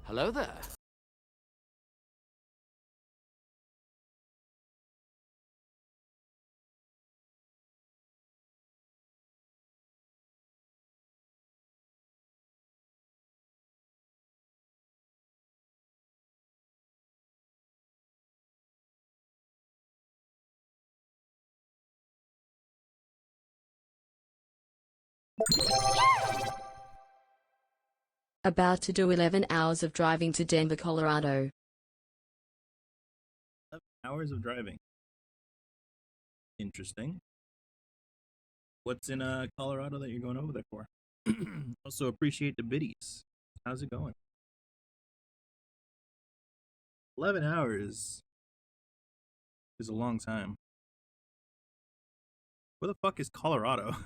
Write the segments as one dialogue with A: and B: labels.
A: Hello there.
B: About to do 11 hours of driving to Denver, Colorado.
C: 11 hours of driving. Interesting. What's in Colorado that you're going over there for? Also appreciate the biddies. How's it going? 11 hours is a long time. Where the fuck is Colorado?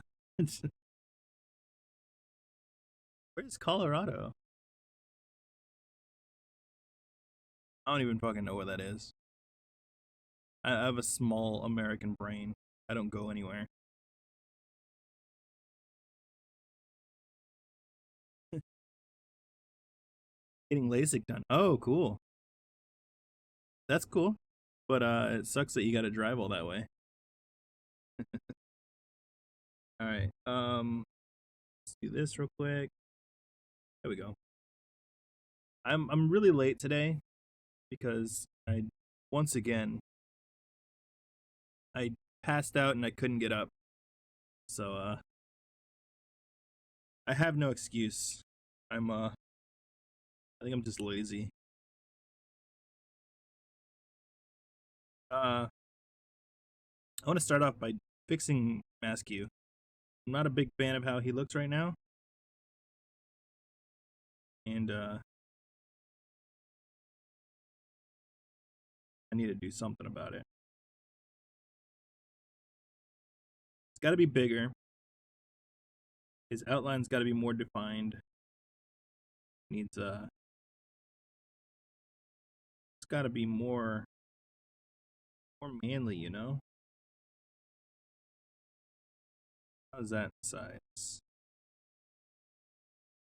C: Where's Colorado? I don't even fucking know where that is. I have a small American brain. I don't go anywhere. Getting LASIK done. Oh, cool. That's cool. But it sucks that you gotta drive all that way. Alright. Let's do this real quick. There we go. I'm really late today because once again I passed out and I couldn't get up. So I have no excuse. I think I'm just lazy. I want to start off by fixing Maskew. I'm not a big fan of how he looks right now. And I need to do something about it. It's got to be bigger. His outline's got to be more defined. Needs it's got to be more manly, you know? How's that size?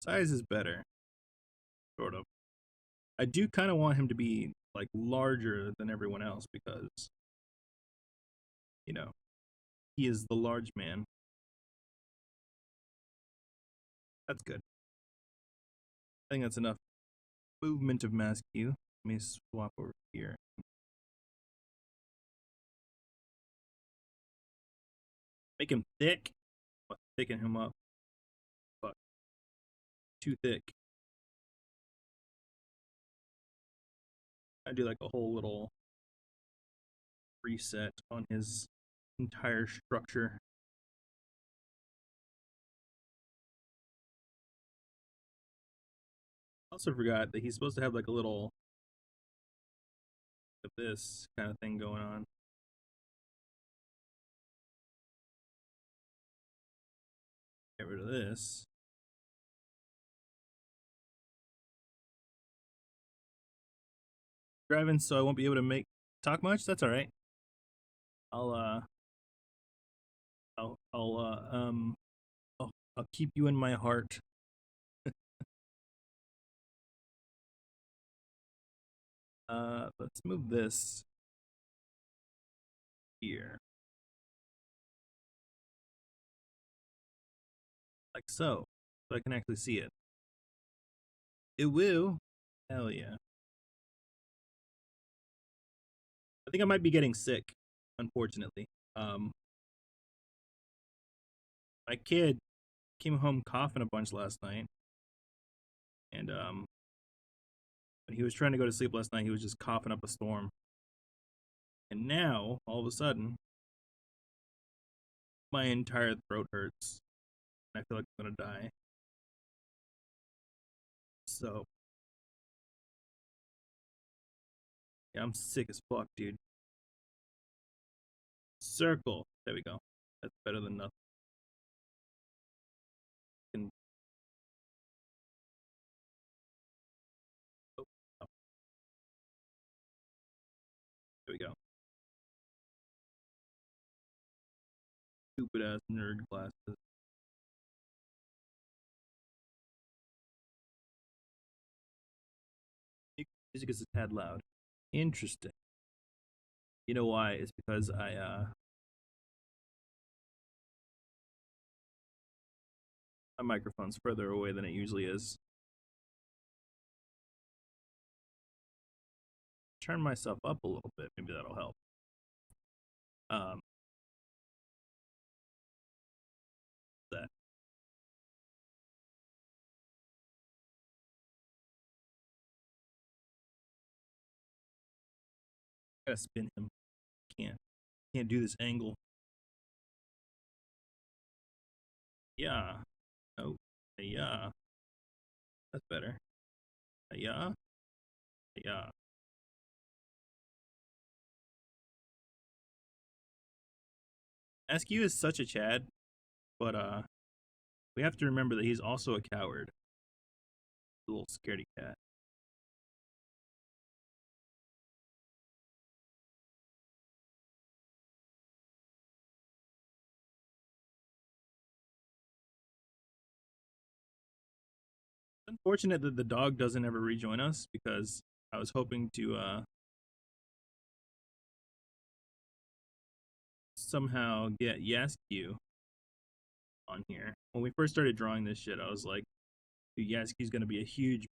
C: Size is better, sort of. I do kind of want him to be like larger than everyone else because, you know, he is the large man. That's good. I think that's enough movement of Maskew. Let me swap over here. Make him thick. I'll thicken him up. Fuck. Too thick. I do like a whole little reset on his entire structure. Also forgot that he's supposed to have like a little of this kind of thing going on. Get rid of this. Driving, so I won't be able to talk much. That's all right. I'll keep you in my heart. Let's move this here. Like so. So I can actually see it. It will. Hell yeah. I think I might be getting sick, unfortunately. My kid came home coughing a bunch last night. And when he was trying to go to sleep last night, he was just coughing up a storm. And now, all of a sudden, my entire throat hurts. And I feel like I'm gonna die. So yeah, I'm sick as fuck, dude. Circle. There we go. That's better than nothing. And, oh, oh. There we go. Stupid ass nerd glasses. Music is a tad loud. Interesting. You know why? It's because my microphone's further away than it usually is. Turn myself up a little bit. Maybe that'll help. Um, that gotta spin him. Can't do this angle. Yeah. Oh. Yeah. That's better. Yeah. Yeah. Askew is such a Chad, but we have to remember that he's also a coward. A little scaredy cat. It's unfortunate that the dog doesn't ever rejoin us because I was hoping to somehow get Yaskew on here. When we first started drawing this shit, I was like, dude, Yaskew's gonna be a huge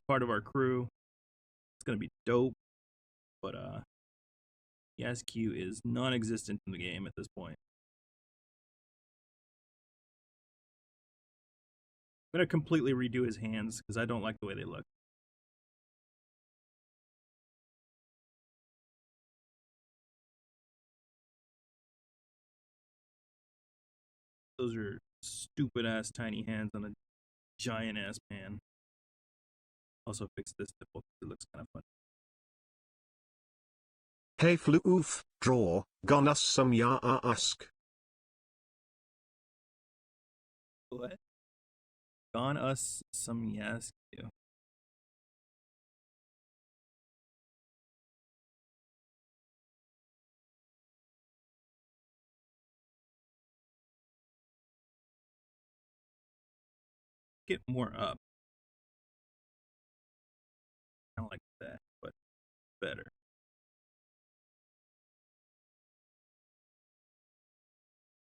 C: part of our crew. It's gonna be dope. But Yaskew is non-existent in the game at this point. I'm gonna completely redo his hands because I don't like the way they look. Those are stupid ass tiny hands on a giant ass man. Also fix this nipple because it looks kind of funny.
A: Hey Floof, draw, gone us some ya ask.
C: What? Gone us some Yaskew. Get more up. Kind of like that, but better.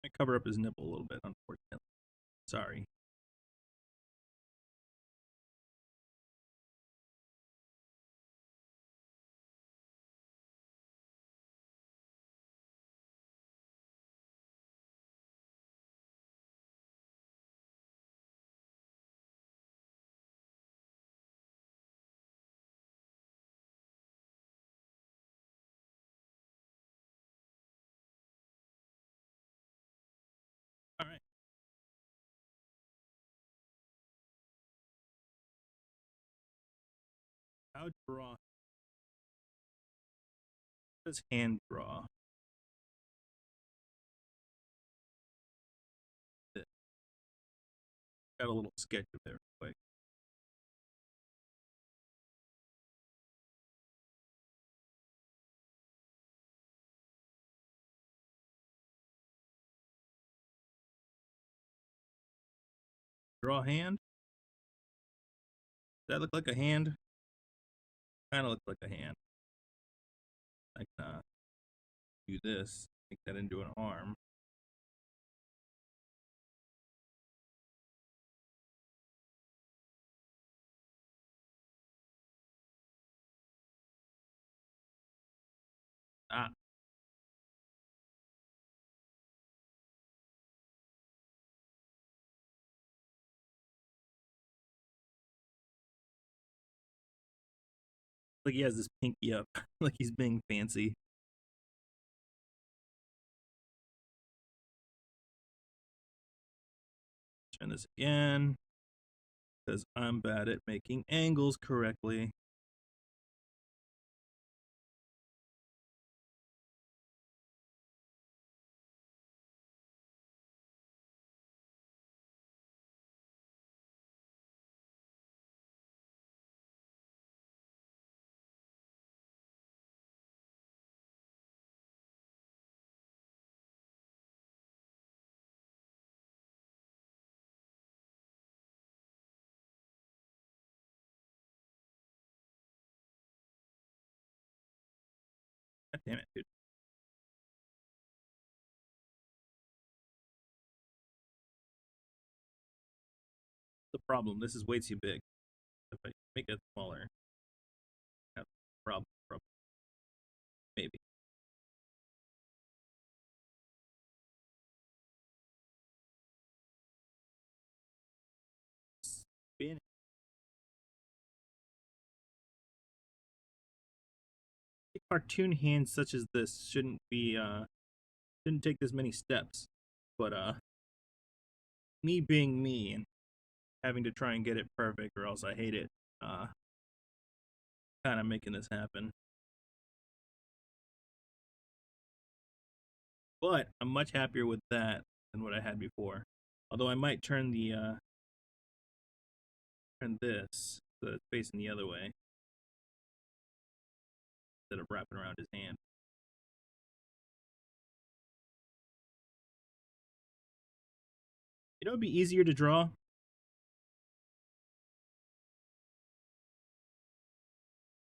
C: I cover up his nipple a little bit, unfortunately. Sorry. All right. How draw? Does hand draw? Got a little sketch of there, quick. Draw hand. Does that look like a hand? Kind of looks like a hand. I can do this, make that into an arm. Ah, like he has this pinky up, like he's being fancy. Turn this again, because I'm bad at making angles correctly. God damn it, dude. The problem. This is way too big. If I make it smaller, I have a problem. Maybe. Spin. Cartoon hands such as this shouldn't take this many steps. But me being me and having to try and get it perfect or else I hate it, uh kind of making this happen. But I'm much happier with that than what I had before. Although I might turn this so that it's facing the other way instead of wrapping around his hand. You know, it'd be easier to draw.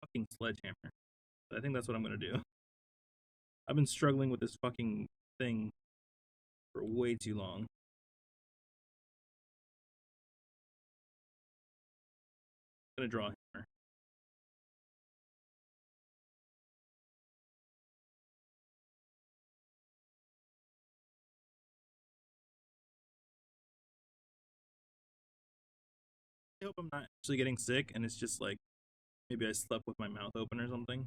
C: Fucking sledgehammer. I think that's what I'm gonna do. I've been struggling with this fucking thing for way too long. I'm gonna draw a hammer. I hope I'm not actually getting sick and it's just like maybe I slept with my mouth open or something.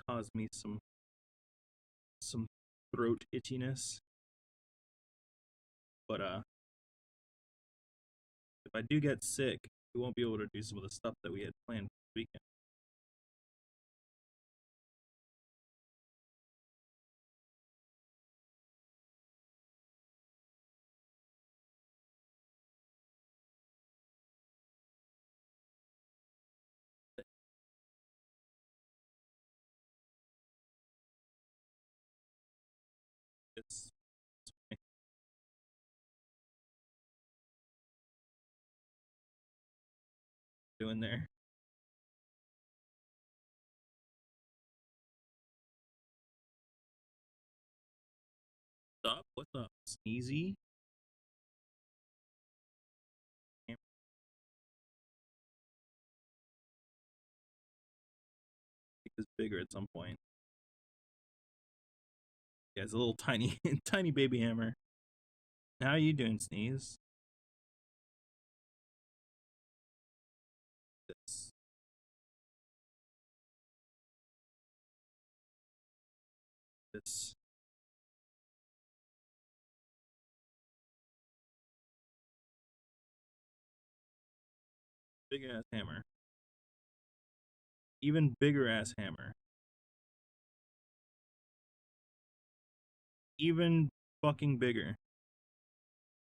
C: Caused me some throat itchiness. But if I do get sick, we won't be able to do some of the stuff that we had planned this weekend. It's doing there. What's up? What's up? Sneezy? Is bigger at some point. Yeah, it's a little tiny, tiny baby hammer. How are you doing, Sneeze? This, this big ass hammer. Even bigger ass hammer. Even fucking bigger.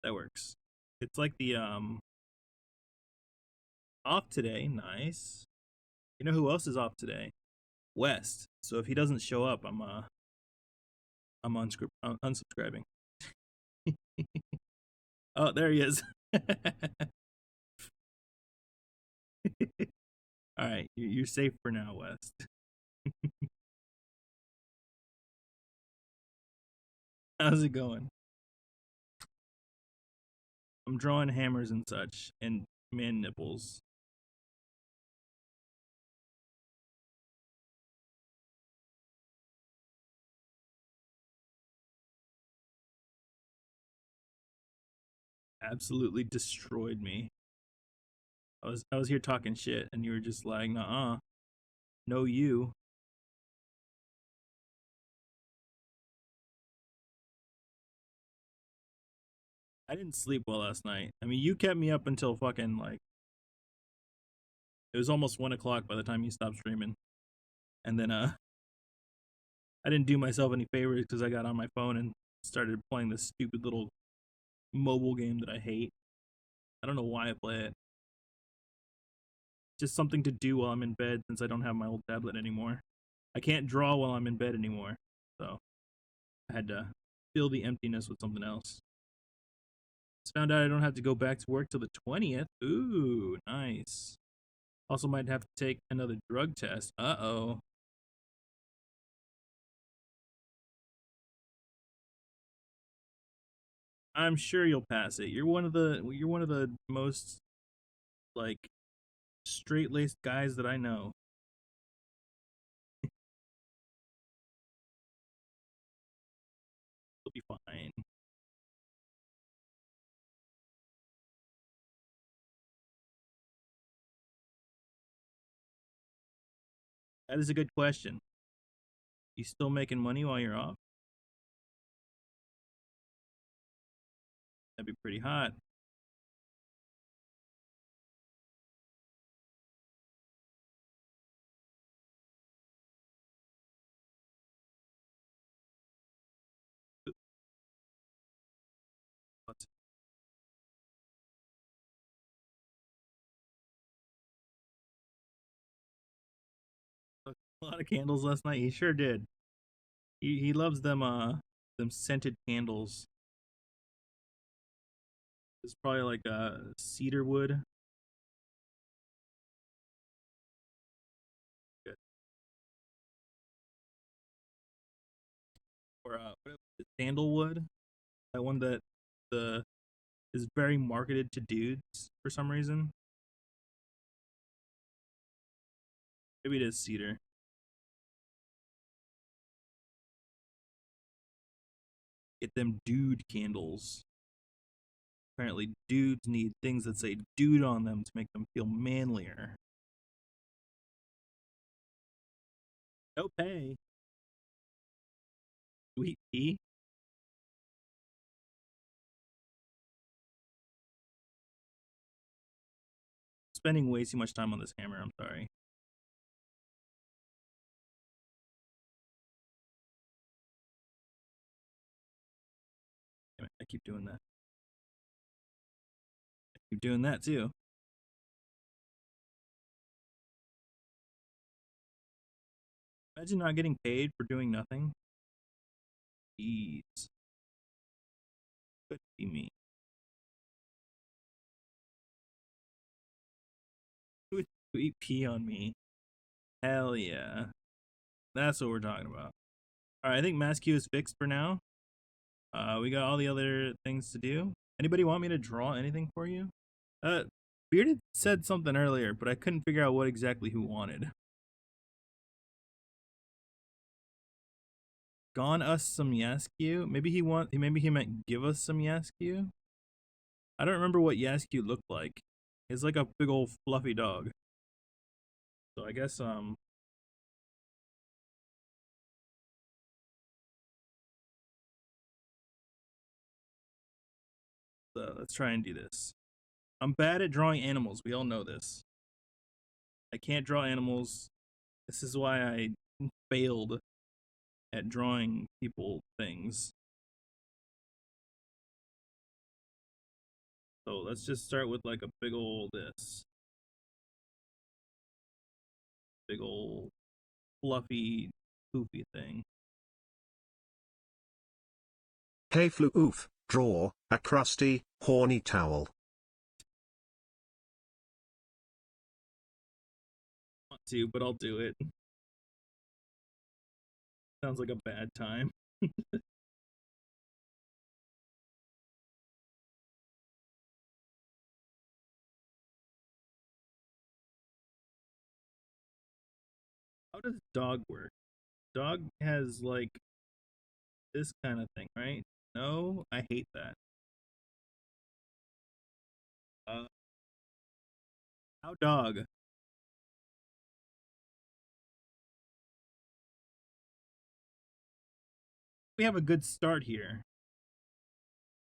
C: That works. It's like the off today. Nice. You know who else is off today? West. So if he doesn't show up, I'm unsubscribing. Oh, there he is. All right, you're safe for now, West. How's it going? I'm drawing hammers and such, and man nipples. Absolutely destroyed me. I was here talking shit, and you were just like, "Nah, no you." I didn't sleep well last night. I mean, you kept me up until fucking like it was almost 1 o'clock by the time you stopped streaming, and then I didn't do myself any favors because I got on my phone and started playing this stupid little mobile game that I hate. I don't know why I play it. Just something to do while I'm in bed since I don't have my old tablet anymore. I can't draw while I'm in bed anymore, so I had to fill the emptiness with something else. Just found out I don't have to go back to work till the 20th. Ooh, nice. Also, might have to take another drug test. Uh-oh. I'm sure you'll pass it. You're one of the most like straight-laced guys that I know. You'll be fine. That is a good question. You still making money while you're off? That'd be pretty hot. A lot of candles last night. He sure did. He loves them scented candles. It's probably like cedar wood. Good. Or sandalwood. That one that the is very marketed to dudes for some reason. Maybe it is cedar. Get them dude candles. Apparently, dudes need things that say dude on them to make them feel manlier. No pay. Sweet pea. Spending way too much time on this hammer. I'm sorry. Damn it, I keep doing that. I keep doing that too. Imagine not getting paid for doing nothing. Jeez. Could be me. Who would sweet pea on me? Hell yeah. That's what we're talking about. Alright, I think Mass Q is fixed for now. We got all the other things to do. Anybody want me to draw anything for you? Bearded said something earlier, but I couldn't figure out what exactly who wanted. Gone us some Yasku? Maybe he meant give us some Yasku? I don't remember what Yasku looked like. It's like a big old fluffy dog. So I guess let's try and do this. I'm bad at drawing animals. We all know this. I can't draw animals. This is why I failed at drawing people things. So let's just start with like a big old this. Big old fluffy, poofy thing.
A: Hey Floof, draw a crusty, horny towel.
C: Want to, but I'll do it. Sounds like a bad time. How does dog work? Dog has like this kind of thing, right? No, I hate that. Uh, how dog? We have a good start here.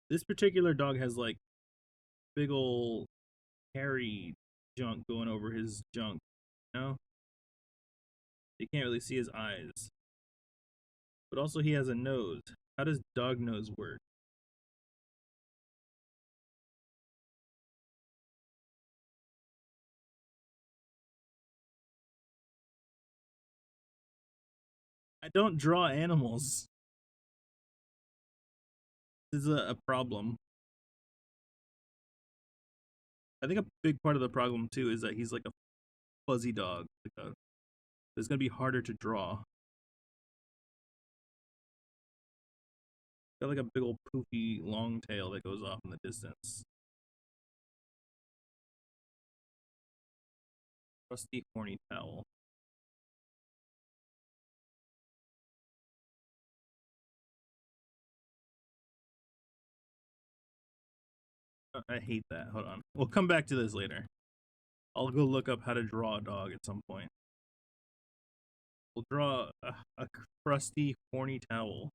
C: This particular dog has like big old hairy junk going over his junk. You know? You can't really see his eyes. But also he has a nose. How does dog nose work? I don't draw animals. This is a problem. I think a big part of the problem too is that he's like a fuzzy dog. It's gonna be harder to draw. Got like a big old poofy long tail that goes off in the distance. Rusty horny towel. I hate that. Hold on. We'll come back to this later. I'll go look up how to draw a dog at some point. We'll draw a crusty horny towel.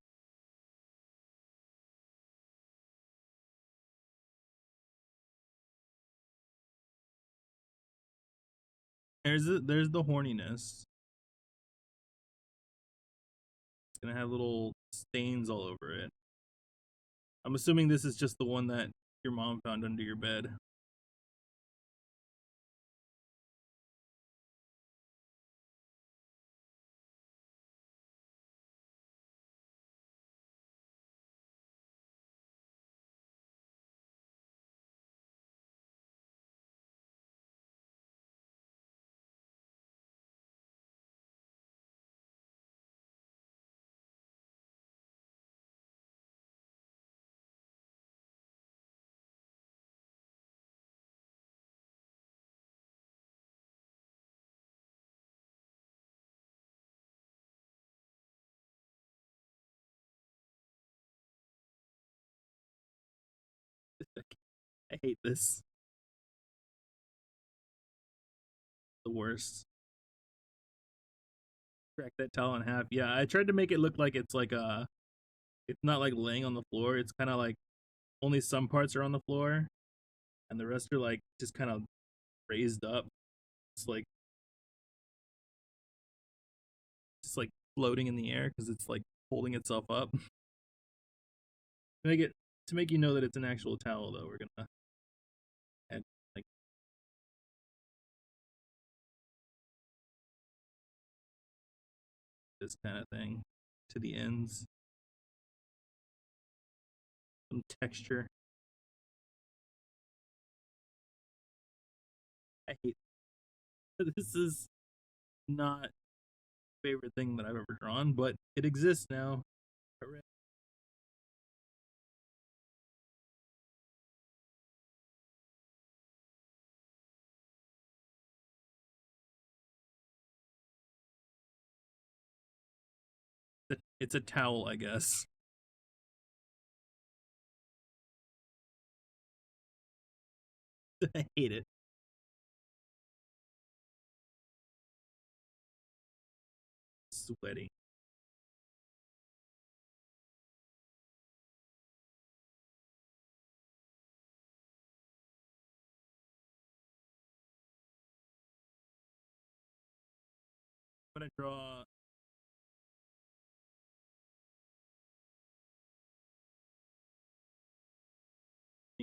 C: There's the horniness. It's gonna have little stains all over it. I'm assuming this is just the one that your mom found under your bed. I hate this. The worst. Crack that towel in half. Yeah, I tried to make it look like it's not like laying on the floor. It's kind of like only some parts are on the floor, and the rest are like just kind of raised up. It's like just like floating in the air because it's like holding itself up. To make you know that it's an actual towel, though, we're gonna add like this kind of thing to the ends, some texture. I hate this. Is not favorite thing that I've ever drawn, but it exists now. Hooray. It's a towel, I guess. I hate it. Sweaty. I'm gonna draw.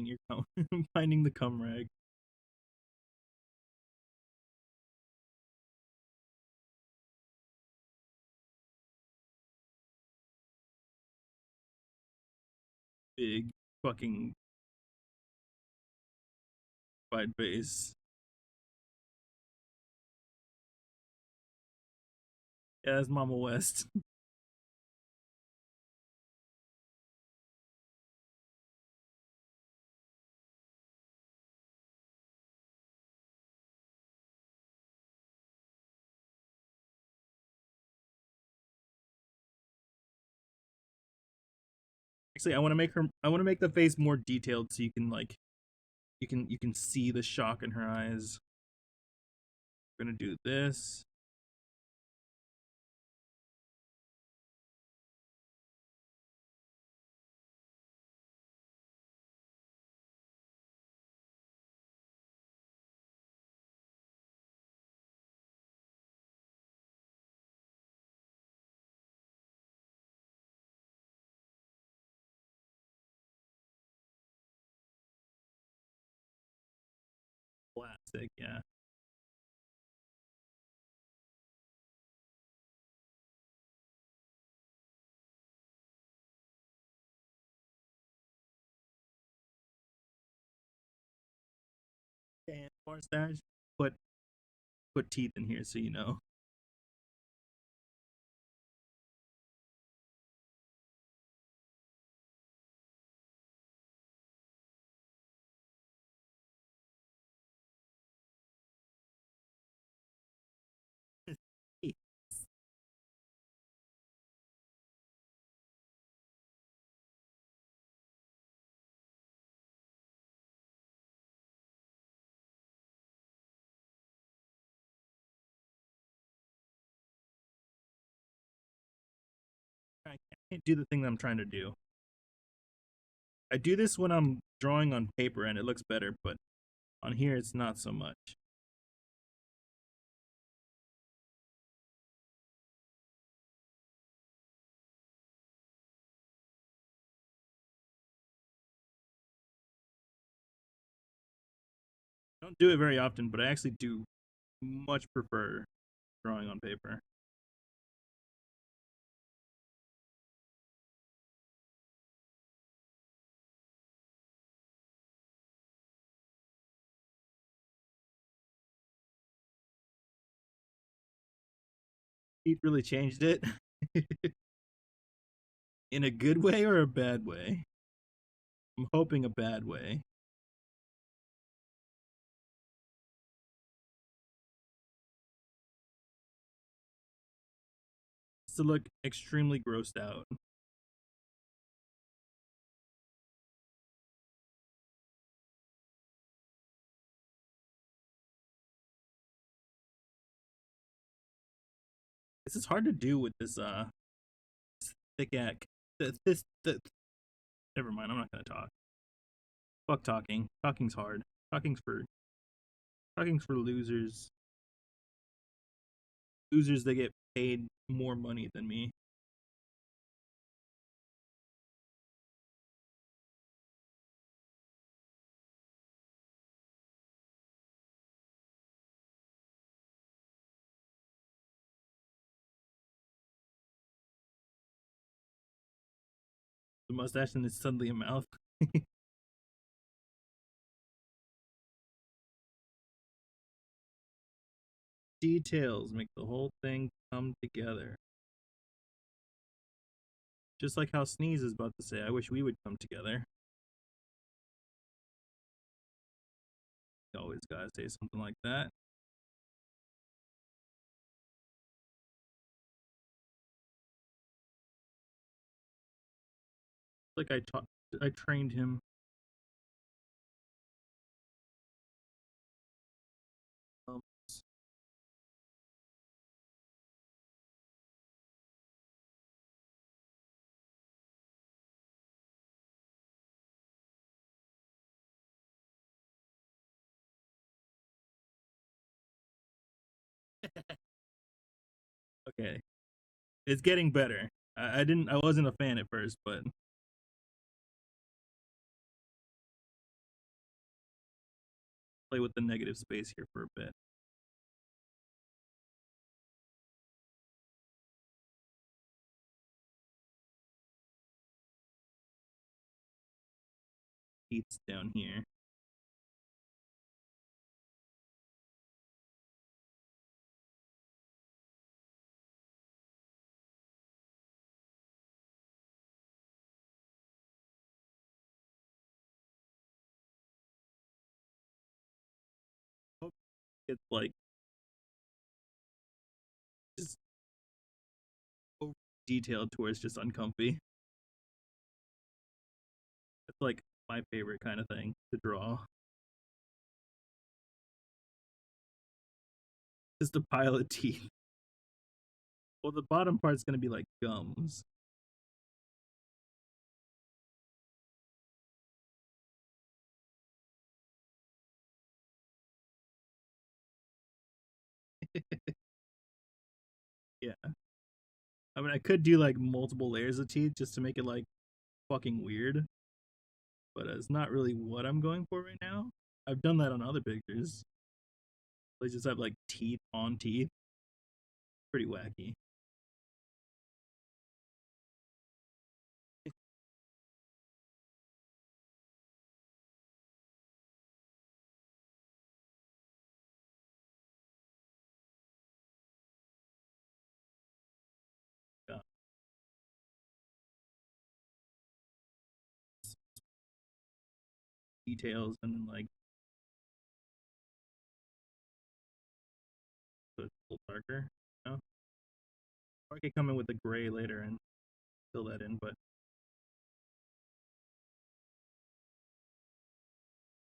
C: Your finding the cum rag. Big fucking wide base. Yeah, that's Mama West. Actually, I want to make her. I want to make the face more detailed so you can like, you can see the shock in her eyes. We're gonna do this. Plastic, yeah. And mustache. Put put teeth in here so you know. I can't do the thing that I'm trying to do. I do this when I'm drawing on paper and it looks better, but on here it's not so much. I don't do it very often, but I actually do much prefer drawing on paper. Heat really changed it. In a good way or a bad way? I'm hoping a bad way. It's to look extremely grossed out. This is hard to do with this thick ack. The never mind, I'm not gonna talk. Fuck talking. Talking's hard. Talking's for talking's for losers. Losers that get paid more money than me. The mustache and it's suddenly a mouth. Details make the whole thing come together. Just like how Sneeze is about to say, I wish we would come together. You always gotta say something like that. Like I trained him. Um, okay, it's getting better. I wasn't a fan at first, but play with the negative space here for a bit. Teeth's down here. It's like just over detailed towards just uncomfy. It's like my favorite kind of thing to draw. Just a pile of teeth. Well, the bottom part's gonna be like gums. Yeah. I mean, I could do like multiple layers of teeth just to make it like fucking weird, but it's not really what I'm going for right now. I've done that on other pictures. They just have like teeth on teeth. Pretty wacky. details and then like so it's a little darker. You know? Or I could come in with the gray later and fill that in, but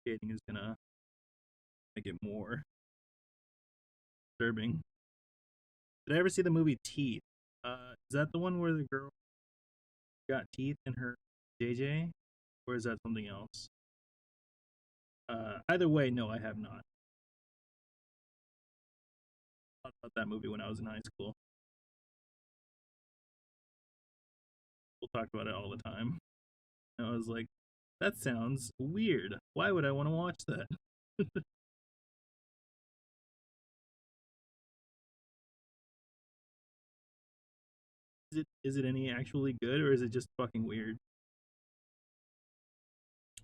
C: shading is gonna make it more disturbing. Did I ever see the movie Teeth? Is that the one where the girl got teeth in her JJ, or is that something else? Either way, no, I have not. I thought about that movie when I was in high school. People talked about it all the time. And I was like, that sounds weird. Why would I want to watch that? Is it any actually good or is it just fucking weird?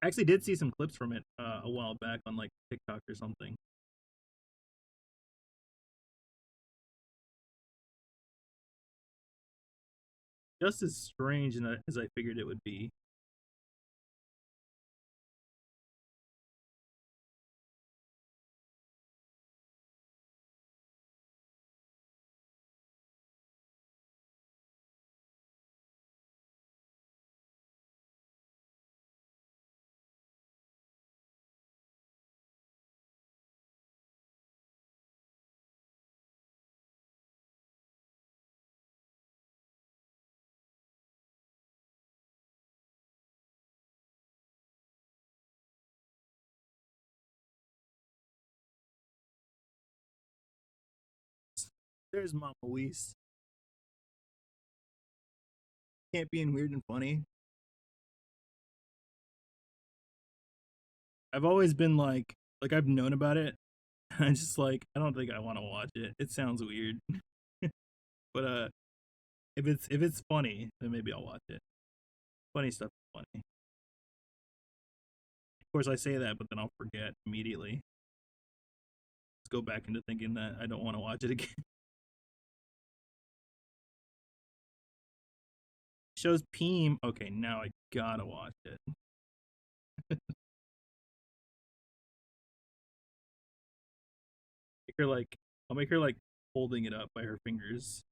C: I actually did see some clips from it a while back on like TikTok or something. Just as strange as I figured it would be. There's Mama Weiss. Can't be in weird and funny. I've always been like I've known about it. I'm just like I don't think I want to watch it. It sounds weird, but if it's funny, then maybe I'll watch it. Funny stuff is funny. Of course, I say that, but then I'll forget immediately. Let's go back into thinking that I don't want to watch it again. Shows Peem. Okay, now I gotta watch it. Make her like I'll make her like holding it up by her fingers.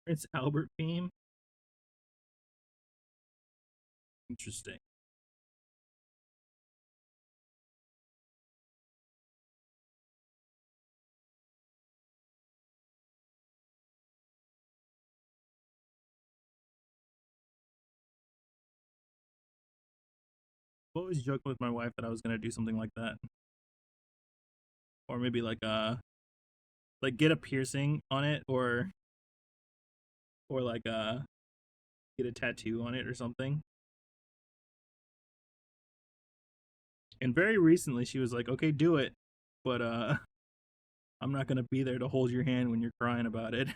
C: Prince Albert Peem. Interesting. I always joking with my wife that I was gonna do something like that, or maybe like get a piercing on it, or like get a tattoo on it or something. And very recently, she was like, "Okay, do it," but I'm not gonna be there to hold your hand when you're crying about it.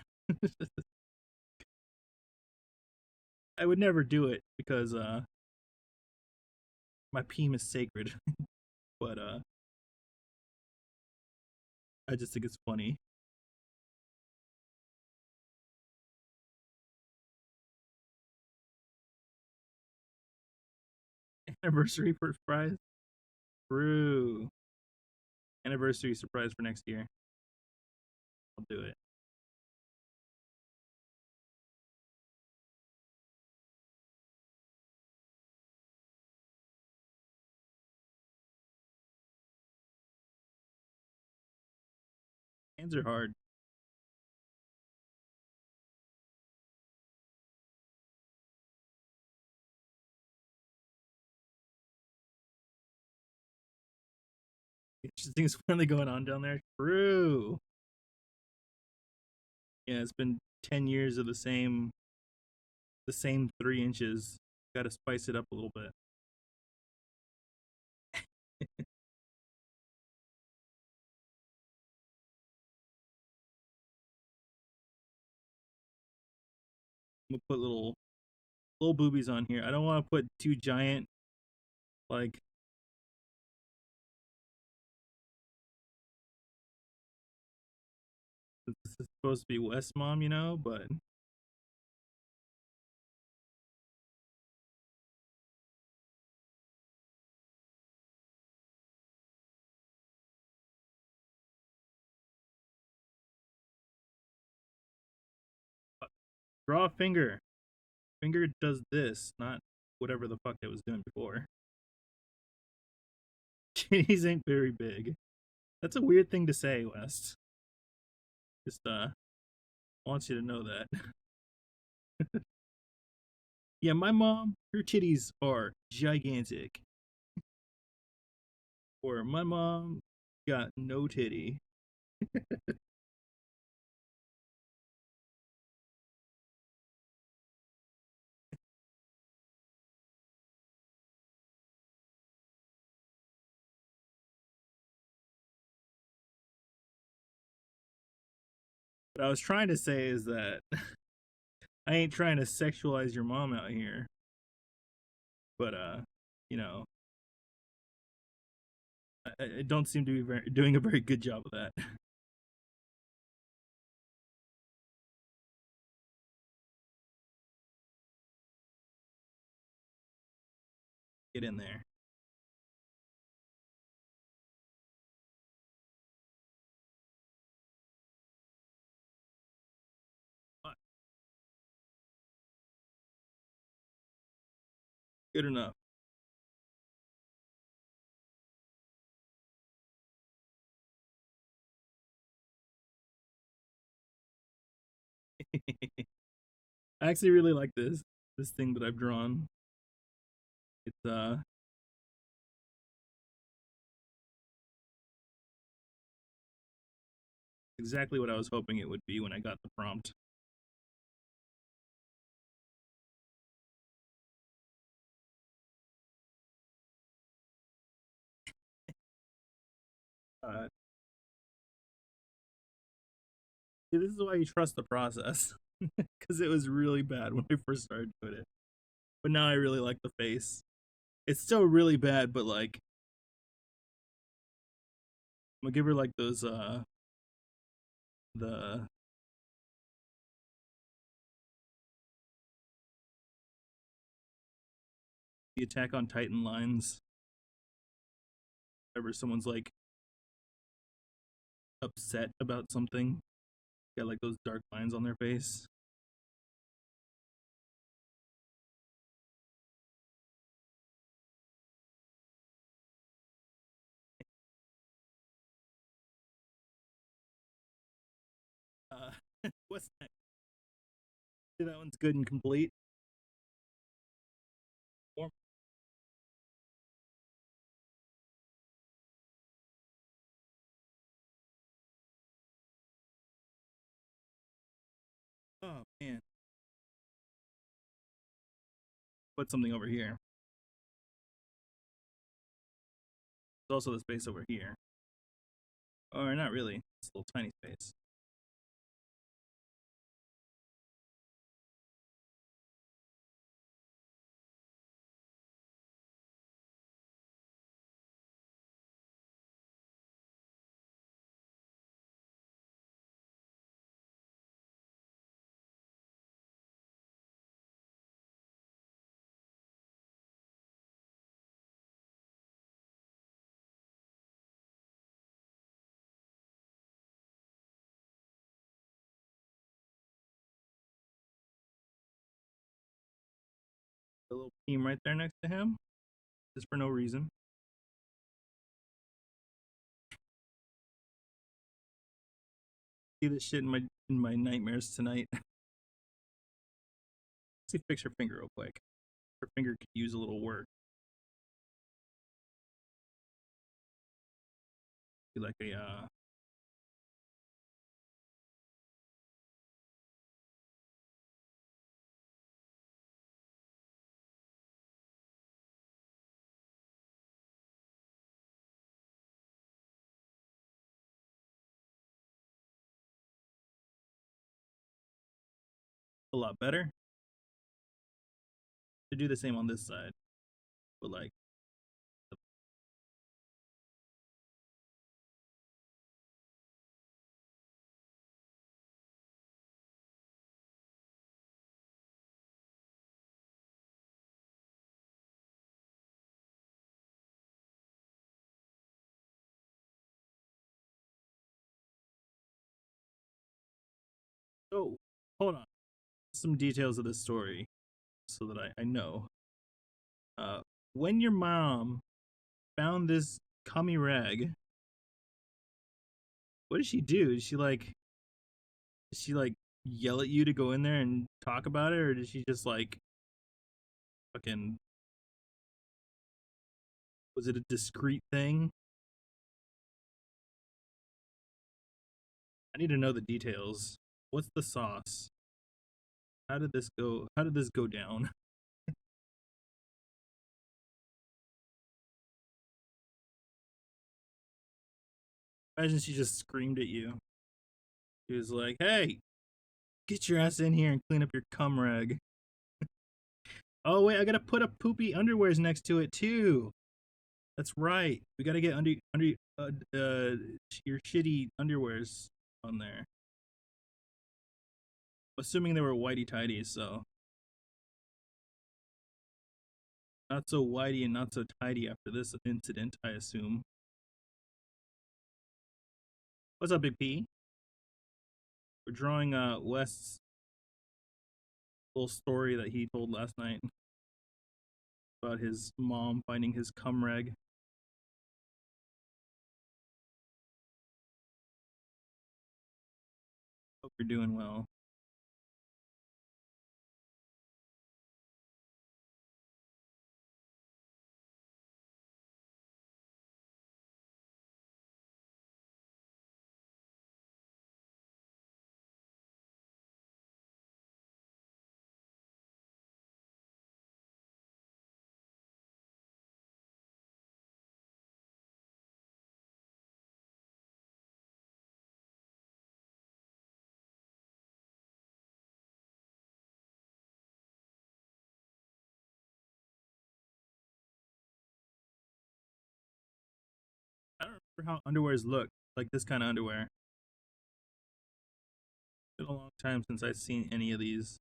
C: I would never do it because my peen is sacred. But I just think it's funny. Anniversary surprise. True. Anniversary surprise for next year. I'll do it. Hands are hard. Interesting is finally going on down there. True. Yeah, it's been 10 years of the same 3 inches. Got to spice it up a little bit. I'm gonna put little boobies on here. I don't want to put too giant, like, this is supposed to be West Mom, but draw a finger. Finger does this, not whatever the fuck it was doing before. Titties ain't very big. That's a weird thing to say, West. Just wants you to know that. Yeah, my mom, her titties are gigantic. Or my mom got no titty. What I was trying to say is that I ain't trying to sexualize your mom out here, but you know, I don't seem to be doing a very good job of that. Get in there. Good enough. I actually really like this thing that I've drawn. It's exactly what I was hoping it would be when I got the prompt. Uh, See, this is why you trust the process, because it was really bad when I first started doing it. But now I really like the face. It's still really bad, but like I'm gonna give her like those the Attack on Titan lines. Whenever someone's like upset about something, got like those dark lines on their face. Uh, what's that? That one's good and complete. Oh man, put something over here. There's also the space over here. Or not really. It's a little tiny space. A little team right there next to him, just for no reason. See this shit in my nightmares tonight. See, fix her finger real quick. Her finger could use a little work. Be like a lot better. to do the same on this side, but like, oh, hold on, some details of this story so that I know. Uh, when your mom found this cummy rag, what did she do? Did she like yell at you to go in there and talk about it, or did she just like fucking, was it a discreet thing? I need to know the details. What's the sauce? How did this go? How did this go down? Imagine she just screamed at you. She was like, "Hey, get your ass in here and clean up your cum rag." Oh wait, I gotta put a poopy underwears next to it too. That's right. We gotta get your shitty underwears on there. Assuming they were whitey tidies, so not so whitey and not so tidy after this incident, I assume. What's up, Big P? We're drawing West's little story that he told last night about his mom finding his cum rag. Hope you're doing well. I don't remember how underwears look, like this kind of underwear. It's been a long time since I've seen any of these.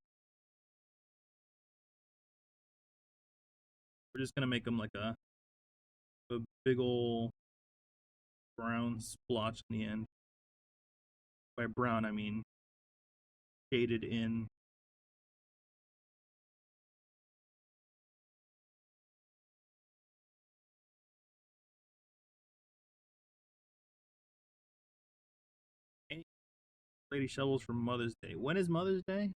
C: We're just gonna make them like a big ol' brown splotch in the end. By brown, I mean shaded in. Any lady shovels for Mother's Day. When is Mother's Day?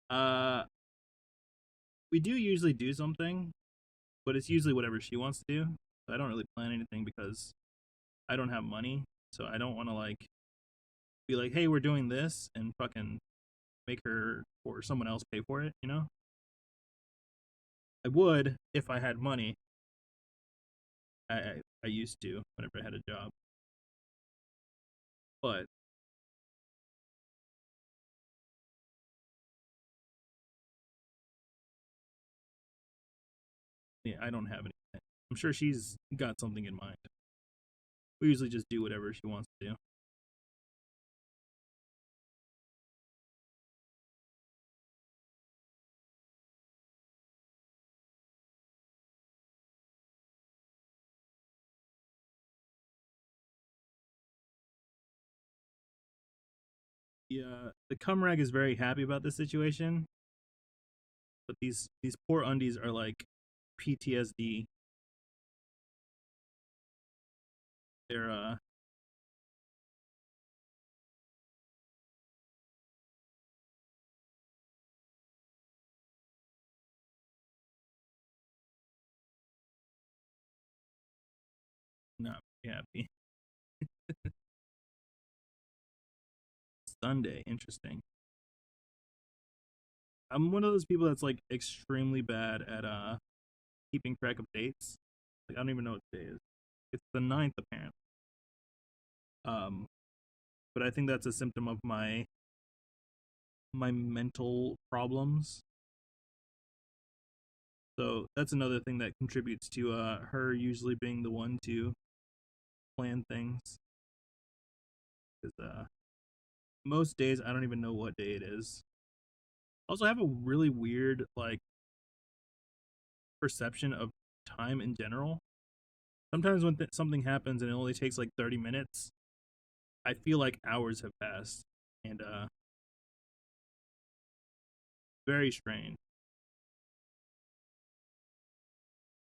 C: uh, we do usually do something, but it's usually whatever she wants to do. So I don't really plan anything because I don't have money. So I don't want to like be like, hey, we're doing this and fucking make her or someone else pay for it, you know? I would if I had money. I used to whenever I had a job. But yeah, I don't have any. I'm sure she's got something in mind. We usually just do whatever she wants to do. The cum rag is very happy about this situation, but these poor undies are like PTSD. They're not very happy. Sunday, interesting. I'm one of those people that's like extremely bad at keeping track of dates. Like I don't even know what day it is. It's the 9th apparently. Um, but I think that's a symptom of my my mental problems. So that's another thing that contributes to her usually being the one to plan things. Because most days I don't even know what day it is. Also, I have a really weird like perception of time in general. Sometimes when something happens and it only takes like 30 minutes, I feel like hours have passed, and very strange.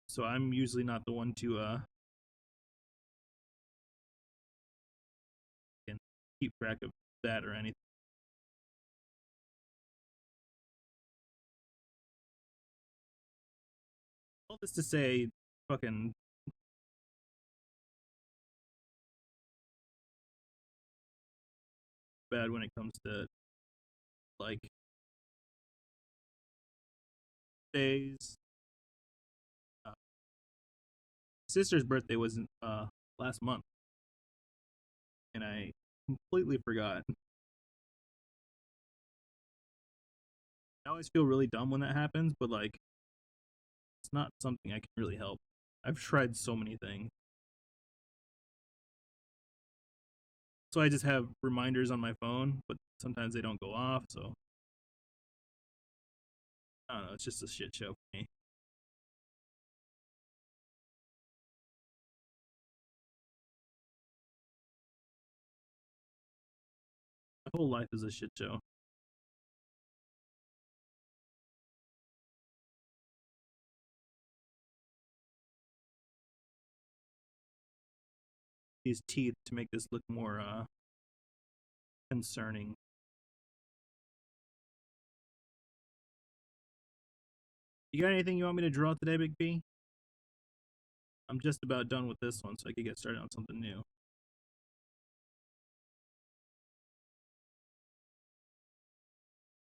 C: So I'm usually not the one to can keep track of that or anything. All this to say, fucking bad when it comes to like days. Uh, sister's birthday was last month, and I completely forgot. I always feel really dumb when that happens, but like it's not something I can really help. I've tried so many things. So I just have reminders on my phone, but sometimes they don't go off, so I don't know, it's just a shit show for me. My whole life is a shit show. These teeth to make this look more concerning. You got anything you want me to draw today, Big B? I'm just about done with this one, so I could get started on something new.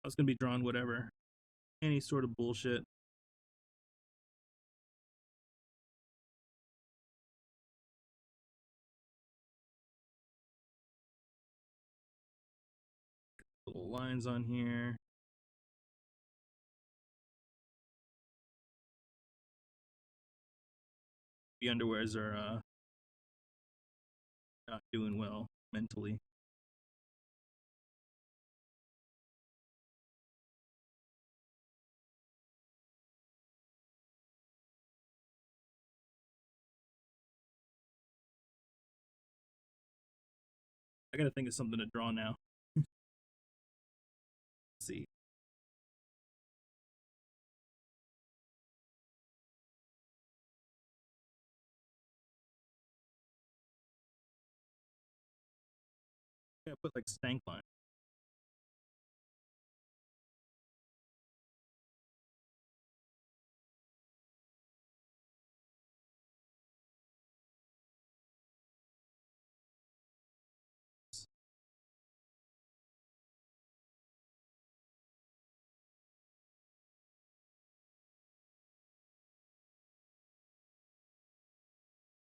C: I was gonna be drawing whatever, any sort of bullshit. Little lines on here. The underwears are not doing well mentally. I gotta think of something to draw now. Let's see. I gotta put like stank line.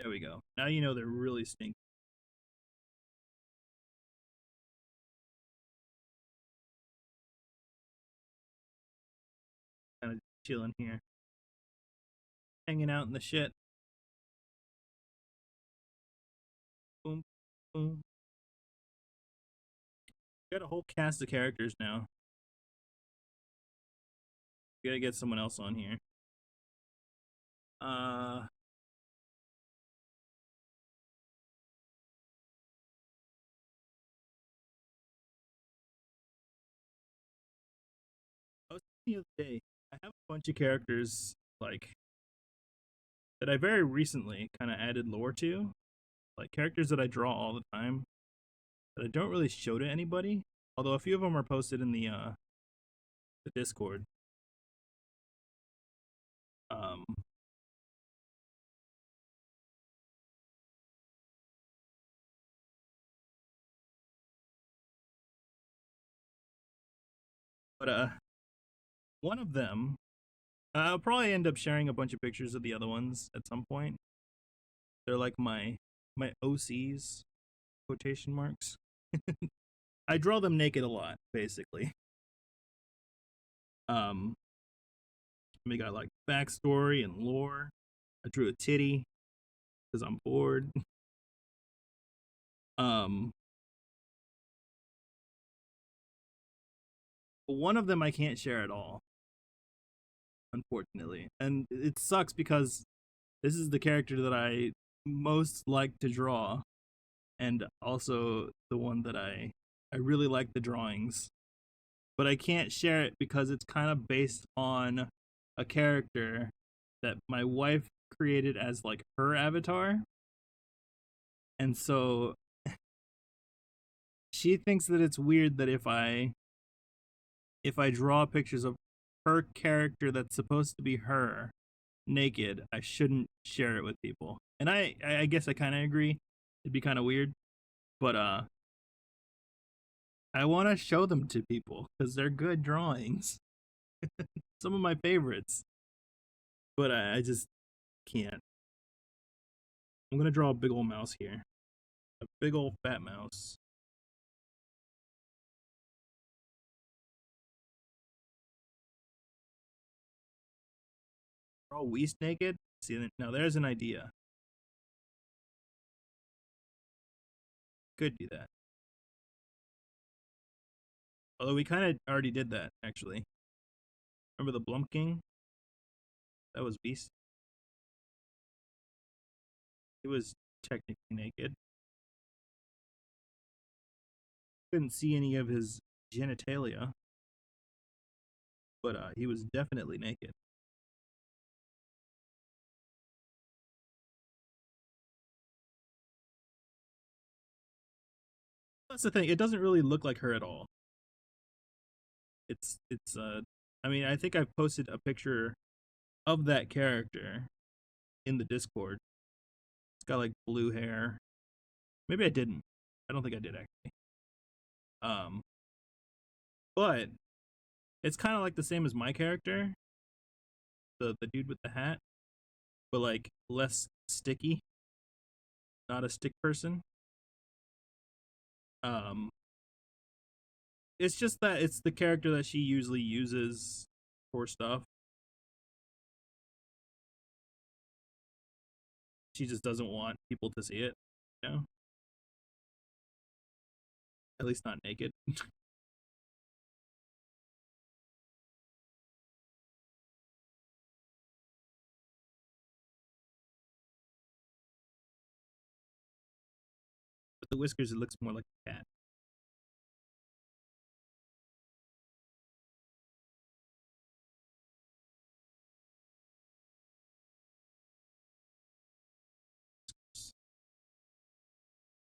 C: There we go. Now you know they're really stinky. Kind of chilling here, hanging out in the shit. Boom, boom. We got a whole cast of characters now. We gotta get someone else on here. I was thinking the other day. I have a bunch of characters like that I very recently kind of added lore to, like characters that I draw all the time that I don't really show to anybody. Although a few of them are posted in the Discord. Um, but one of them, I'll probably end up sharing a bunch of pictures of the other ones at some point. They're like my OCs, quotation marks. I draw them naked a lot, basically. Um, we got like backstory and lore. I drew a titty because I'm bored. Um, one of them I can't share at all, unfortunately, and it sucks because this is the character that I most like to draw, and also the one that I really like the drawings, but I can't share it because it's kind of based on a character that my wife created as like her avatar, and so she thinks that it's weird that if I draw pictures of her character that's supposed to be her naked, I shouldn't share it with people. And I guess I kind of agree. It'd be kind of weird, but I want to show them to people cuz they're good drawings. Some of my favorites. But I just can't. I'm going to draw a big old mouse here. A big old fat mouse. Draw Whist naked. See, now there's an idea. Could do that. Although we kind of already did that, actually. Remember the Blump King? That was Beast. He was technically naked. Couldn't see any of his genitalia, but he was definitely naked. That's the thing. It doesn't really look like her at all. It's. I mean, I think I've posted a picture of that character in the Discord. It's got like blue hair. Maybe I didn't. I don't think I did actually. Um, but it's kind of like the same as my character, the dude with the hat, but like less sticky. Not a stick person. Um, it's just that it's the character that she usually uses for stuff. She just doesn't want people to see it, you know? At least not naked. But the whiskers, it looks more like a cat.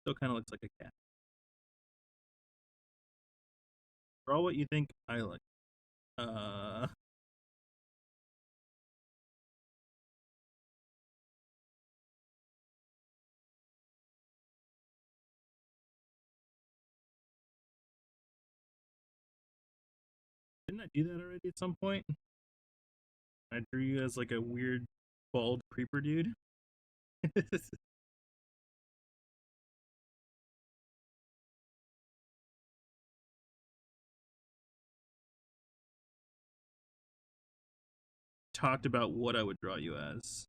C: Still kind of looks like a cat. Draw what you think I like. Uh, didn't I do that already at some point? I drew you as like a weird bald creeper dude. Talked about what I would draw you as.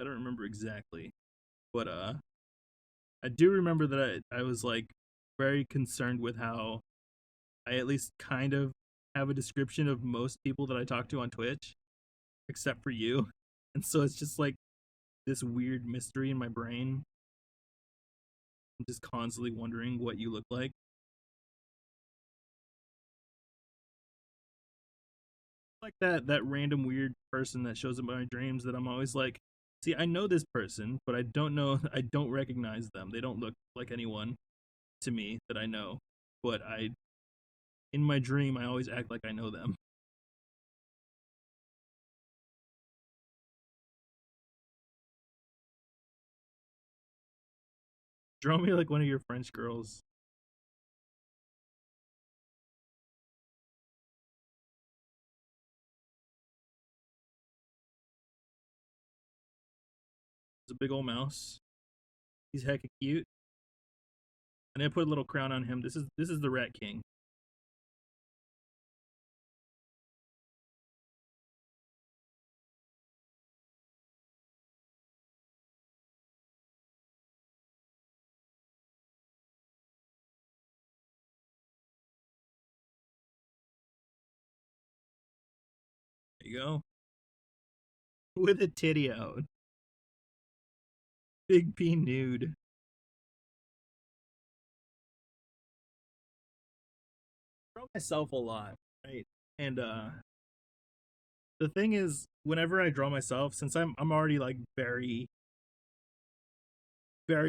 C: I don't remember exactly, but I do remember that I was like very concerned with how I at least kind of have a description of most people that I talk to on Twitch, except for you. And so it's just like this weird mystery in my brain. I'm just constantly wondering what you look like. Like that random weird person that shows up in my dreams that I'm always like, see, I know this person, but I don't know I don't recognize them. They don't look like anyone to me that I know. But I in my dream I always act like I know them. Draw me like one of your French girls. It's a big old mouse. He's hecka cute. And I put a little crown on him. This is the Rat King. you go. With a titty out. Big P nude. I draw myself a lot, right? And the thing is, whenever I draw myself, since I'm already like very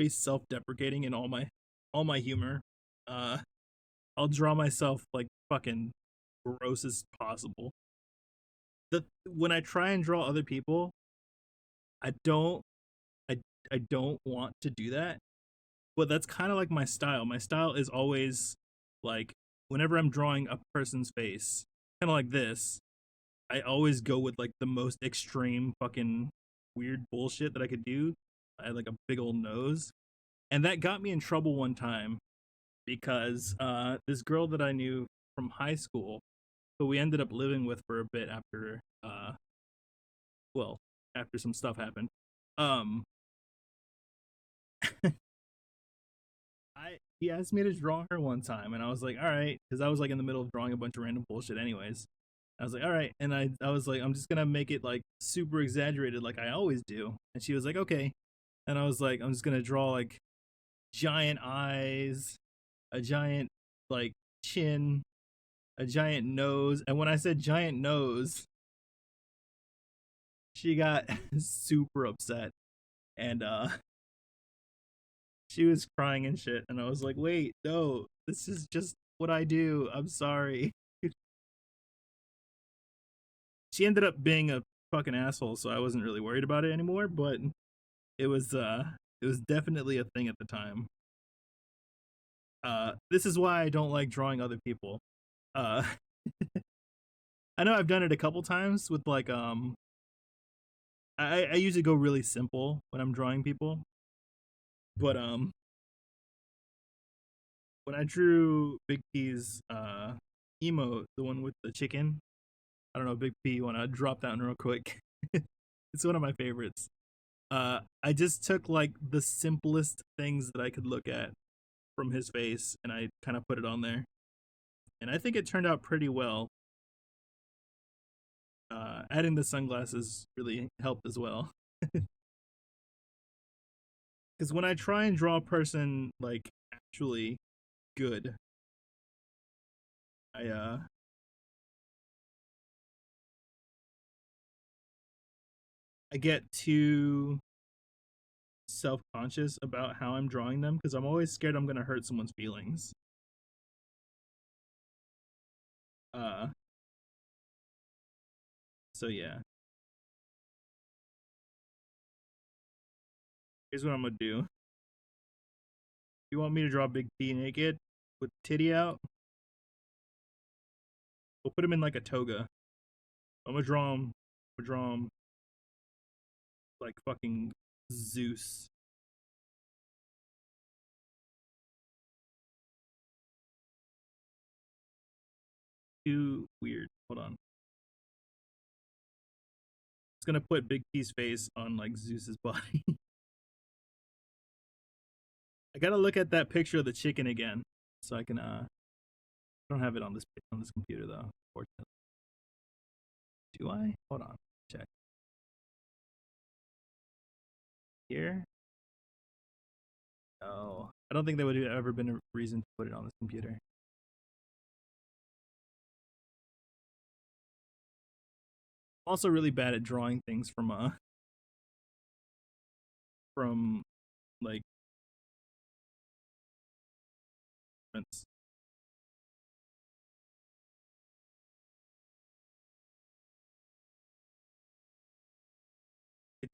C: self-deprecating in all my humor, uh I'll draw myself like fucking gross as possible. When I try and draw other people, I don't I I don't want to do that, but that's kind of like my style. My style is always like whenever I'm drawing a person's face, kind of like this, I always go with like the most extreme fucking weird bullshit that I could do. I had like a big old nose, and that got me in trouble one time because this girl that I knew from high school, who we ended up living with for a bit after well, after some stuff happened. Um I he asked me to draw her one time, and I was like, all right, because I was like in the middle of drawing a bunch of random bullshit anyways. I was like, all right, and I was like, I'm just gonna make it like super exaggerated like I always do. And she was like, okay. And I was like, I'm just gonna draw like giant eyes, a giant like chin, a giant nose. And when I said giant nose, she got super upset. And she was crying and shit. And I was like, wait, no, this is just what I do. I'm sorry. She ended up being a fucking asshole, so I wasn't really worried about it anymore, but it was definitely a thing at the time. This is why I don't like drawing other people. Uh I know I've done it a couple times with like I usually go really simple when I'm drawing people, but when I drew Big P's emote, the one with the chicken, I don't know, Big P, you want to drop that one real quick? It's one of my favorites. I just took like the simplest things that I could look at from his face, and I kind of put it on there, and I think it turned out pretty well. Adding the sunglasses really helped as well, because when I try and draw a person like actually good, I I get too self conscious about how I'm drawing them because I'm always scared I'm gonna hurt someone's feelings. Uh, so yeah, here's what I'm gonna do. You want me to draw Big P naked with titty out? We'll put him in like a toga. I'm gonna draw him. We'll draw him like fucking Zeus. Too weird. Hold on. It's gonna put Big P's face on like Zeus's body. I gotta look at that picture of the chicken again, so I can. I don't have it on this computer though. Unfortunately, do I? Hold on. Check here. No, I don't think there would have ever been a reason to put it on this computer. I'm also really bad at drawing things from like it's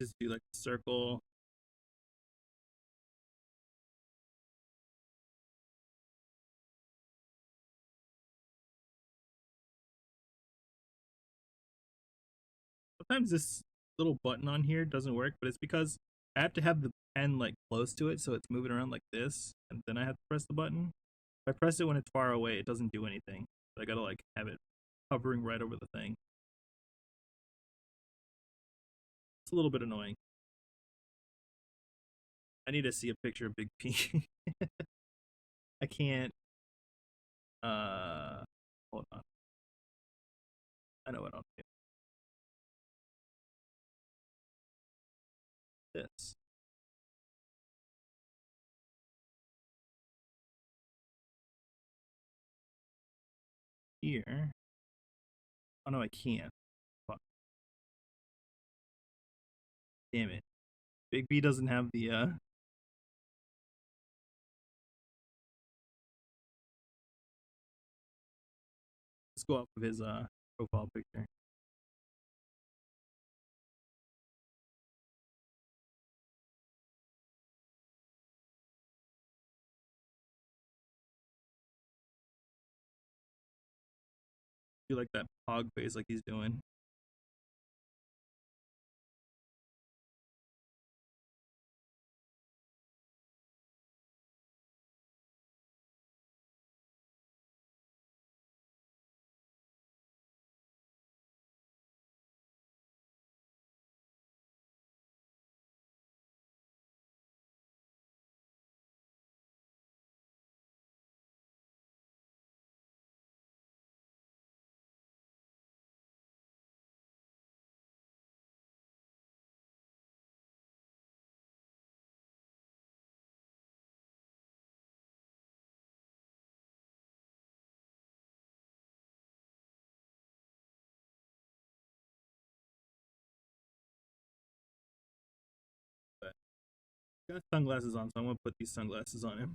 C: just do like a circle. Sometimes this little button on here doesn't work, but it's because I have to have the pen like close to it, so it's moving around like this, and then I have to press the button. If I press it when it's far away, it doesn't do anything. So I gotta like have it hovering right over the thing. It's a little bit annoying. I need to see a picture of Big P. I can't. Uh, hold on. I know what I'll do. this. Here. Oh no, I can't. Fuck. Damn it. Big B doesn't have the let's go off of his profile picture. Do like that hog face like he's doing. But he got sunglasses on, so I'm gonna put these sunglasses on him.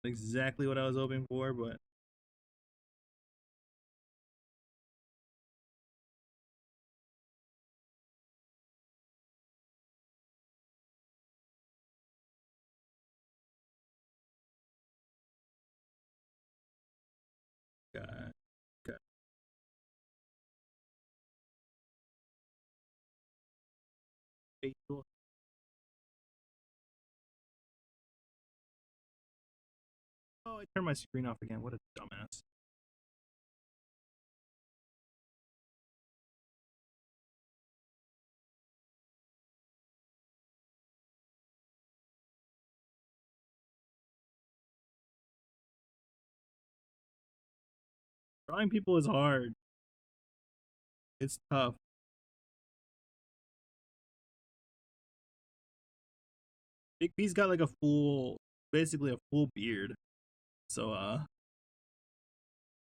C: Exactly what I was hoping for, but God, God. Faithful. Oh, I turned my screen off again. What a dumbass. Drawing people is hard. It's tough. Big B's got like a full, basically a full beard. So I'm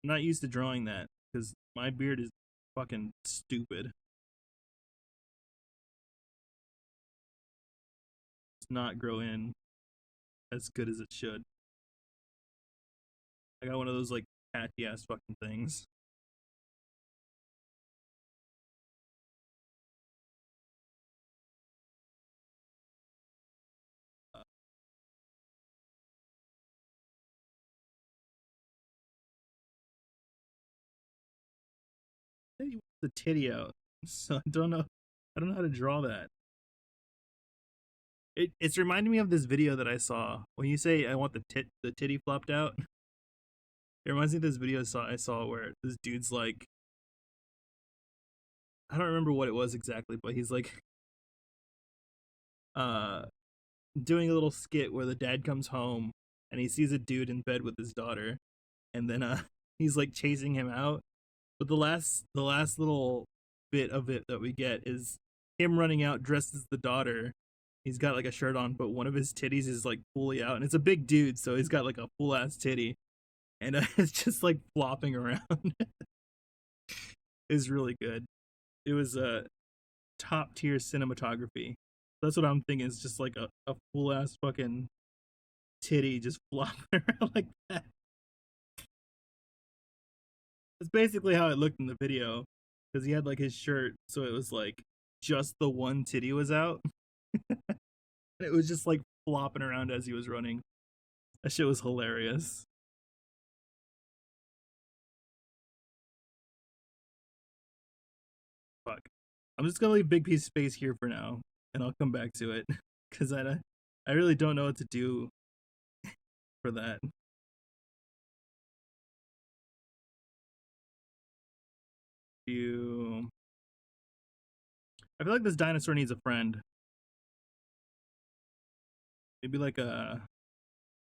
C: not used to drawing that because my beard is fucking stupid. It's not grow in as good as it should. I got one of those like patchy ass fucking things. Uh, the titty out, so I don't know. I don't know how to draw that. It's reminding me of this video that I saw. When you say I want the titty flopped out, it reminds me of this video I saw where this dude's like, I don't remember what it was exactly, but he's like uh doing a little skit where the dad comes home and he sees a dude in bed with his daughter, and then he's like chasing him out. But the last little bit of it that we get is him running out dressed as the daughter. He's got like a shirt on, but one of his titties is like fully out, and it's a big dude, so he's got like a full ass titty, and it's just like flopping around. It's really good. It was top tier cinematography. That's what I'm thinking. It's just like a full ass fucking titty just flopping around like that. It's basically how it looked in the video, because he had like his shirt, so it was like just the one titty was out, and it was just like flopping around as he was running. That shit was hilarious. Fuck. I'm just gonna leave Big Piece Space here for now, and I'll come back to it because I really don't know what to do for that. You, I feel like this dinosaur needs a friend. Maybe like a,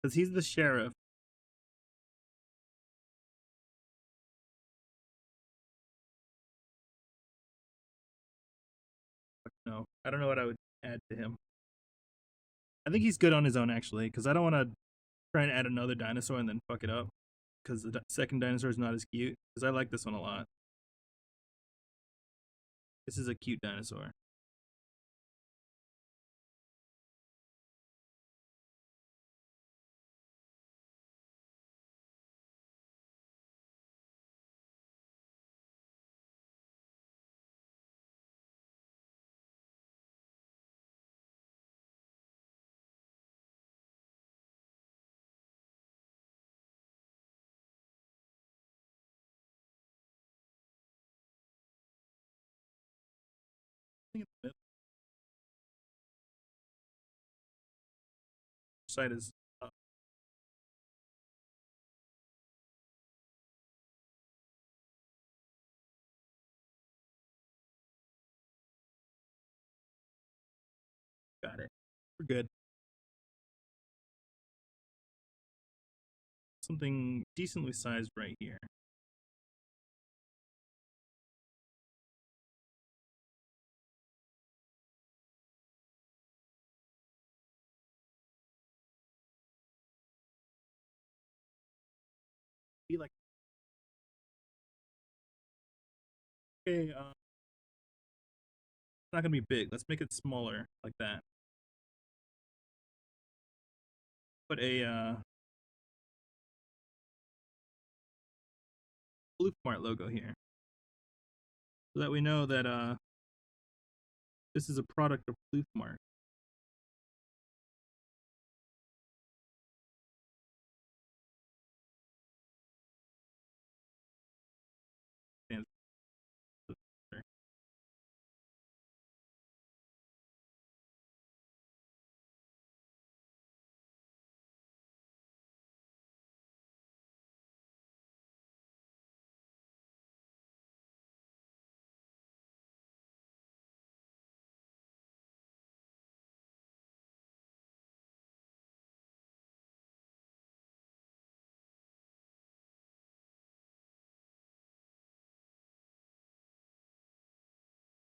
C: because he's the sheriff. know. I don't know what I would add to him. I think he's good on his own actually, because I don't want to try and add another dinosaur and then fuck it up. Because the second dinosaur is not as cute. Because I like this one a lot. This is a cute dinosaur. I think the side is up. Got it. We're good. Something decently sized right here. Be like, okay, it's not gonna be big. Let's make it smaller, like that. Put a Blue Smart logo here, so that we know that this is a product of Blue Smart.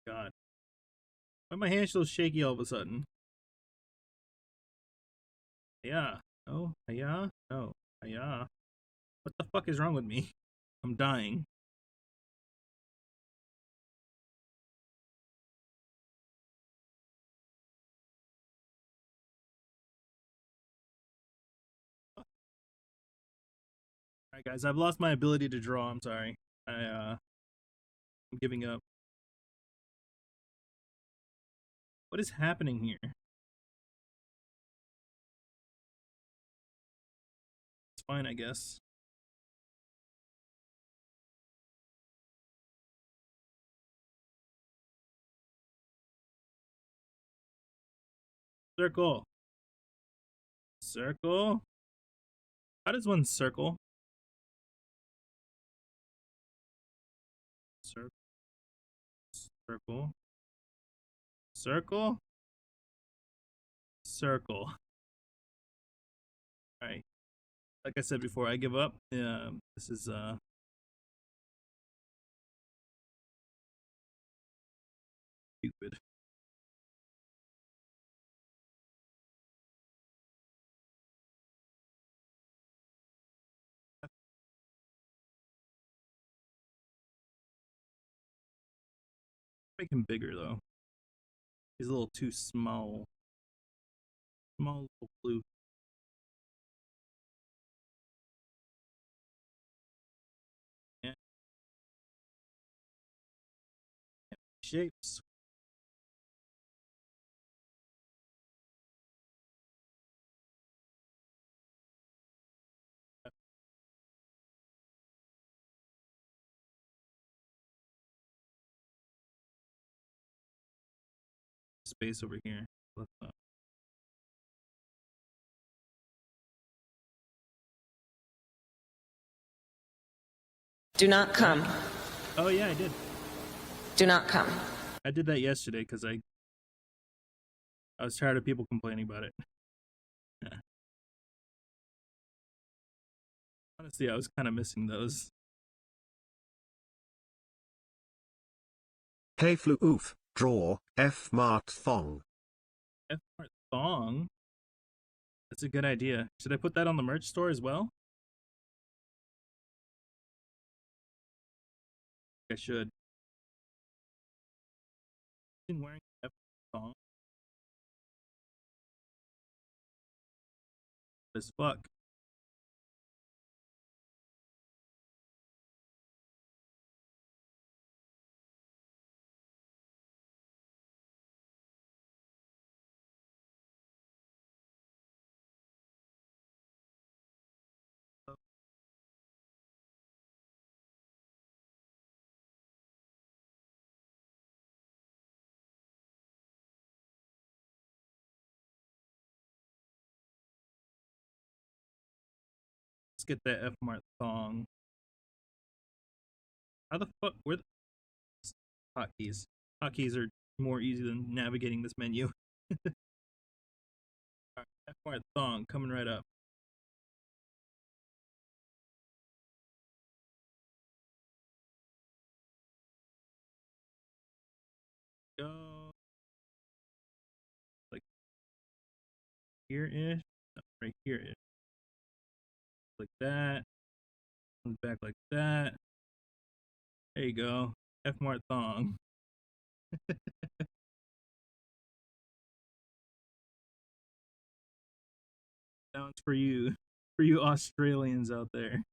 C: God, why my hand's so shaky all of a sudden? Yeah. Oh, yeah. No. Yeah. What the fuck is wrong with me? I'm dying. Alright guys, I've lost my ability to draw, I'm sorry. I'm giving up. What is happening here? It's fine, I guess. Circle. Circle? How does one circle? Circle. Circle. Circle? Circle. Alright. Like I said before, I give up. This is stupid. Make him bigger though. He's a little too small. Small little blue. Yeah. Shapes. Space over here.
D: Do not come.
C: Oh yeah, I did.
D: Do not come.
C: I did that yesterday because I was tired of people complaining about it. Honestly, I was kind of missing those.
A: Hey Flu Oof, draw, F marked thong.
C: F Mart thong. That's a good idea. Should I put that on the merch store as well? I should. Been wearing F thong as fuck. Let's get that F Mart thong. How the fuck? Where the hotkeys? Hotkeys are more easy than navigating this menu. Alright, F Mart thong coming right up. Go like here ish, no, right here ish, like that. Comes back like that. There you go. F Mart thong. That one's for you Australians out there.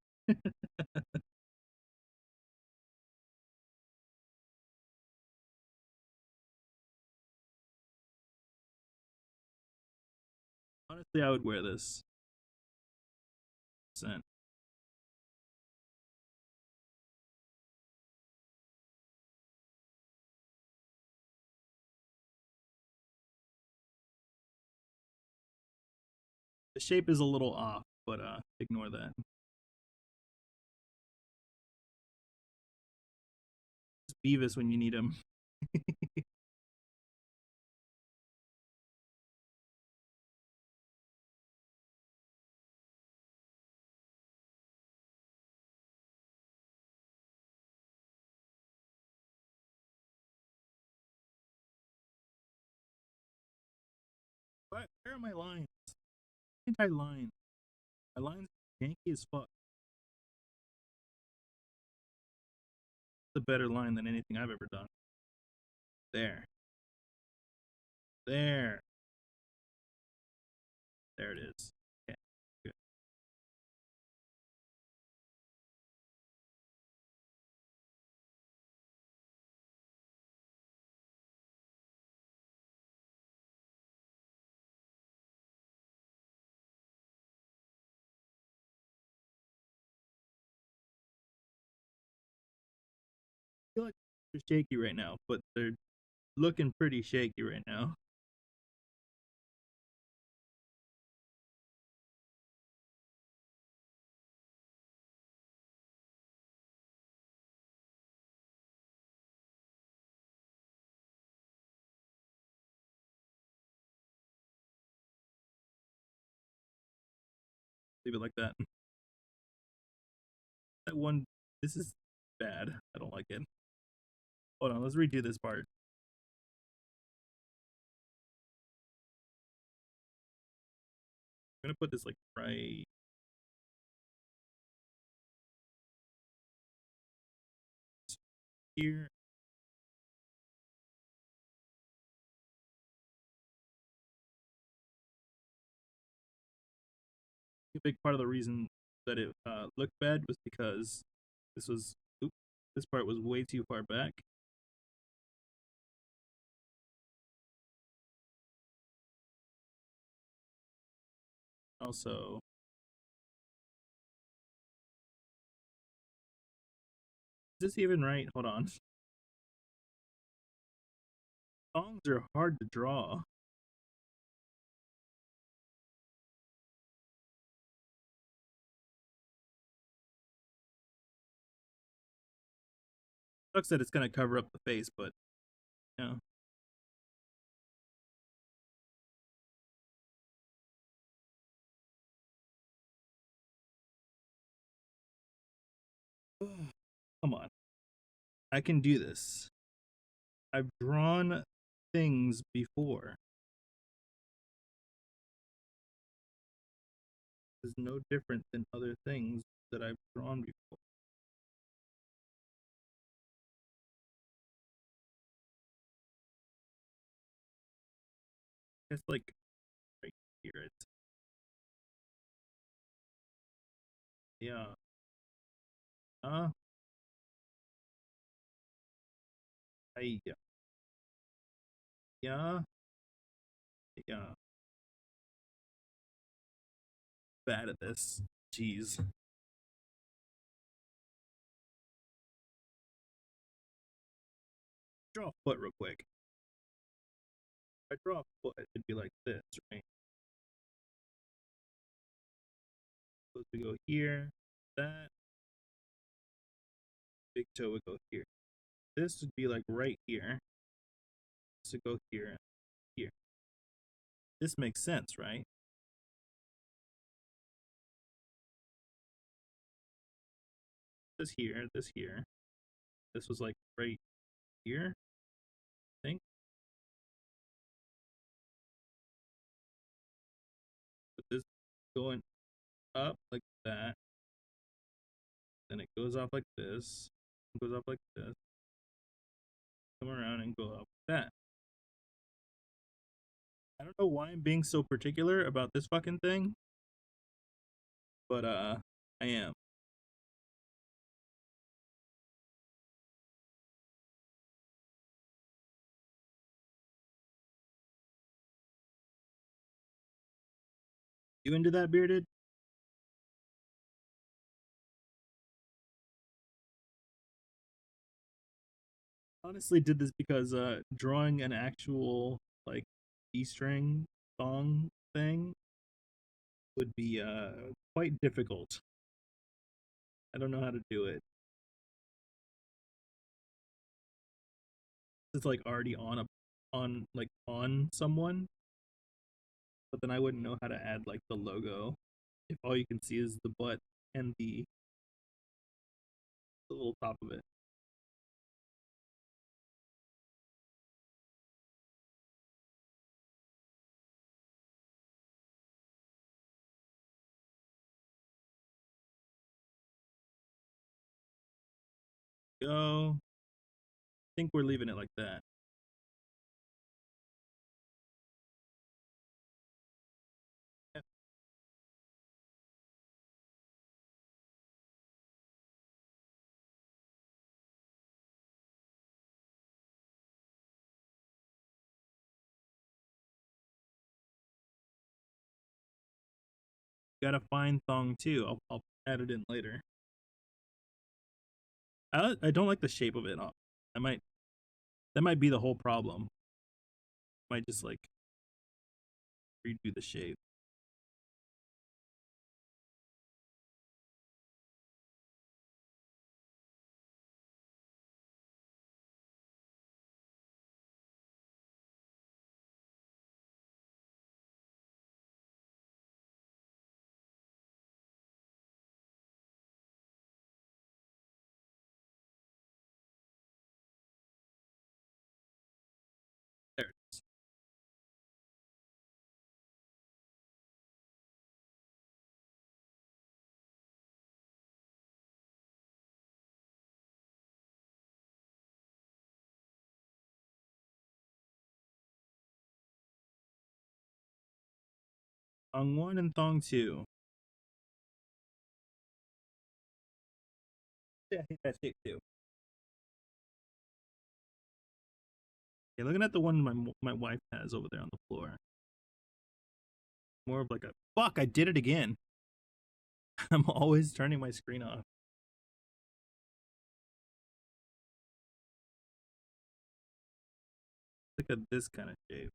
C: Honestly, I would wear this. The shape is a little off, but ignore that. It's Beavis when you need him. Where are my lines? Anti-line. My lines are janky as fuck. It's a better line than anything I've ever done. There. There. There it is. Okay. Good. I feel like they're shaky right now, but they're looking pretty shaky right now. Leave it like that. That one, this is bad. I don't like it. Hold on, let's redo this part. I'm gonna put this like right here. A big part of the reason that it looked bad was because this was, oops, this part was way too far back. Also, is this even right? Hold on. Songs are hard to draw. Sucks that it's gonna cover up the face, but yeah. Come on. I can do this. I've drawn things before. It's no different than other things that I've drawn before. It's like right here. It's yeah. Uh, yeah. Yeah. Yeah. Bad at this. Jeez. Draw a foot real quick. If I draw a foot, it'd be like this, right? Supposed to go here. That big toe would go here. This would be like right here. This would go here and here. This makes sense, right? This here, this here. This was like right here, I think. But this going up like that. Then it goes off like this. Goes up like this. Come around and go up like that. I don't know why I'm being so particular about this fucking thing. But I am. You into that, bearded? Honestly did this because drawing an actual like D string song thing would be quite difficult. I don't know how to do it. It's like already on someone, but then I wouldn't know how to add like the logo if all you can see is the butt and the little top of it. Go. I think we're leaving it like that. Gotta find thong too. I'll add it in later. I don't like the shape of it. I might that might be the whole problem. I might just like redo the shape. There. Thong one and thong two. Yeah, I think that's it too. Yeah, looking at the one my wife has over there on the floor. More of like a fuck. I did it again. I'm always turning my screen off. Look at this kind of shape.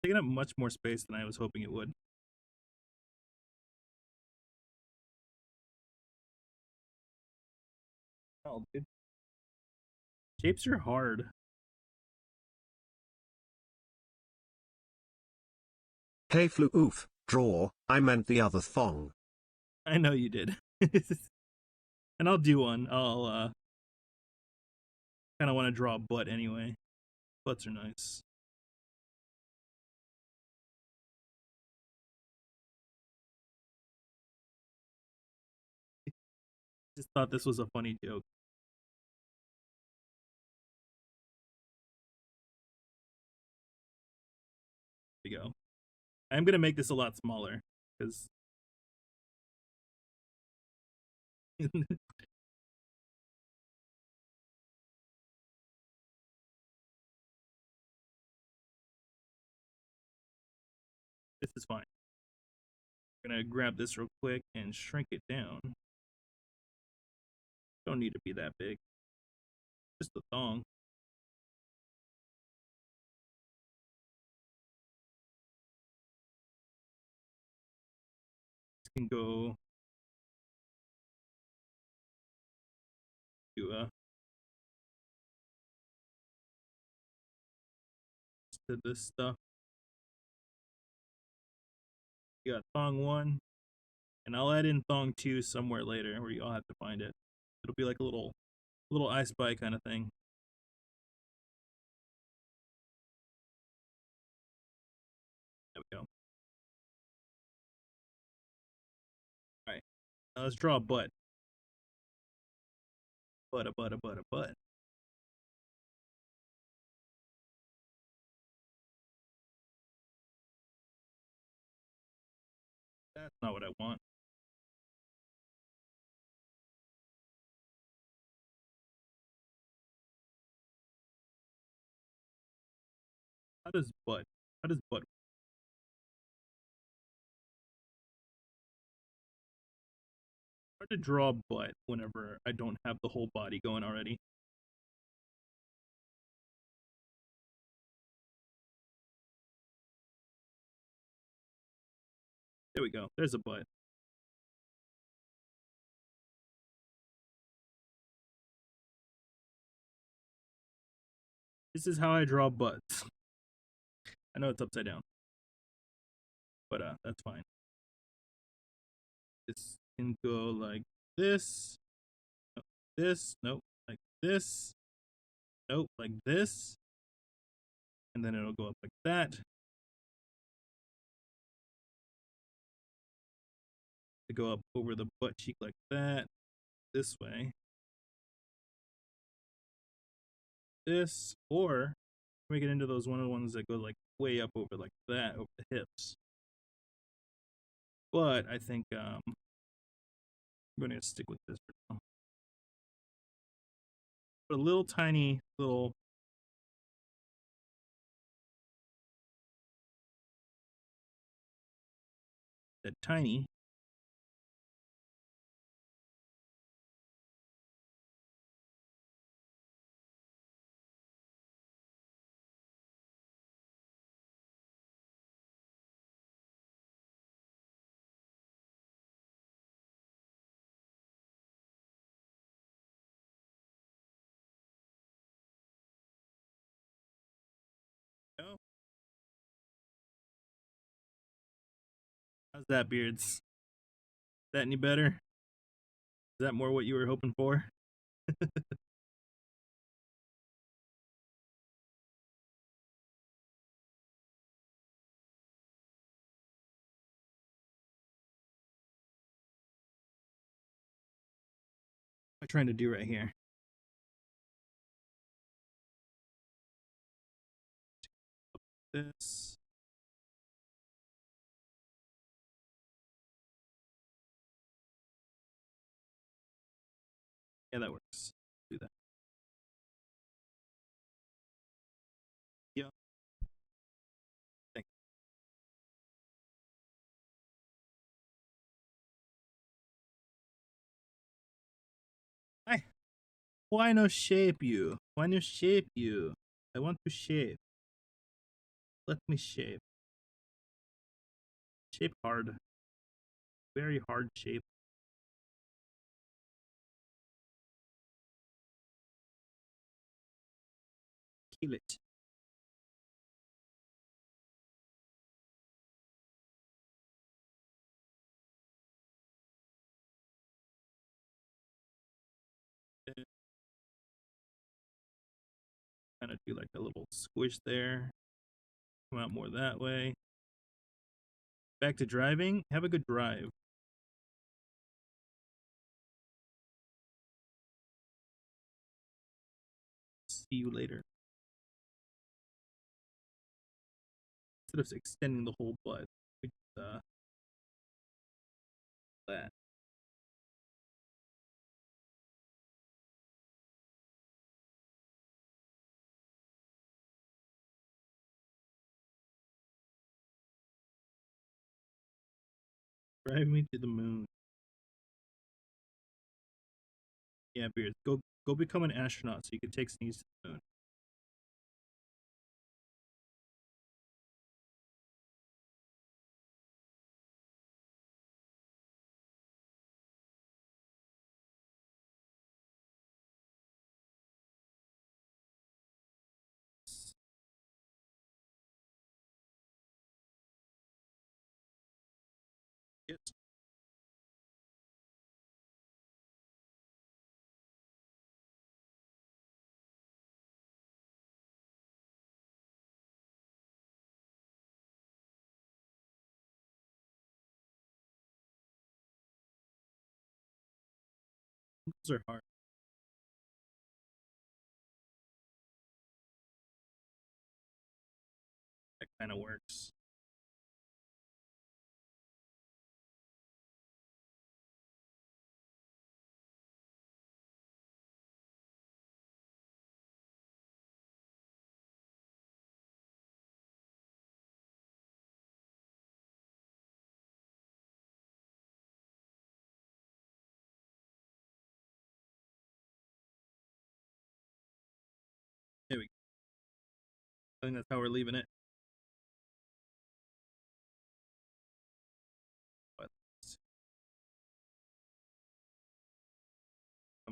C: Taking up much more space than I was hoping it would. Oh, dude. Shapes are hard.
A: Hey flu oof, draw, I meant the other thong.
C: I know you did. And I'll do one. I'll kind of want to draw a butt anyway. Butts are nice. Just thought this was a funny joke. There we go. I'm gonna make this a lot smaller because this is fine. I'm gonna grab this real quick and shrink it down. Don't need to be that big. Just the thong. This can go to this stuff. You got thong 1, and I'll add in thong 2 somewhere later where you all have to find it. It'll be like a little I Spy kind of thing. There we go. Alright. Now let's draw a butt. Butt. That's not what I want. How does butt? How does butt? Hard to draw butt whenever I don't have the whole body going already. There we go. There's a butt. This is how I draw butts. I know it's upside down, but that's fine. This can go like this. Nope, this. Nope. Like this. Nope. Like this. And then it'll go up like that. To go up over the butt cheek like that. This way. This, or make it into those one of the ones that go like way up over like that, over the hips. But I think I'm going to stick with this for now. Put a little tiny little that tiny. Oh, how's that, Beards? Is that any better? Is that more what you were hoping for? What am I trying to do right here? This. Yeah, that works. Do that. Yeah. Thank you. Why no shape you? Why no shape you? I want to shape. Let me shape. Shape hard. Very hard shape. Kill it. kind of do like a little squish there. Come out more that way. Back to driving. Have a good drive. See you later. Instead of extending the whole butt, we just, that. Drive me to the moon. Yeah, Beard. Go become an astronaut so you can take Sneeze to the moon. Yes. Those are hard. That kind of works. There we go. I think that's how we're leaving it. But let's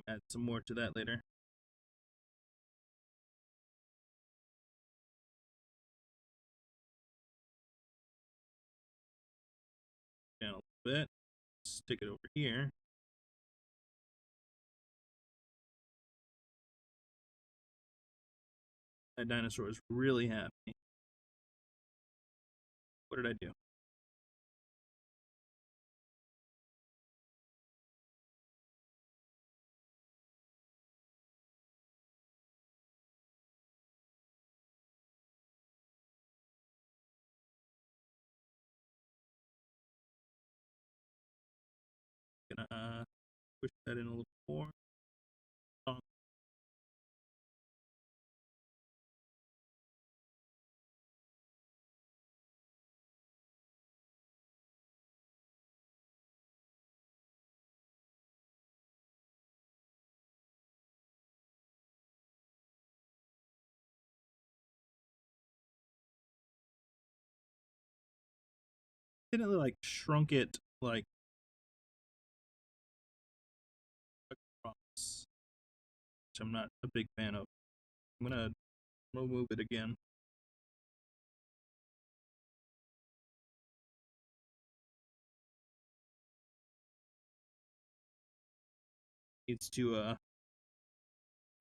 C: add some more to that later. Down a little bit. Stick it over here. That dinosaur is really happy. What did I do? Gonna push that in a little more. Oh, didn't like shrunk it like across, which I'm not a big fan of. I'm gonna remove it again. Needs to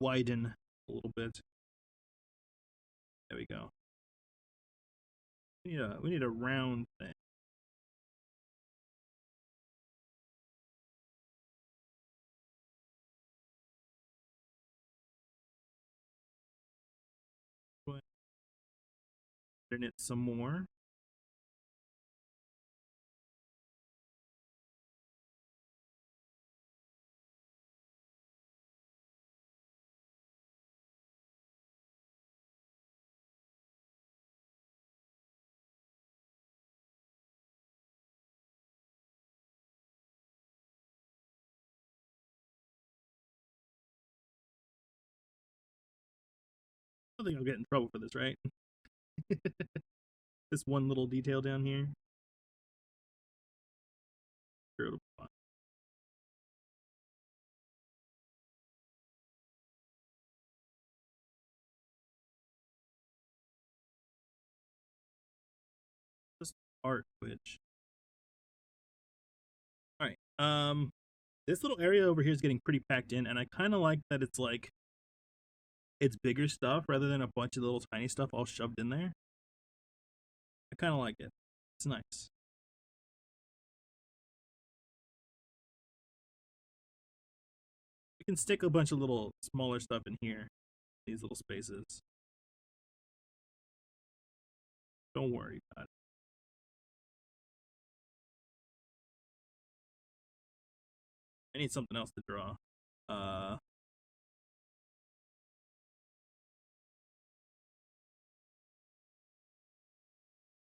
C: widen a little bit. There we go. We need a round thing. Turn it some more. I don't think I'll get in trouble for this, right? This one little detail down here. Sure, it'll be fine. Just art which. All right. This little area over here is getting pretty packed in, and I kind of like that it's like it's bigger stuff rather than a bunch of little tiny stuff all shoved in there. I kind of like it. It's nice. You can stick a bunch of little smaller stuff in here, these little spaces. Don't worry about it. I need something else to draw.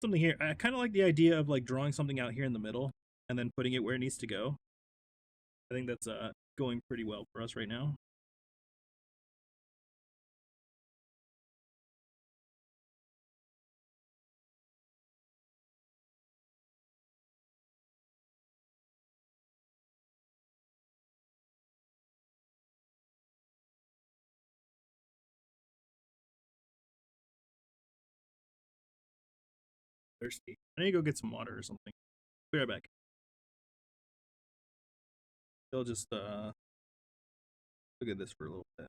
C: Something here. I kind of like the idea of like drawing something out here in the middle and then putting it where it needs to go. I think that's going pretty well for us right now. Thirsty. I need to go get some water or something. Be right back. They'll just look at this for a little bit.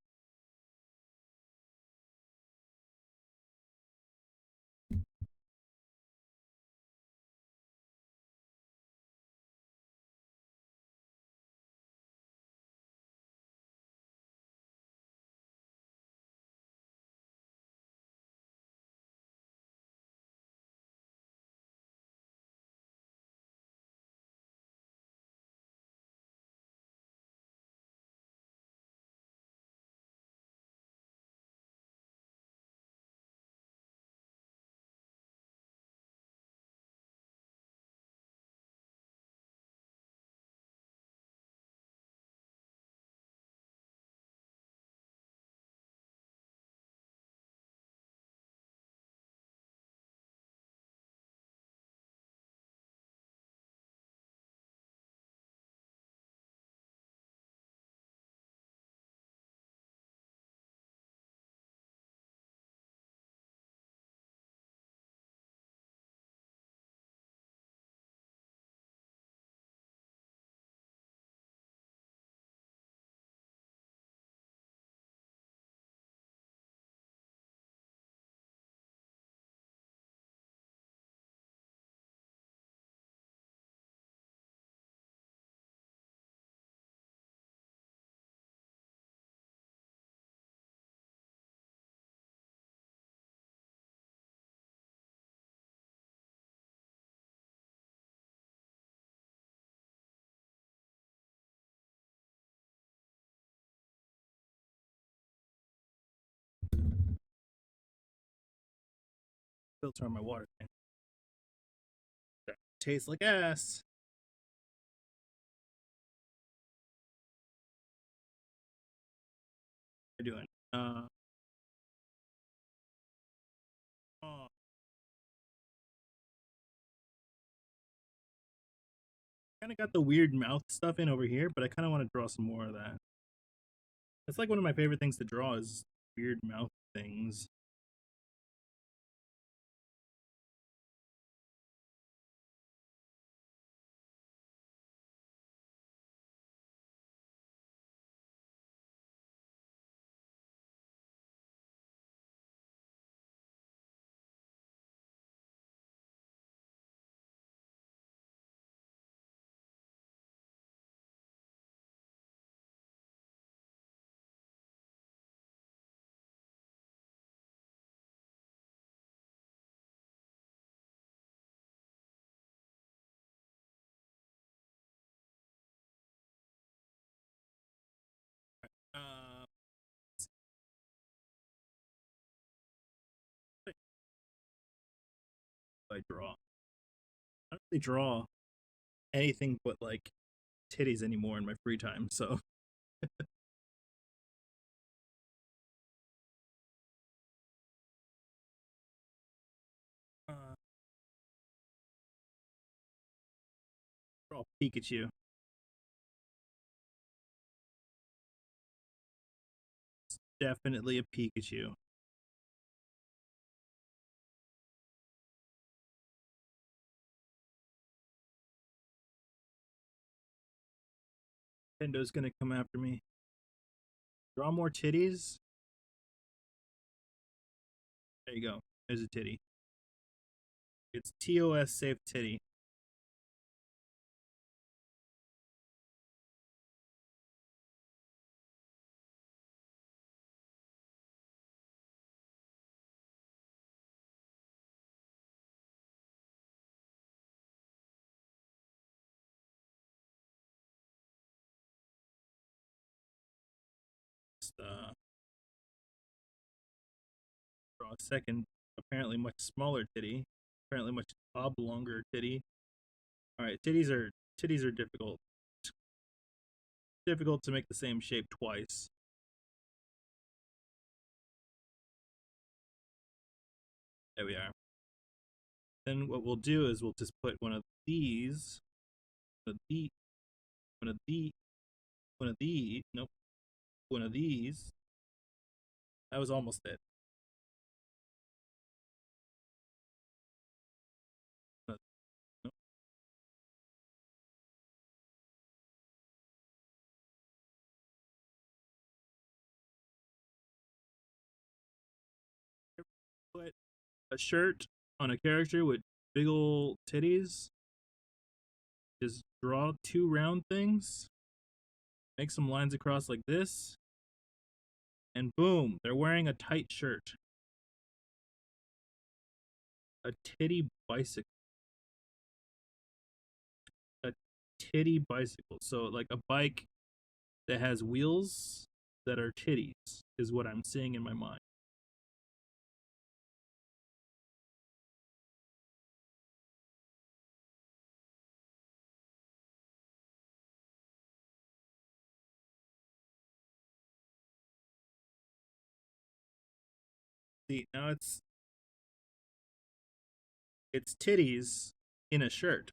C: Filter on my water tank. Tastes like ass. What are you doing? Oh, kind of got the weird mouth stuff in over here, but I kind of want to draw some more of that. It's like one of my favorite things to draw is weird mouth things. Uh, I draw. I don't really draw anything but like titties anymore in my free time. So draw Pikachu. Definitely a Pikachu. Nintendo's gonna come after me. Draw more titties. There you go. There's a titty. It's TOS safe titty. Draw a second, apparently much smaller titty. Apparently much oblonger titty. All right, titties are difficult. Difficult to make the same shape twice. There we are. Then what we'll do is we'll just put one of these, one of the, one of the, one of the, nope, one of these. That was almost it. Nope. Put a shirt on a character with big ol' titties. Just draw two round things, make some lines across like this, and boom, they're wearing a tight shirt. A titty bicycle. A titty bicycle. So like a bike that has wheels that are titties is what I'm seeing in my mind. See, now it's titties in a shirt.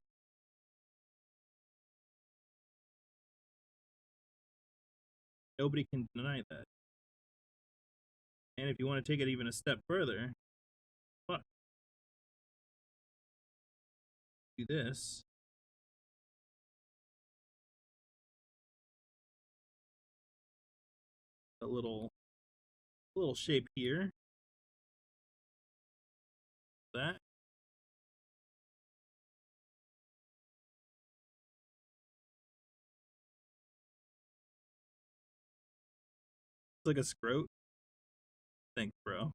C: Nobody can deny that. And if you want to take it even a step further, fuck, do this. A little shape here. That. It's like a scrote. Thanks, bro.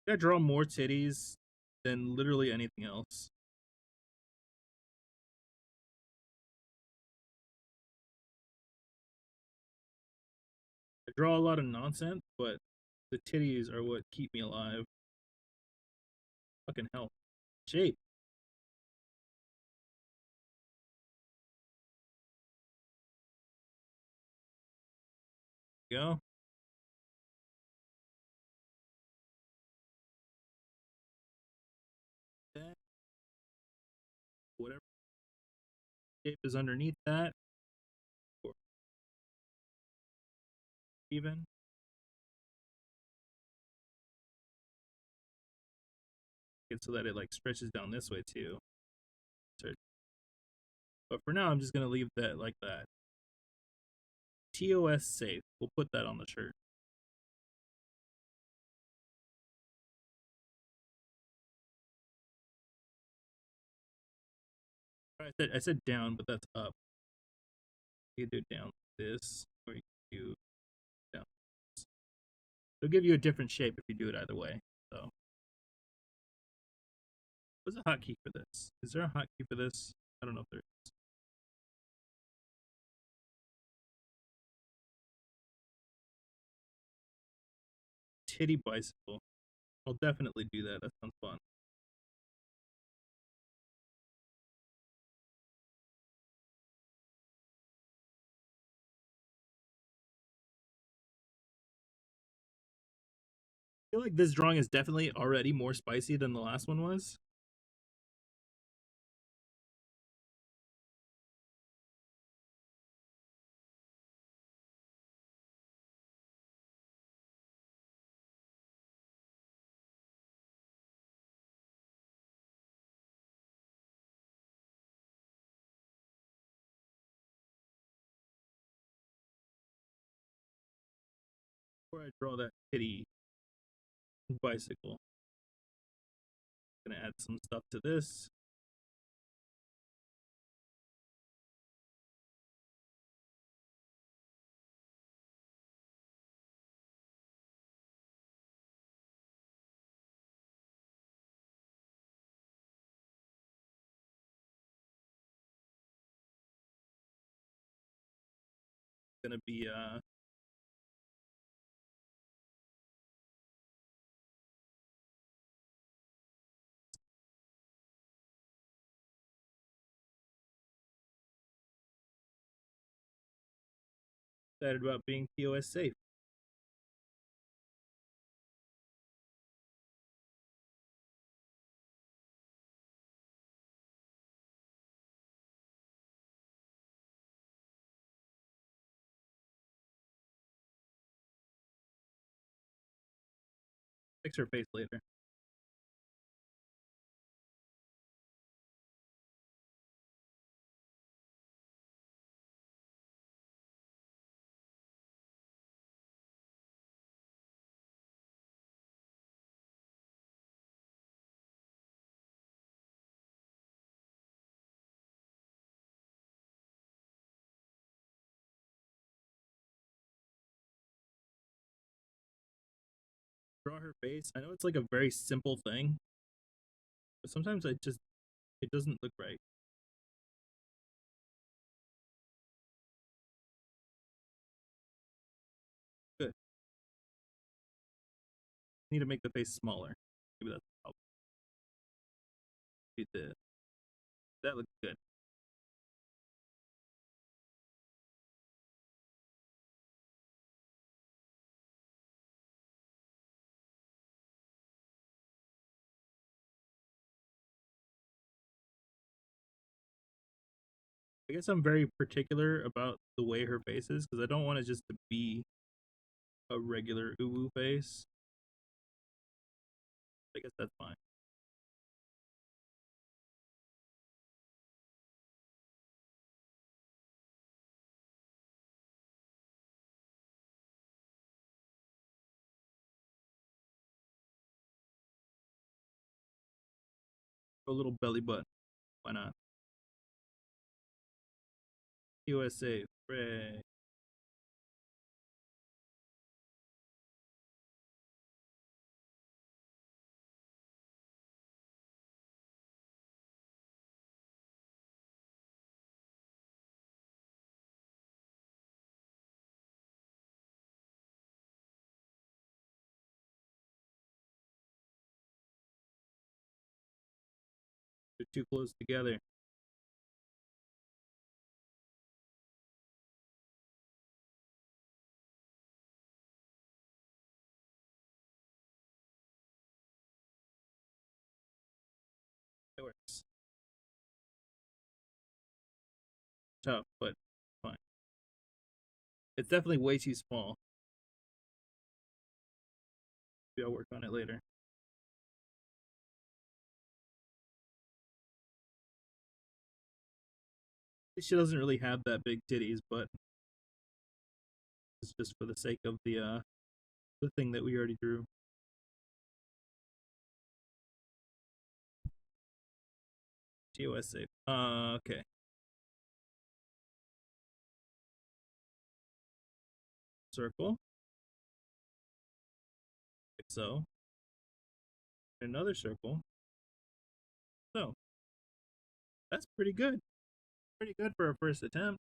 C: I draw more titties than literally anything else. I draw a lot of nonsense, but the titties are what keep me alive. Fucking hell. Shape. Go. That. Whatever shape is underneath that. Or even. So that it like stretches down this way too. But for now, I'm just gonna leave that like that. TOS safe. We'll put that on the shirt. I said down, but that's up. You can do down this, or you can do down. This. It'll give you a different shape if you do it either way. So, what's a hotkey for this? Is there a hotkey for this? I don't know if there is. Titty bicycle. I'll definitely do that. That sounds fun. I feel like this drawing is definitely already more spicy than the last one was. Before I draw that kitty bicycle, I'm gonna add some stuff to this. Gonna be excited about being POS safe. Fix her face later. Draw her face. I know it's like a very simple thing, but sometimes it doesn't look right. Good. Need to make the face smaller. Maybe that's the problem. That looks good. I guess I'm very particular about the way her face is because I don't want it just to be a regular uwu face. I guess that's fine. A little belly button. Why not? USA. Hooray. They're too close together. It works. Tough, but fine. It's definitely way too small. Maybe I'll work on it later. She doesn't really have that big titties, but it's just for the sake of the thing that we already drew. TOS safe. Okay. Circle. Like so. Another circle. So that's pretty good. Pretty good for a first attempt.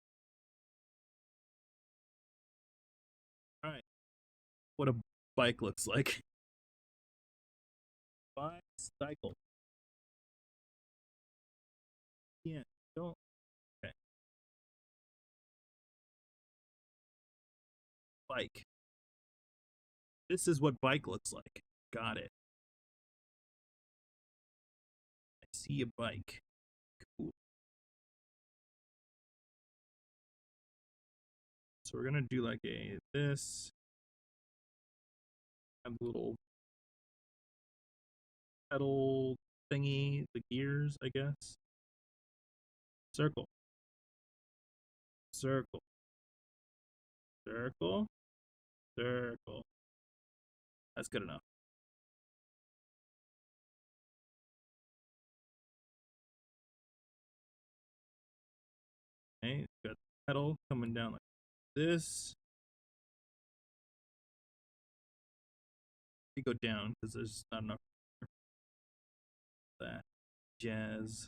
C: Alright. What a bike looks like. Bicycle. Yeah, don't. Okay. Bike. This is what bike looks like. Got it. I see a bike. Cool. So we're gonna do like a this. Have a little pedal thingy, the gears, I guess. Circle. Circle. Circle. Circle. That's good enough. Okay, got the pedal coming down like this. You go down because there's not enough for that jazz.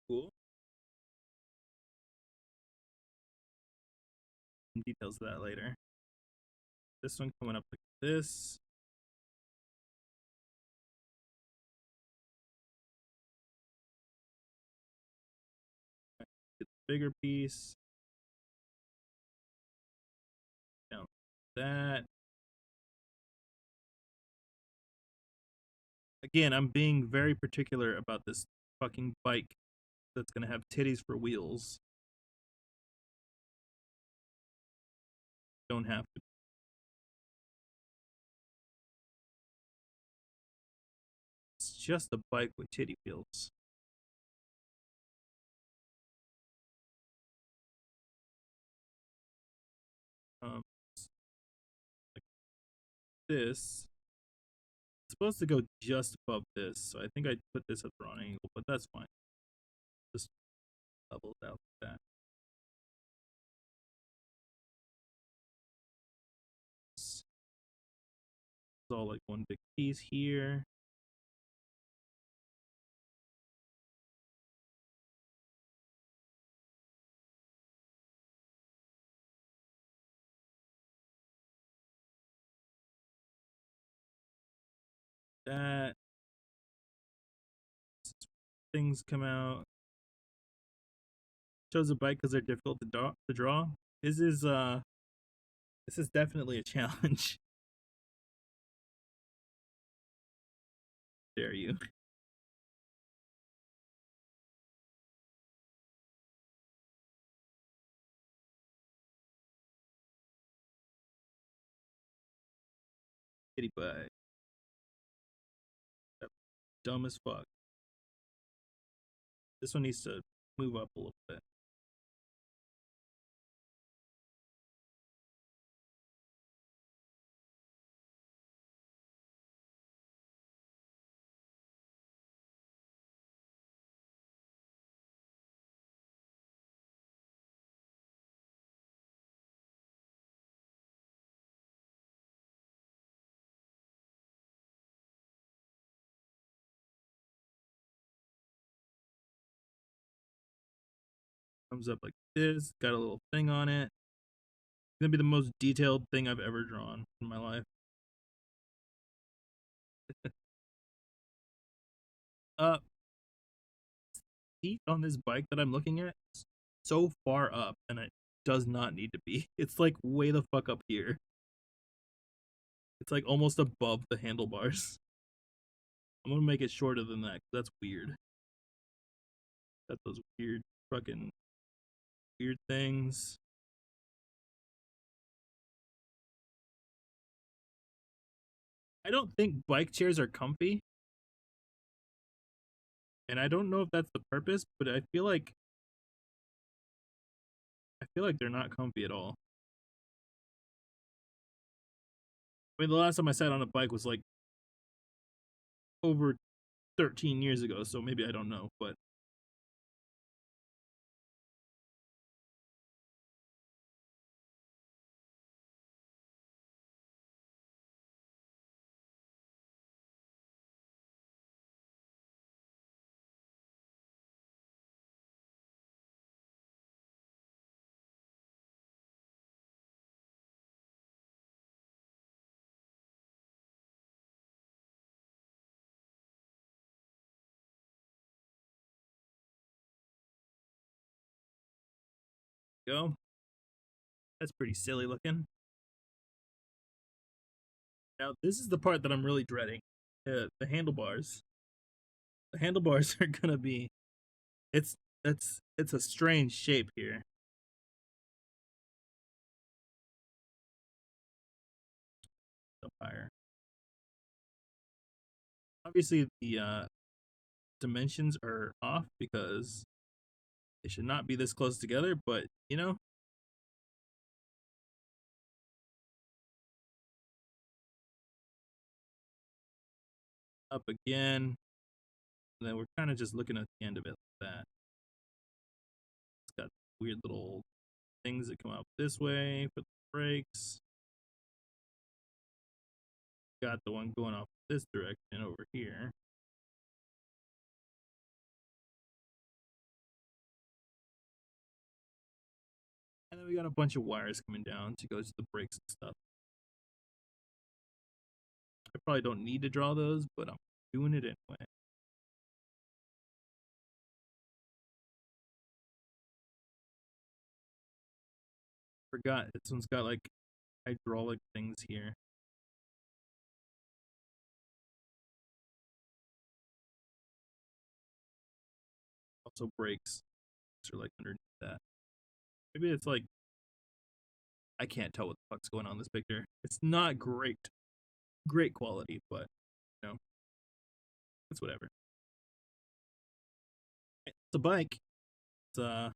C: Cool. Some details of that later. This one coming up like this. Get the bigger piece. Down like that. Again, I'm being very particular about this fucking bike that's gonna have titties for wheels. Don't have to. It's just a bike with titty wheels. Like this. It's supposed to go just above this, so I think I put this at the wrong angle, but that's fine. Just level it out like that. It's all like one big piece here. That things come out. Shows a bike because they're difficult to draw. This is definitely a challenge. Dare you? Kitty bike. Dumb as fuck. This one needs to move up a little bit. Comes up like this. Got a little thing on it. It's gonna be the most detailed thing I've ever drawn in my life. uh, Seat on this bike that I'm looking at is so far up, and it does not need to be. It's like way the fuck up here. It's like almost above the handlebars. I'm gonna make it shorter than that. 'Cause that's weird. Got those weird fucking weird things. I don't think bike chairs are comfy, and I don't know if that's the purpose, but I feel like they're not comfy at all. I mean, the last time I sat on a bike was like over 13 years ago, so maybe I don't know, but go. That's pretty silly looking. Now, this is the part that I'm really dreading. The handlebars. The handlebars are gonna be. It's it's a strange shape here. So higher. Obviously, the dimensions are off because they should not be this close together, but up again. And then we're kind of just looking at the end of it like that. It's got weird little things that come out this way for the brakes. Got the one going off this direction over here. And then we got a bunch of wires coming down to go to the brakes and stuff. I probably don't need to draw those, but I'm doing it anyway. Forgot this one's got like hydraulic things here. Also brakes are like underneath that. Maybe it's like I can't tell what the fuck's going on in this picture. It's not great quality, but it's whatever. It's a bike. It's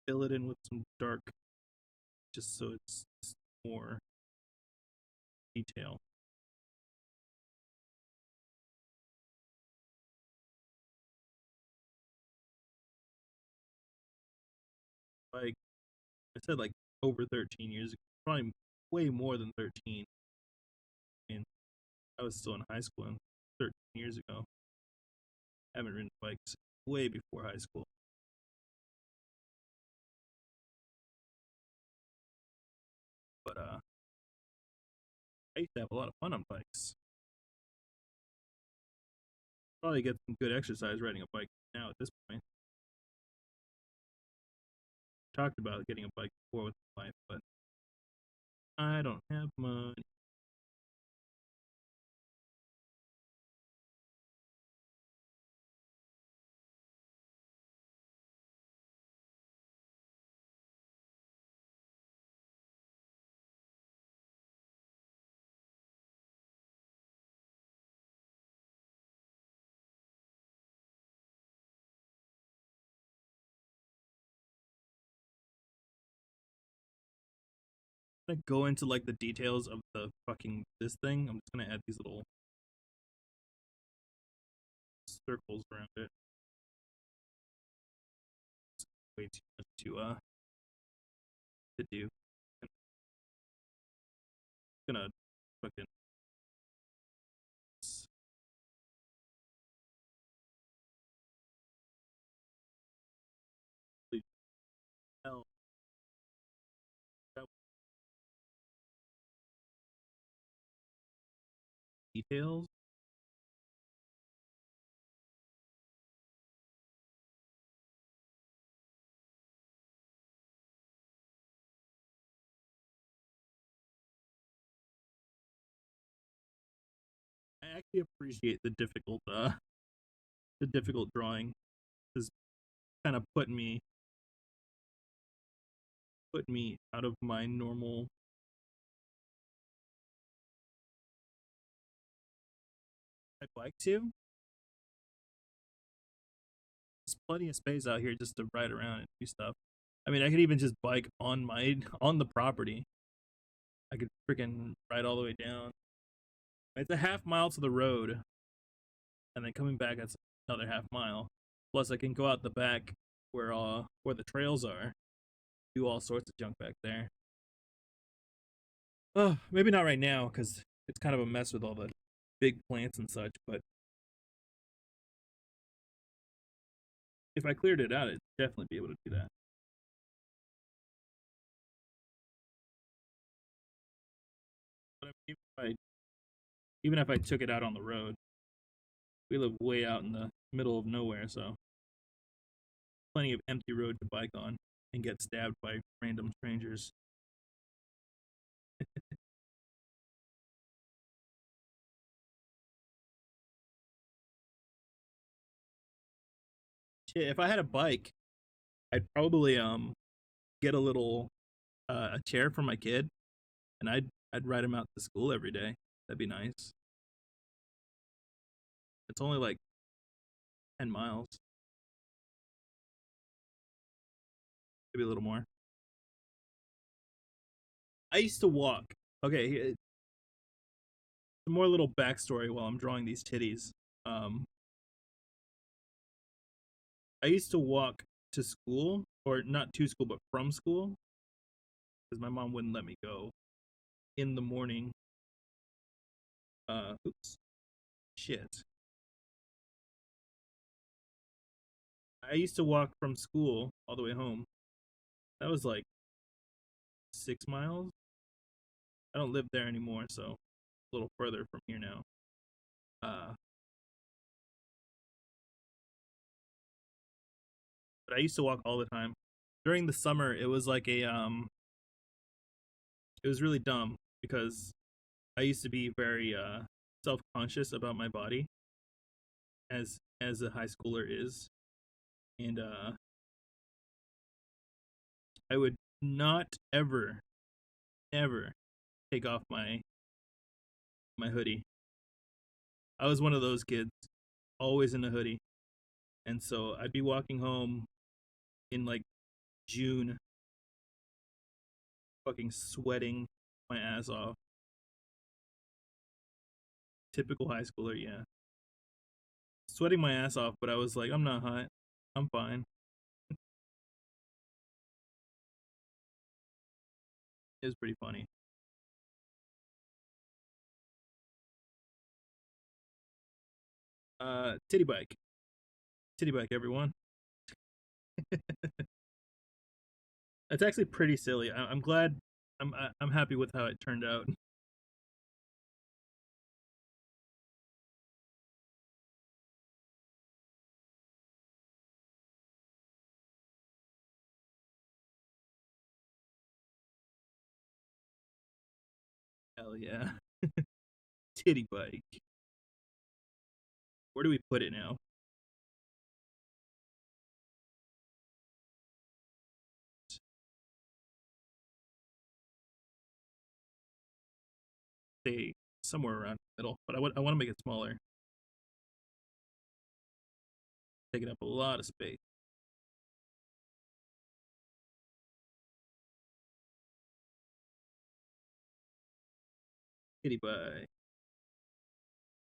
C: fill it in with some dark, just so it's more detail. Like I said, like over 13 years ago, probably way more than 13. I mean, I was still in high school 13 years ago. I haven't ridden bikes way before high school. But I used to have a lot of fun on bikes. Probably get some good exercise riding a bike now at this point. Talked about getting a bike before with my wife, but I don't have money. I'm gonna go into like the details of the fucking this thing. I'm just gonna add these little circles around it. It's way too much to do. I'm gonna fucking hell details. I actually appreciate the difficult drawing. Has kind of put me out of my normal. I'd like to. There's plenty of space out here just to ride around and do stuff. I mean, I could even just bike on the property. I could freaking ride all the way down. It's a half mile to the road, and then coming back, that's another half mile. Plus, I can go out the back where the trails are, do all sorts of junk back there. Oh, maybe not right now because it's kind of a mess with all the big plants and such. But if I cleared it out, I'd definitely be able to do that. But even if I took it out on the road, we live way out in the middle of nowhere, so plenty of empty road to bike on and get stabbed by random strangers. Shit, if I had a bike, I'd probably get a little a chair for my kid, and I'd ride him out to school every day. That'd be nice. It's only like 10 miles. Maybe a little more. I used to walk. Okay, some more little backstory while I'm drawing these titties. Um, I used to walk to school, or not to school, but from school, because my mom wouldn't let me go in the morning. Oops, shit. I used to walk from school all the way home. That was like 6 miles. I don't live there anymore, so a little further from here now. Uh, but I used to walk all the time. During the summer, it was like it was really dumb because I used to be very self-conscious about my body as a high schooler is, and I would not ever take off my hoodie. I was one of those kids, always in a hoodie, and so I'd be walking home in like June, fucking sweating my ass off. Typical high schooler, yeah. Sweating my ass off, but I was like, I'm not hot. I'm fine. It was pretty funny. Titty bike. Titty bike, everyone. It's actually pretty silly. I'm glad. I'm happy with how it turned out. Hell yeah. Titty bike. Where do we put it now? Say somewhere around the middle, but I want to make it smaller. Taking up a lot of space. Titty bike.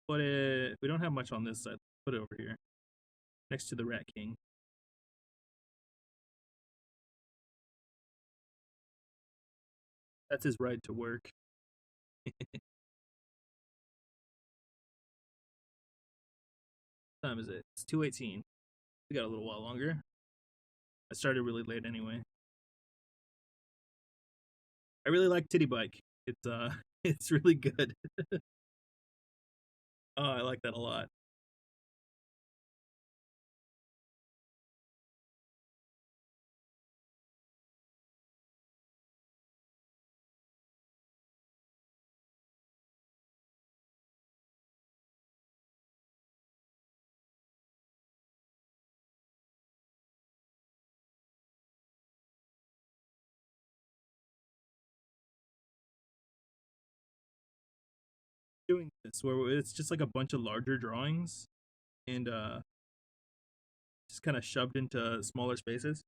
C: Put it. We don't have much on this side. Put it over here, next to the Rat King. That's his ride to work. What time is it? It's 2:18. We got a little while longer. I started really late anyway. I really like Titty Bike. It's it's really good. Oh, I like that a lot. Doing this where it's just like a bunch of larger drawings and just kind of shoved into smaller spaces.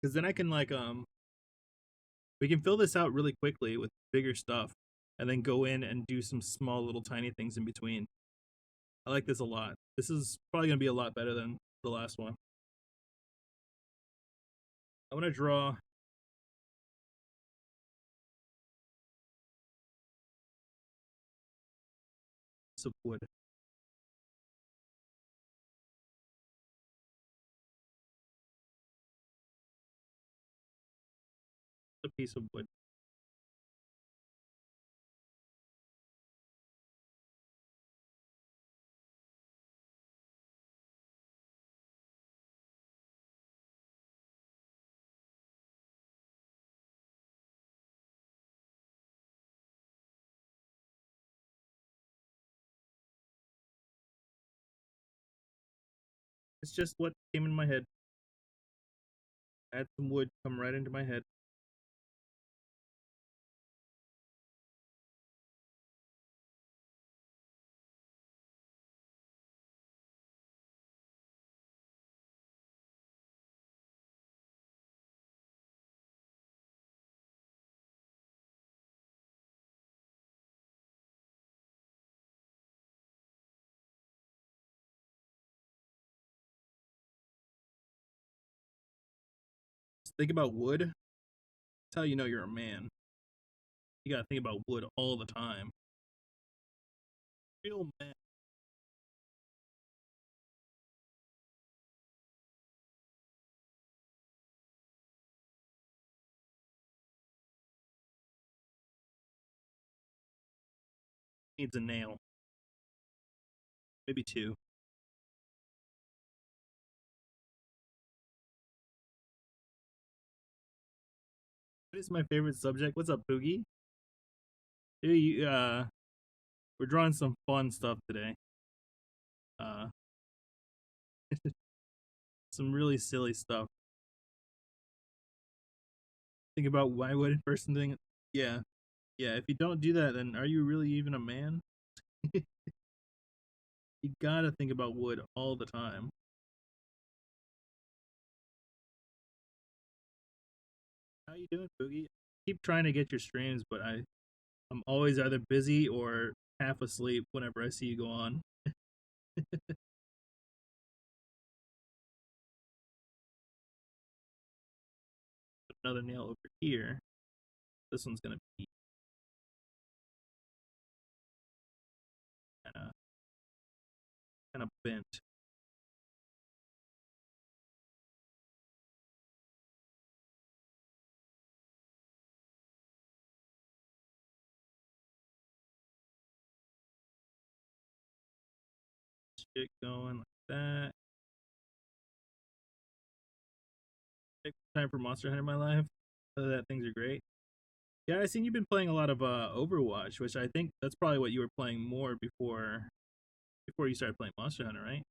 C: Because then I can like we can fill this out really quickly with bigger stuff and then go in and do some small little tiny things in between. I like this a lot. This is probably gonna be a lot better than the last one. I want to draw some wood. A piece of wood. It's just what came in my head. I had some wood come right into my head. think about wood. That's how you know you're a man. You gotta think about wood all the time. Real man. Needs a nail. Maybe two. What is my favorite subject? What's up, Boogie? Hey, we're drawing some fun stuff today. Uh, some really silly stuff. Think about why would a person think? Yeah, yeah. If you don't do that, then are you really even a man? You gotta think about wood all the time. How you doing, Boogie? Keep trying to get your streams, but I'm always either busy or half asleep whenever I see you go on. Another nail over here. This one's gonna be kind of bent. Shit going like that. Take time for Monster Hunter in my life. Other than that, things are great. Yeah, I seen you've been playing a lot of Overwatch, which I think that's probably what you were playing more before you started playing Monster Hunter, right?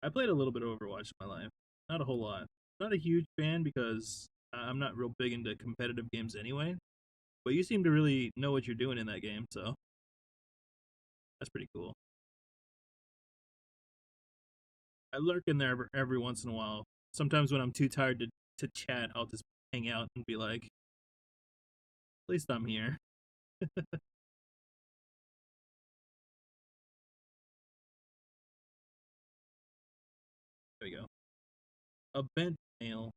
C: I played a little bit of Overwatch in my life, not a whole lot. Not a huge fan because I'm not real big into competitive games anyway. But you seem to really know what you're doing in that game, so that's pretty cool. I lurk in there every once in a while. Sometimes when I'm too tired to chat, I'll just hang out and be like, at least I'm here. There we go. A bent nail.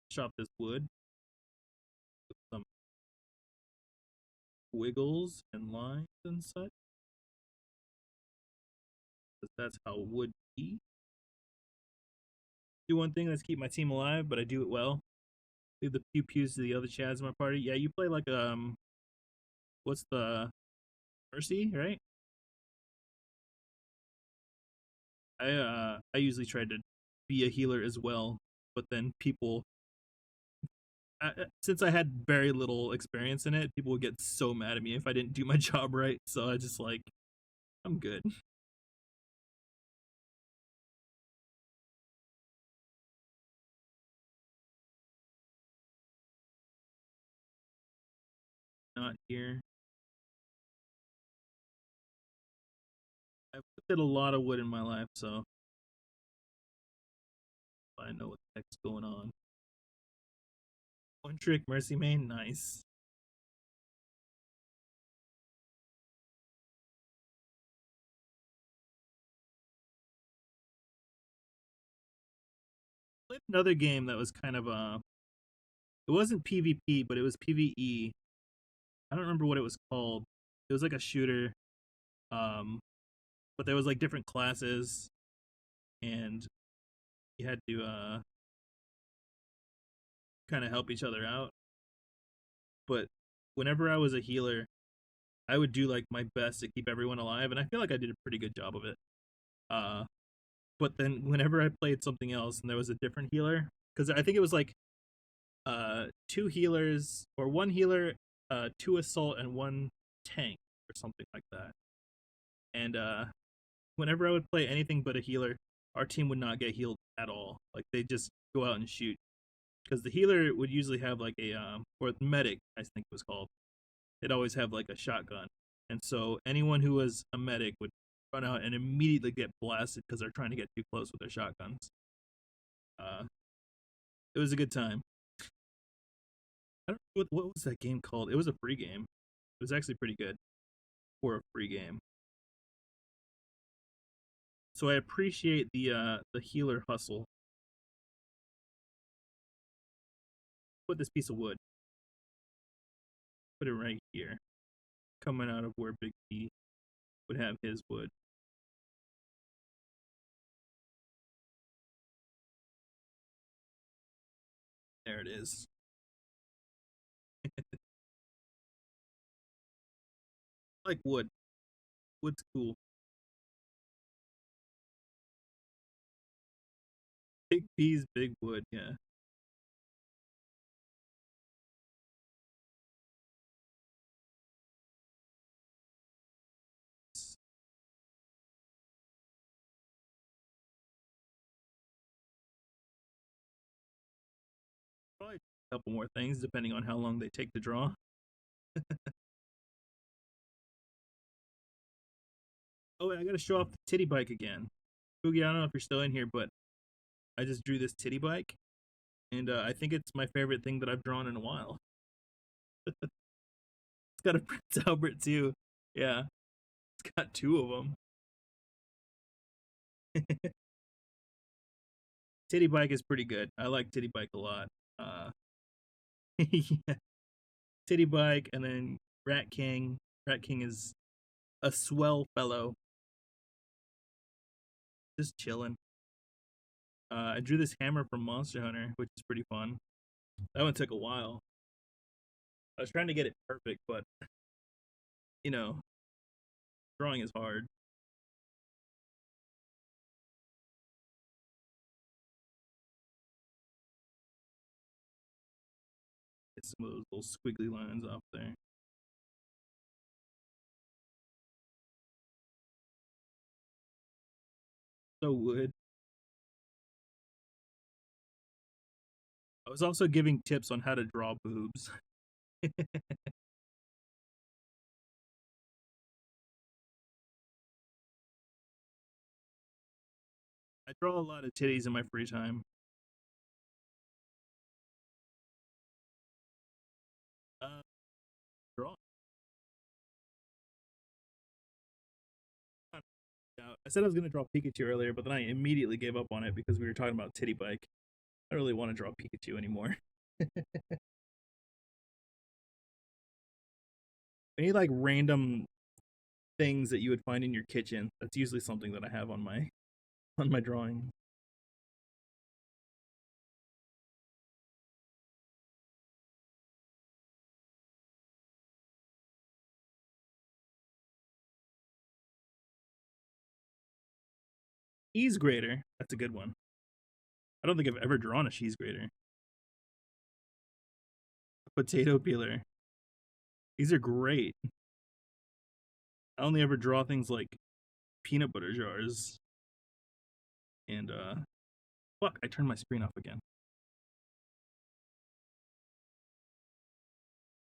C: Chop this wood with some wiggles and lines and such. That's how it would be. Do one thing that's keep my team alive, but I do it well. Leave the pew pews to the other chads in my party. Yeah, you play like what's the Mercy, right? I usually try to be a healer as well, but then people since I had very little experience in it, people would get so mad at me if I didn't do my job right. So I just like I'm good. Not here. I've looked at a lot of wood in my life, so I know what the heck's going on. One trick Mercy main, nice. Played another game that was kind of it wasn't PvP, but it was PvE. I don't remember what it was called. It was like a shooter. Um, but there was like different classes, and you had to kind of help each other out. But whenever I was a healer, I would do like my best to keep everyone alive, and I feel like I did a pretty good job of it. Uh, but then whenever I played something else and there was a different healer, because I think it was like two healers or one healer, two assault and one tank or something like that. And whenever I would play anything but a healer, our team would not get healed at all. Like they just go out and shoot because the healer would usually have like a or medic, I think it was called. They'd always have like a shotgun, and so anyone who was a medic would run out and immediately get blasted because they're trying to get too close with their shotguns. Uh, it was a good time. I don't know what was that game called. It was a free game. It was actually pretty good for a free game. So I appreciate the healer hustle. Put this piece of wood. Put it right here, coming out of where Big P would have his wood. There it is. I like wood. Wood's cool. Big P's big wood, yeah. Probably a couple more things depending on how long they take to draw. Oh, I gotta show off the titty bike again. Boogie, I don't know if you're still in here, but I just drew this titty bike, and I think it's my favorite thing that I've drawn in a while. It's got a Prince Albert too. Yeah, it's got two of them. Titty bike is pretty good. I like titty bike a lot. Yeah, titty bike, and then Rat King. Rat King is a swell fellow, just chilling. I drew this hammer from Monster Hunter, which is pretty fun. That one took a while. I was trying to get it perfect, but you know, drawing is hard. Get some of those little squiggly lines off there. So wood. I was also giving tips on how to draw boobs. I draw a lot of titties in my free time. Uh, draw. I said I was gonna draw Pikachu earlier, but then I immediately gave up on it because we were talking about titty bike. I don't really want to draw Pikachu anymore. Any like random things that you would find in your kitchen. That's usually something that I have on my on my drawing. Cheese grater. That's a good one. I don't think I've ever drawn a cheese grater. A potato peeler. These are great. I only ever draw things like peanut butter jars. And fuck, I turned my screen off again.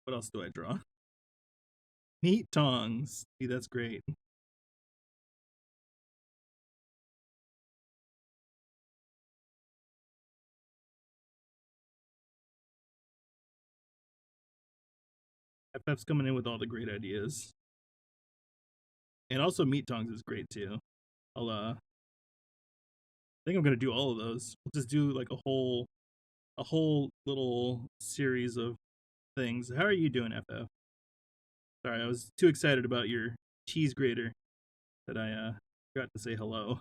C: What else do I draw? Meat tongs. See, that's great. FF's coming in with all the great ideas. And also meat tongs is great too. I think I'm gonna do all of those. We'll just do like a whole little series of things. How are you doing, FF? Sorry, I was too excited about your cheese grater that I forgot to say hello.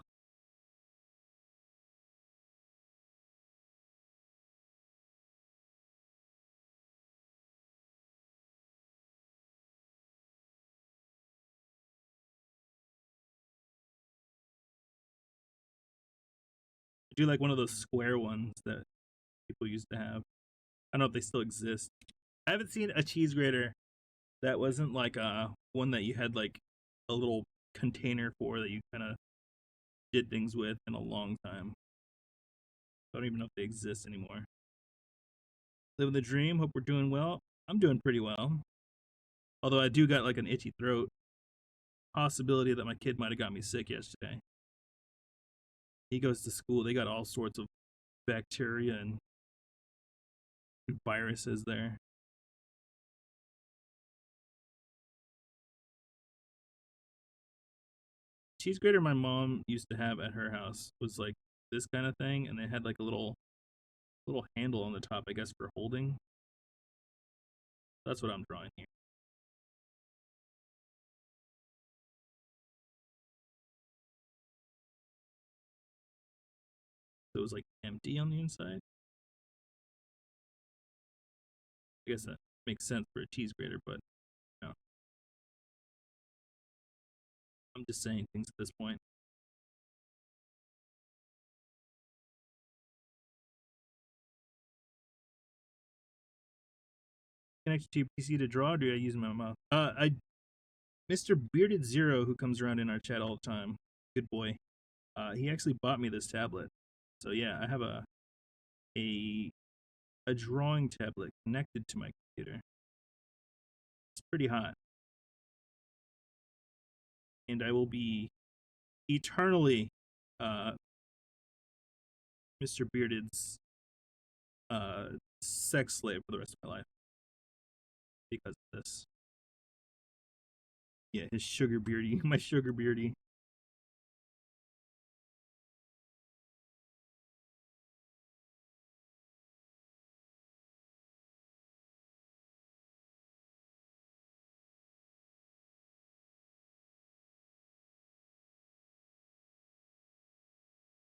C: I do like one of those square ones that people used to have. I don't know if they still exist. I haven't seen a cheese grater that wasn't like one that you had like a little container for that you kind of did things with in a long time. I don't even know if they exist anymore. Living the dream. Hope we're doing well. I'm doing pretty well. Although I do got like an itchy throat. Possibility that my kid might have got me sick yesterday. He goes to school. They got all sorts of bacteria and viruses there. cheese grater my mom used to have at her house was like this kind of thing, and they had like a little handle on the top, I guess, for holding. That's what I'm drawing here. So it was like empty on the inside. I guess that makes sense for a cheese grater, but you know, I'm just saying things at this point. Connected to your PC to draw, or do I use my mouth? I Mr. Bearded Zero, who comes around in our chat all the time, good boy. He actually bought me this tablet. So yeah, I have a a drawing tablet connected to my computer. It's pretty hot, and I will be eternally uh, Mr. Bearded's uh, sex slave for the rest of my life because of this. Yeah, his sugar beardy, my sugar beardy.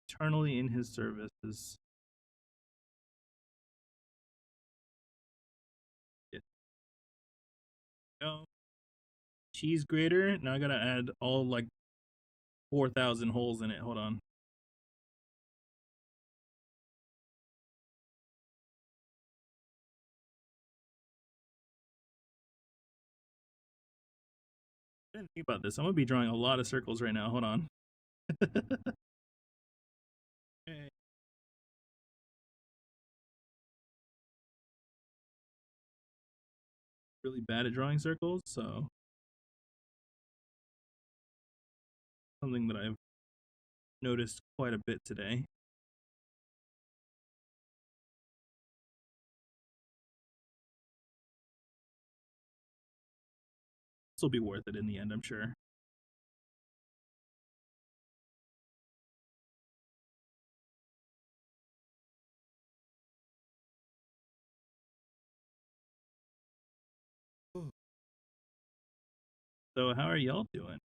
C: Eternally in his service is it. No cheese grater. Now I gotta add all like 4,000 holes in it. Hold on. I didn't think about this. I'm gonna be drawing a lot of circles right now. Hold on. Okay. Really bad at drawing circles, so something that I've noticed quite a bit today. This will be worth it in the end, I'm sure. So, how are y'all doing?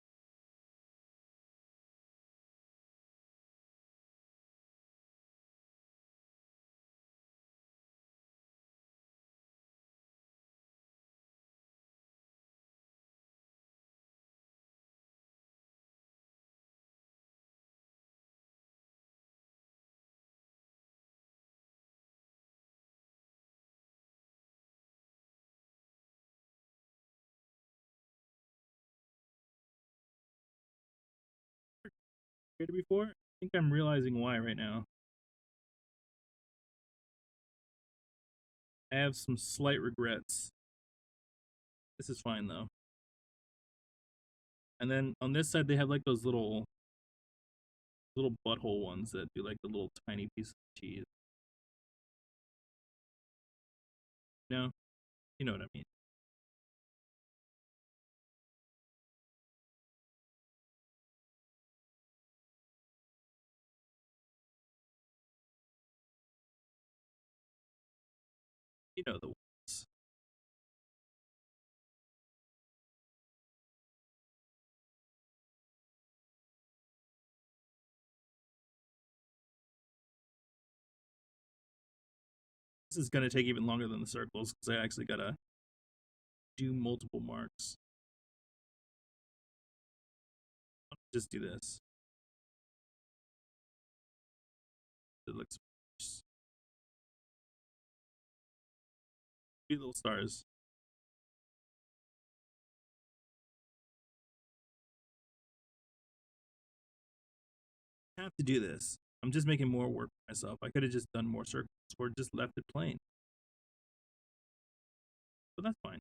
C: Created before? I think I'm realizing why right now. I have some slight regrets. This is fine though. And then on this side, they have like those little butthole ones that do like the little tiny piece of cheese. No, you know what I mean. You know the ones. This is gonna take even longer than the circles because I actually gotta do multiple marks. Just do this. It looks three little stars. I have to do this. I'm just making more work for myself. I could have just done more circles or just left it plain. But that's fine.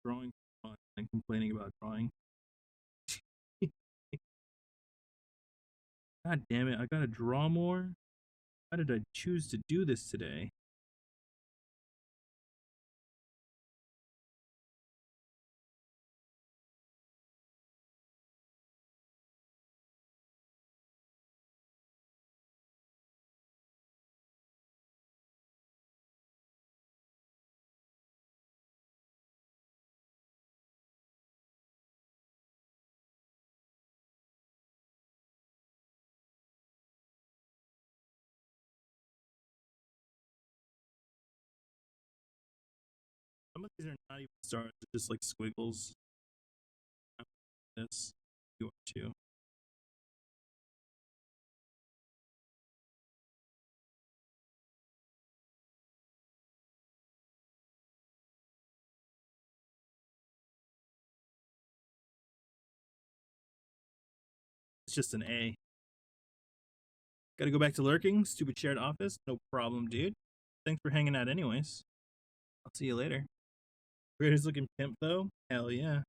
C: Drawing fun and complaining about drawing. God damn it, I gotta draw more? Why did I choose to do this today? Some of these are not even stars, they're just like squiggles. This, you want to. It's just an A. Gotta go back to lurking. Stupid shared office. No problem, dude. Thanks for hanging out, anyways. I'll see you later. Greatest looking pimp, though? Hell yeah.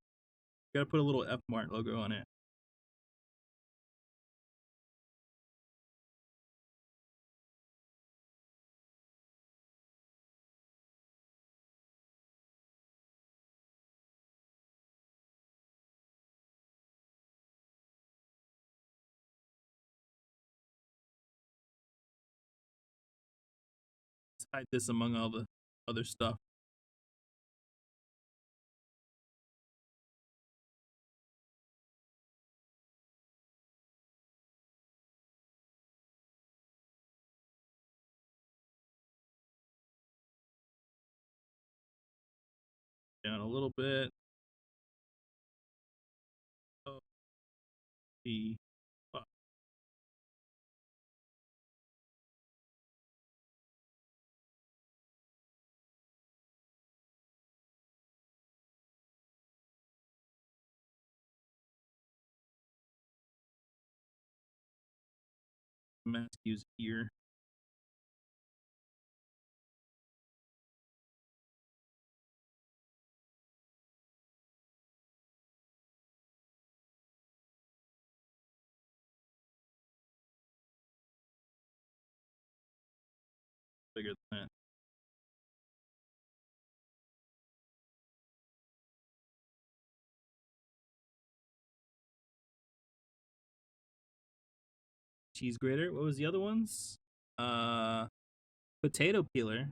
C: Gotta put a little F Mart logo on it. Let's hide this among all the other stuff. Down a little bit. Oh, the mask use here. Bigger than that. Cheese grater. What was the other ones? Potato peeler.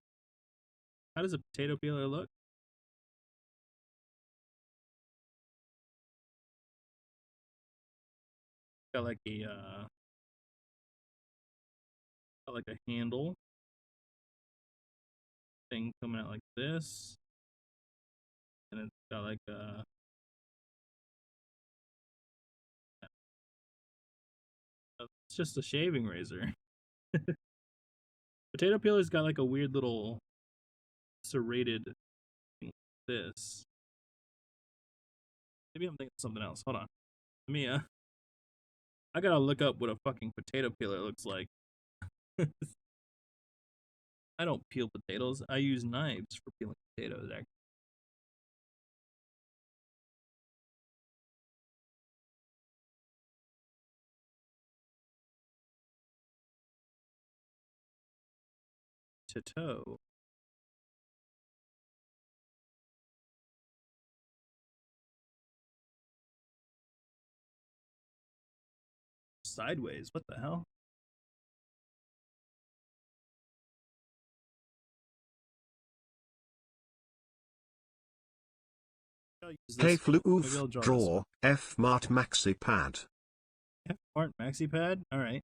C: How does a potato peeler look? Got like a got like a handle thing coming out like this, and it's got like a it's just a shaving razor. Potato peeler's got like a weird little serrated thing like this. Maybe I'm thinking of something else. Hold on. Let me I gotta look up what a fucking potato peeler looks like. I don't peel potatoes. I use knives for peeling potatoes. Actually. To sideways. What the hell? I'll use
A: Hey
C: this. Maybe
A: Floof,
C: I'll draw this one.
A: draw, F Mart Maxi Pad.
C: F Mart Maxi Pad. All right.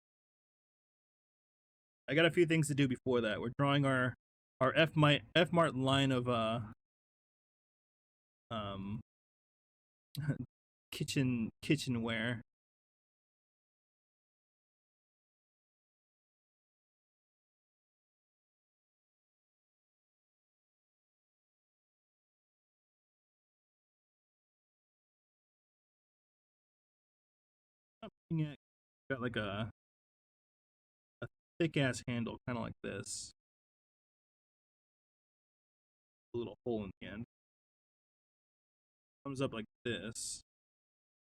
C: I got a few things to do before that. We're drawing our F Mart line of um kitchenware. I'm looking at got like a thick ass handle, kind of like this. A little hole in the end. Comes up like this,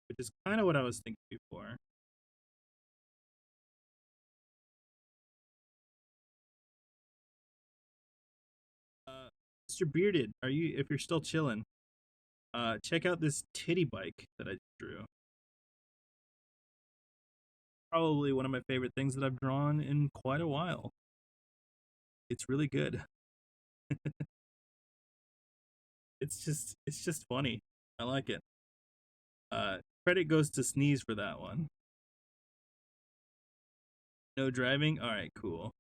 C: which is kind of what I was thinking before. Mr. Bearded, if you're still chilling, check out this titty bike that I drew. Probably one of my favorite things that I've drawn in quite a while. It's really good. It's just funny. I like it. Credit goes to Sneeze for that one. No driving? Alright, cool.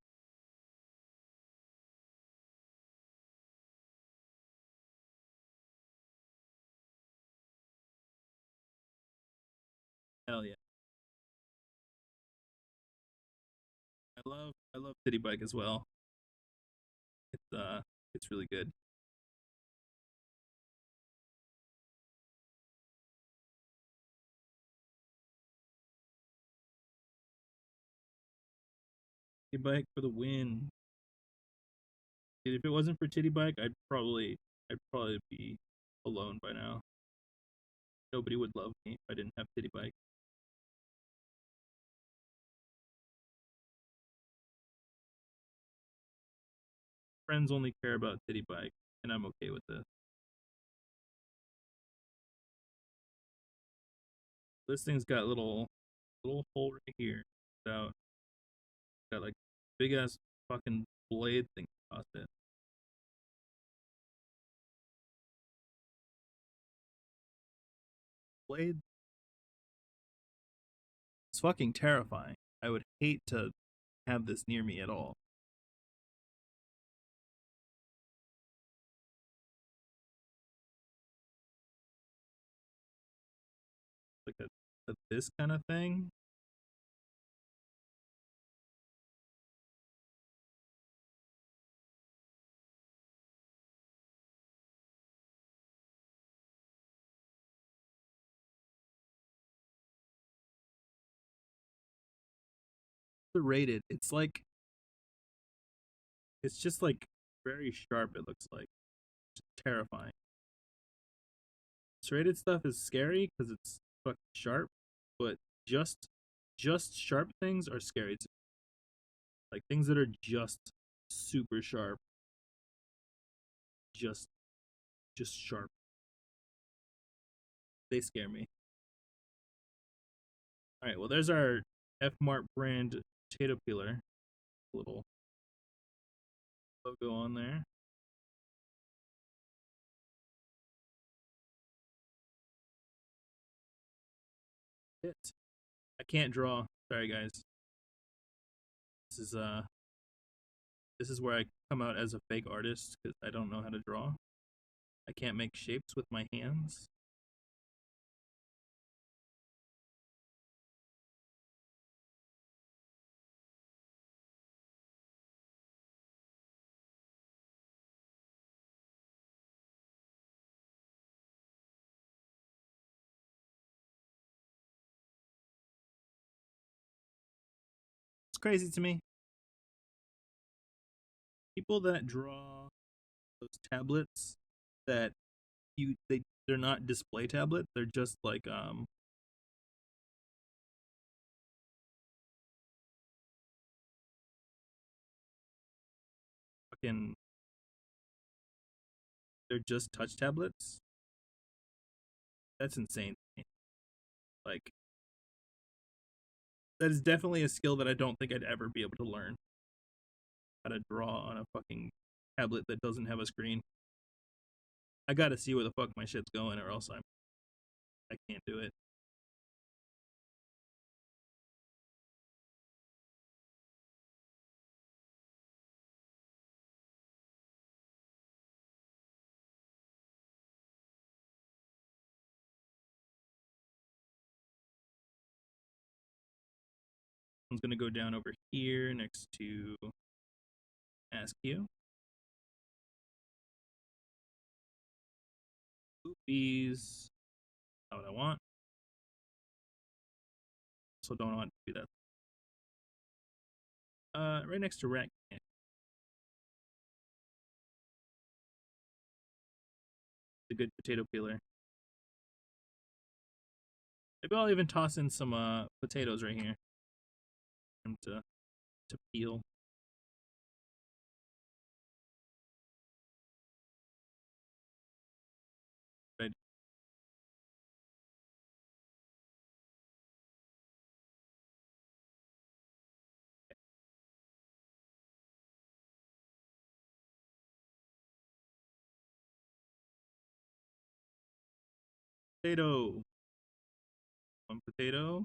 C: Hell yeah. I love City Bike as well. It's really good. Titty Bike for the win. Dude, if it wasn't for Titty Bike, I'd probably be alone by now. Nobody would love me if I didn't have Titty Bike. Friends only care about Titty Bike, and I'm okay with this. This thing's got little hole right here. So got like big ass fucking blade thing across it. Blade. It's fucking terrifying. I would hate to have this near me at all. Like this kind of thing. Rated. It's just like very sharp. It looks like just terrifying. Serrated stuff is scary because it's fucking sharp, but just sharp things are scary too. Like things that are just super sharp, just sharp. They scare me. All right, well there's our F Mart brand potato peeler. Little logo on there. It. I can't draw. Sorry guys. This is uh this is where I come out as a fake artist because I don't know how to draw. I can't make shapes with my hands. It's crazy to me. People that draw those tablets that they're not display tablets, they're just like fucking they're just touch tablets. That's insane. Like that is definitely a skill that I don't think I'd ever be able to learn. How to draw on a fucking tablet that doesn't have a screen. I gotta see where the fuck my shit's going, or else I can't do it. I'm gonna go down over here next to ask you. Oopies. Not what I want. So don't want to do that. Right next to rack. A good potato peeler. Maybe I'll even toss in some potatoes right here and to peel. Potato. One potato.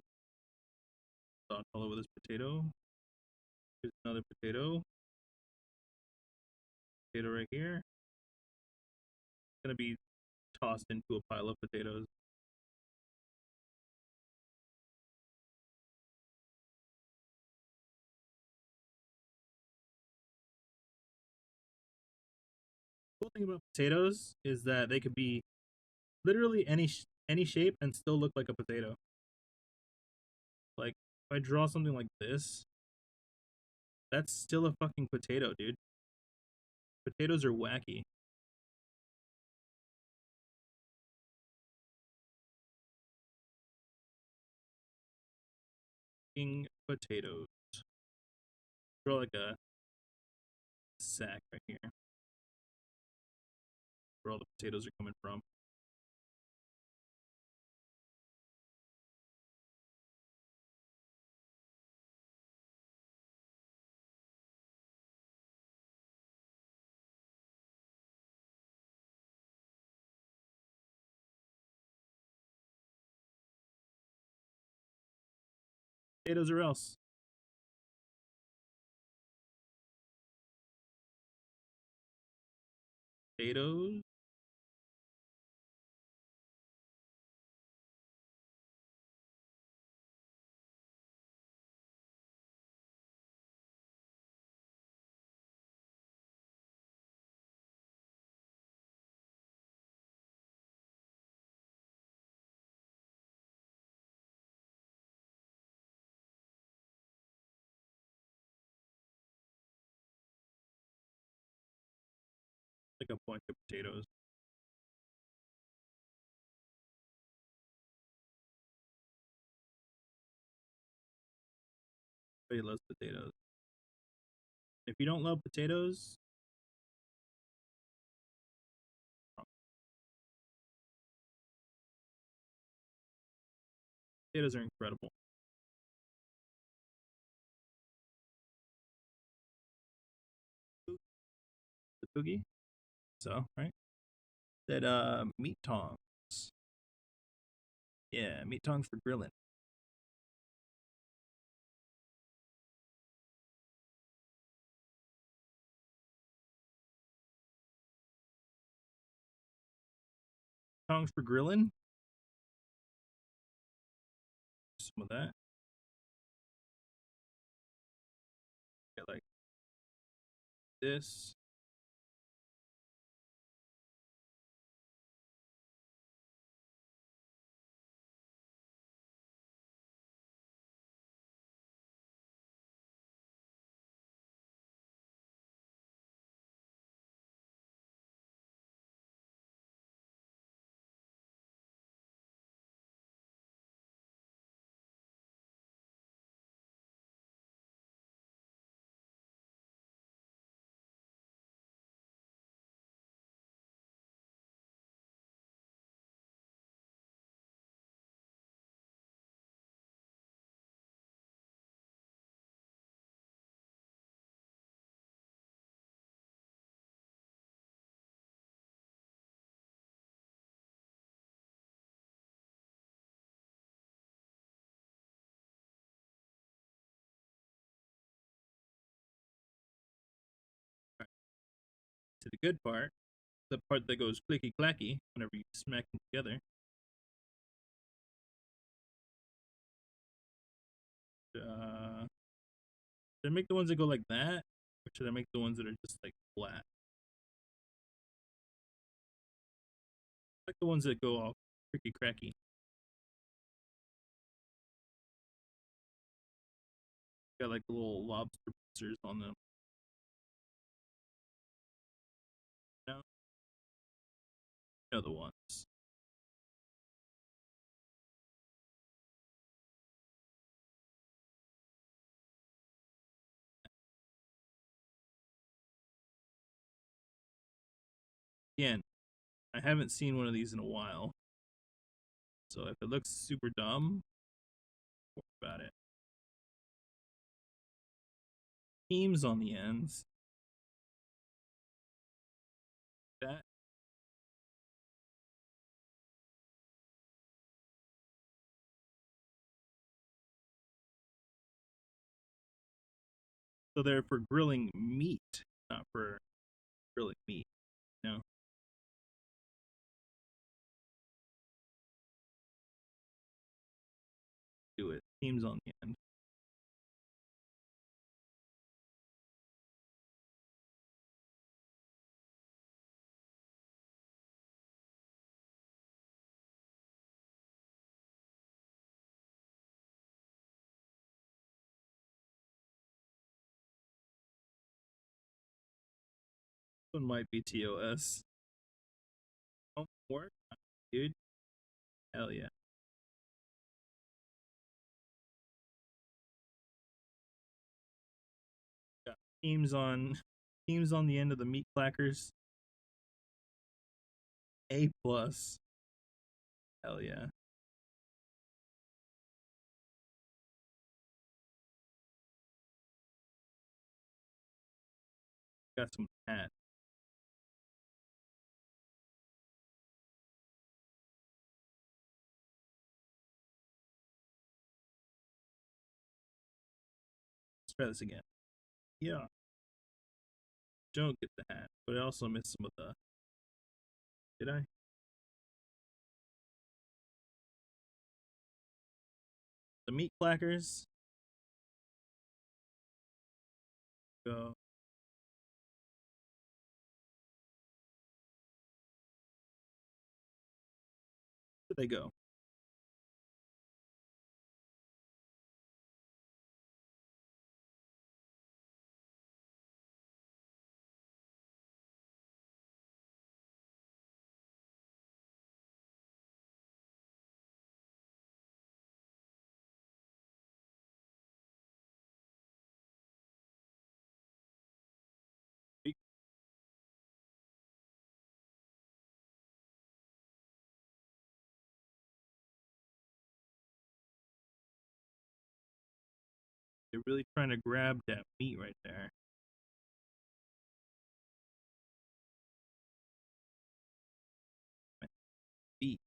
C: Dot all over this potato. Here's another potato. Potato right here. It's gonna be tossed into a pile of potatoes. The cool thing about potatoes is that they could be literally any shape and still look like a potato. Like if I draw something like this, that's still a fucking potato, dude. Potatoes are wacky. Fucking potatoes. Draw like a sack right here, where all the potatoes are coming from. Potatoes or else. Potatoes. Like a bunch of potatoes. Everybody loves potatoes. If you don't love potatoes, potatoes are incredible. The boogie. So, right? That meat tongs. Yeah, meat tongs for grilling. Tongs for grilling. Some of that. Got like this. To the good part, the part that goes clicky clacky whenever you smack them together. Should I make the ones that go like that, or should I make the ones that are just like flat? I like the ones that go all cricky cracky. Got like the little lobster pincers on them. You know the ones. Again, I haven't seen one of these in a while. So if it looks super dumb, don't worry about it. Teams on the ends. That So they're for grilling meat, not for grilling meat. No. Do it. Teams on the end. This one might be TOS. Homework, dude. Hell yeah. Got teams on the end of the meat clackers. A plus. Hell yeah. Got some hat. Let's try this again. Yeah. Don't get the hat, but I also missed some of the. Did I? The meat clackers. Go. Where'd they go? They're really trying to grab that meat right there. Beat.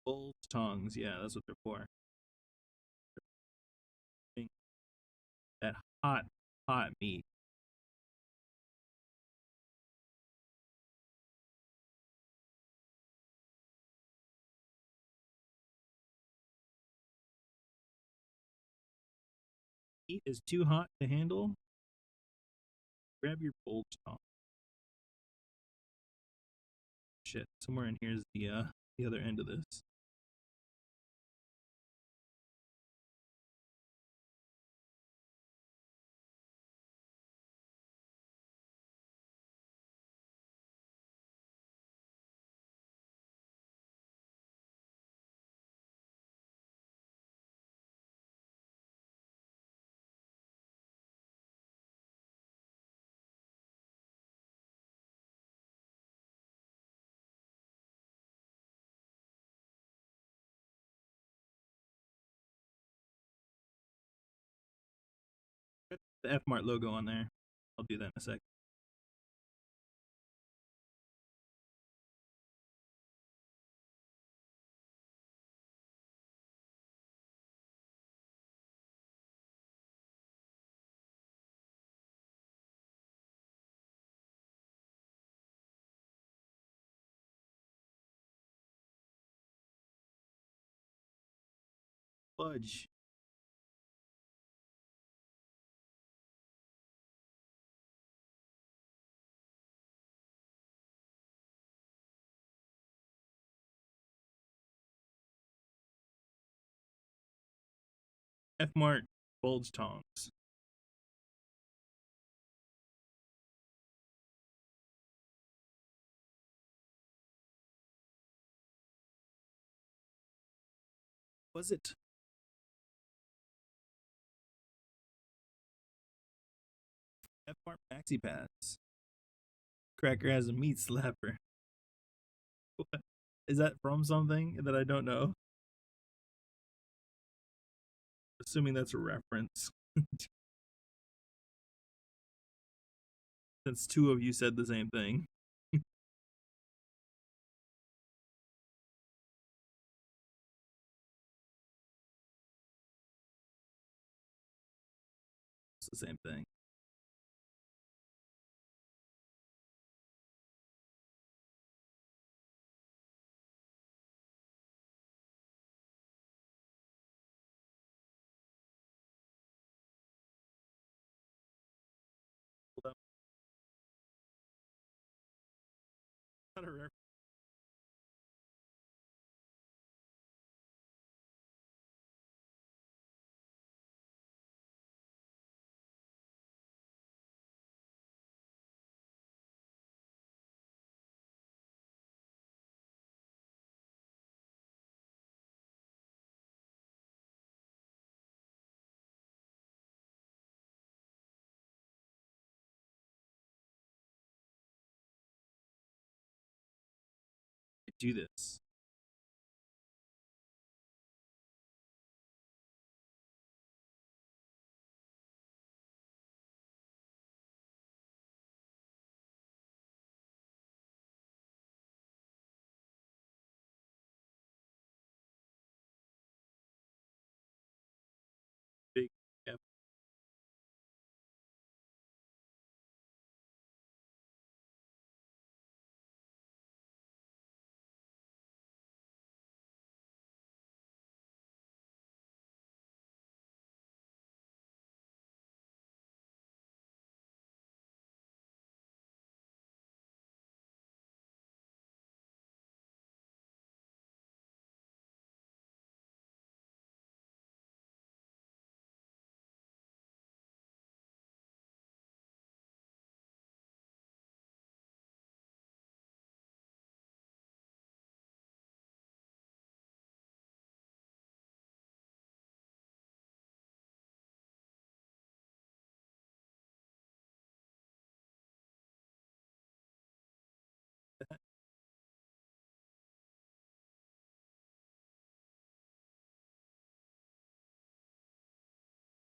C: Bull's tongues. Yeah, that's what they're for. That hot, hot meat. Meat is too hot to handle. Grab your bull's tongue. Shit, somewhere in here is the other end of this. Put the F Mart logo on there. I'll do that in a sec. Fudge. F Mart bulge tongs. Was it? F Mart maxi pads. Cracker has a meat slapper. What? Is that from something that I don't know? Assuming that's a reference. Since two of you said the same thing. It's the same thing. Hold up. Not a rare. Do this. Big F.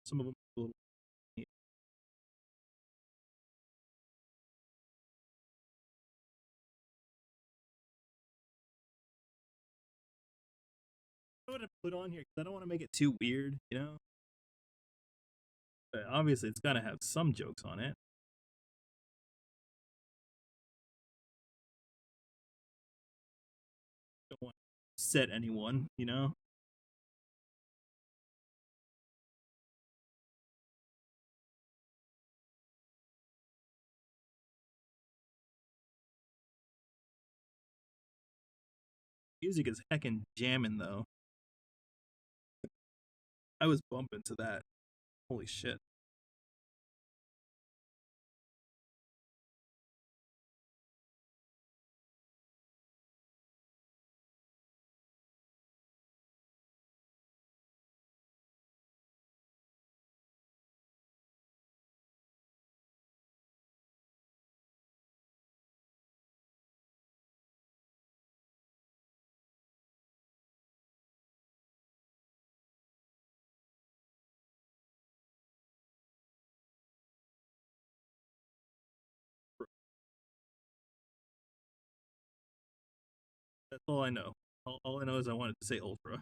C: Some of them a little. I want to put on here because I don't want to make it too weird, you know. But obviously, it's gotta have some jokes on it. Don't want to set anyone, you know. Music is heckin' jamming though. I was bumping to that. Holy shit. That's all I know. All I know is I wanted to say ultra.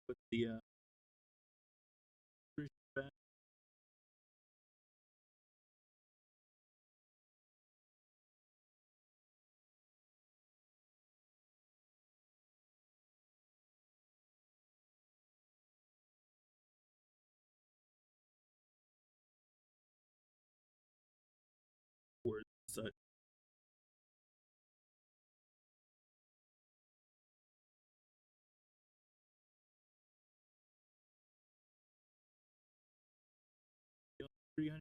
C: With the words and such. You know, 300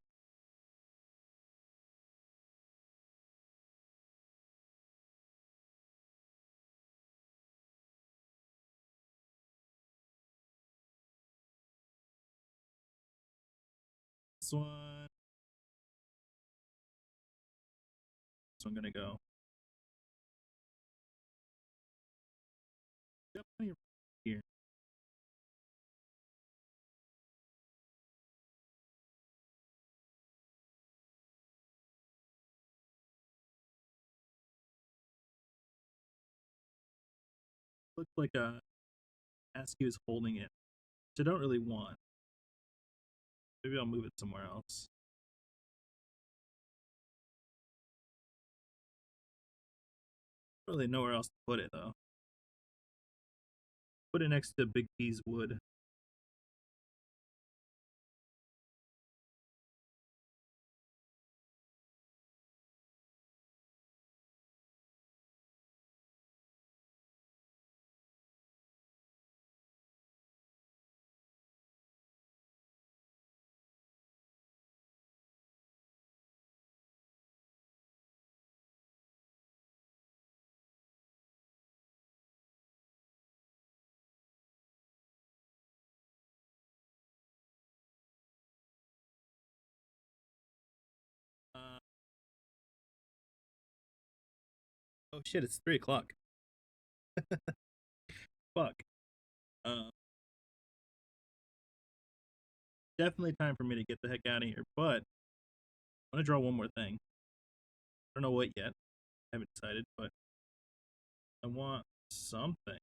C: This one. So I'm gonna go. Yep, here. Looks like Askew is holding it, which I don't really want. Maybe I'll move it somewhere else. Don't really nowhere else to put it though. Put it next to Big P's wood. Uh, oh shit! It's 3 o'clock. Fuck. Uh, Definitely time for me to get the heck out of here. But I'm gonna draw one more thing. I don't know what yet. I haven't decided, but I want something.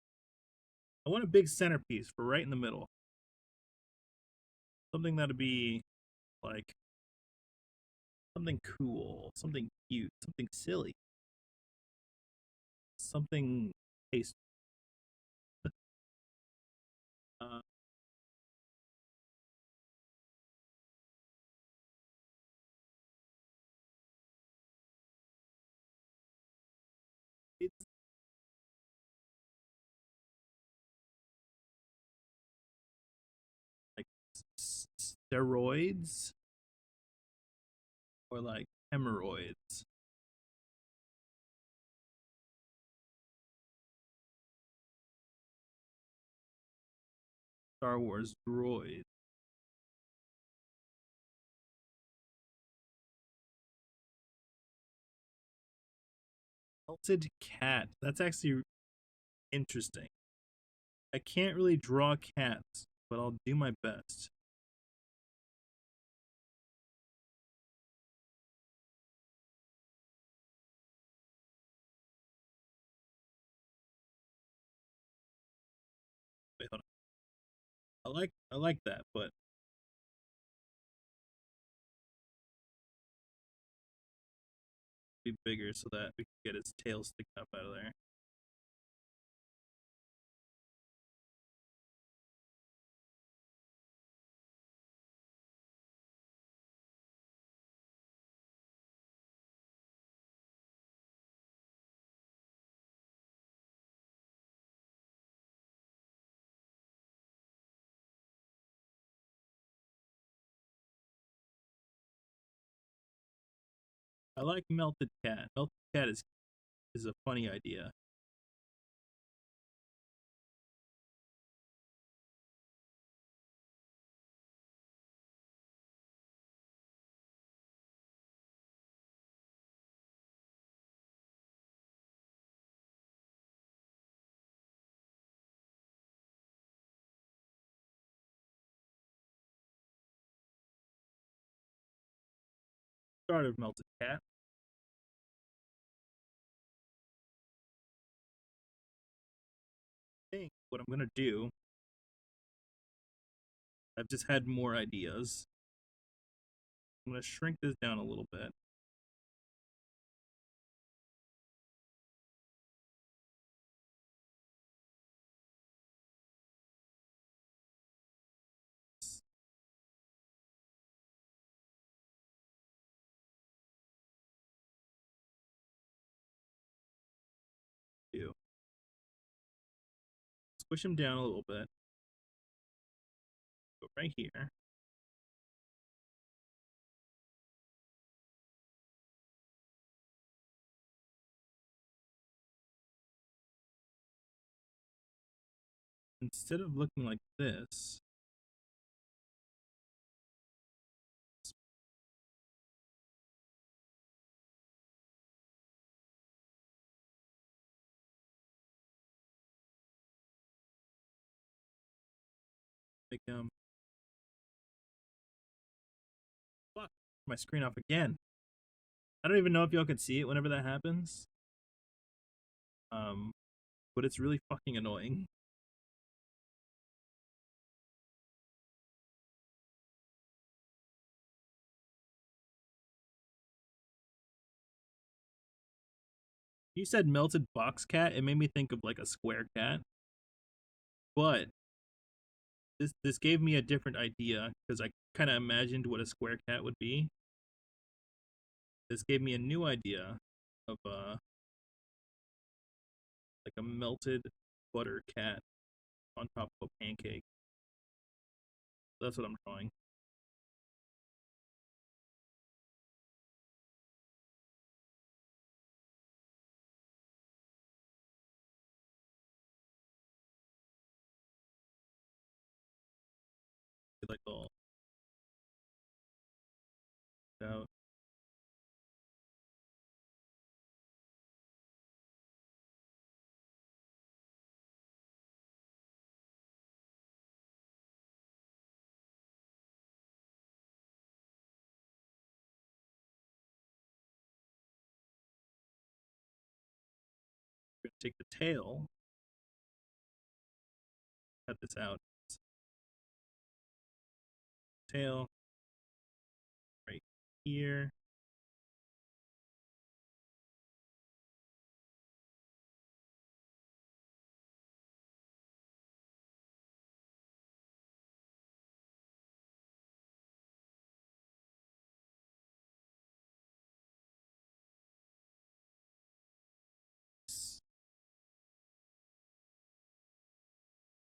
C: I want a big centerpiece for right in the middle. Something that'd be like something cool, something cute, something silly, something tasteful. Uh, it's like steroids or like hemorrhoids. Star Wars droid. Melted cat. That's actually interesting. I can't really draw cats, but I'll do my best. Wait, hold on. I like that, but be bigger so that we can get its tail sticking up out of there. I like melted cat. Melted cat is a funny idea. Start of melted cat. I think what I'm gonna do. I've just had more ideas. I'm gonna shrink this down a little bit. Do squish him down a little bit. Go right here. Instead of looking like this, Like fuck, my screen off again. I don't even know if y'all can see it whenever that happens. Um, but it's really fucking annoying. You said melted box cat. It made me think of like a square cat, but this gave me a different idea because I kind of imagined what a square cat would be. This gave me a new idea of like a melted butter cat on top of a pancake. That's what I'm drawing. Like all out. We're gonna take the tail, cut this out. Tail right here.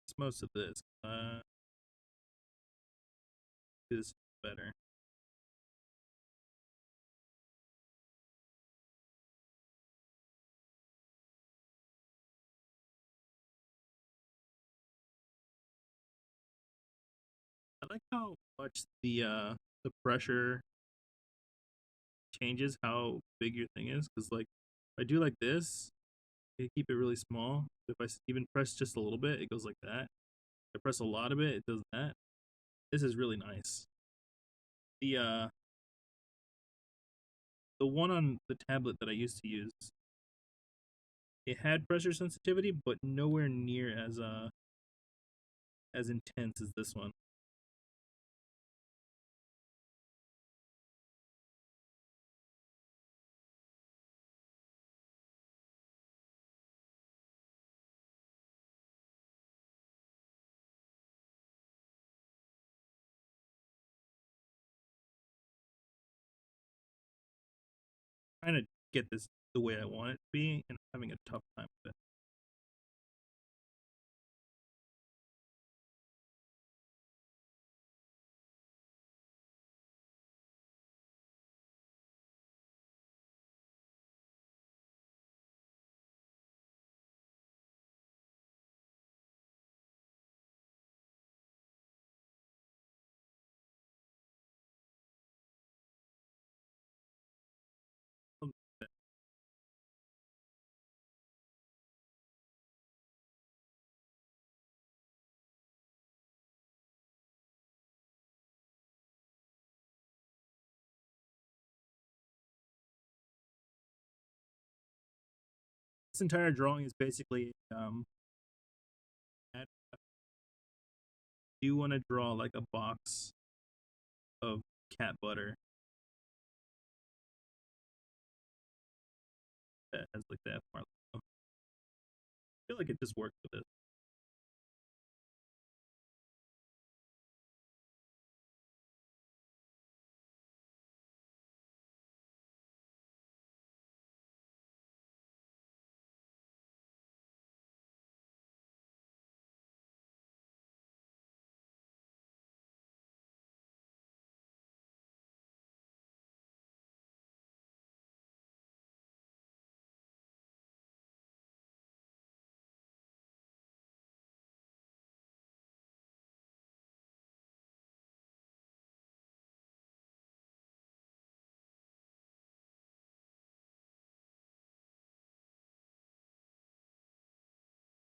C: It's most of this. Is better. I like how much the pressure changes how big your thing is. Because like, if I do like this, I keep it really small. If I even press just a little bit, it goes like that. If I press a lot of it, it does that. This is really nice. The one on the tablet that I used to use, it had pressure sensitivity, but nowhere near as intense as this one. Trying to get this the way I want it to be, and I'm having a tough time with it. This entire drawing is basically I do want to draw like a box of cat butter that has like that part. I feel like it just works with it.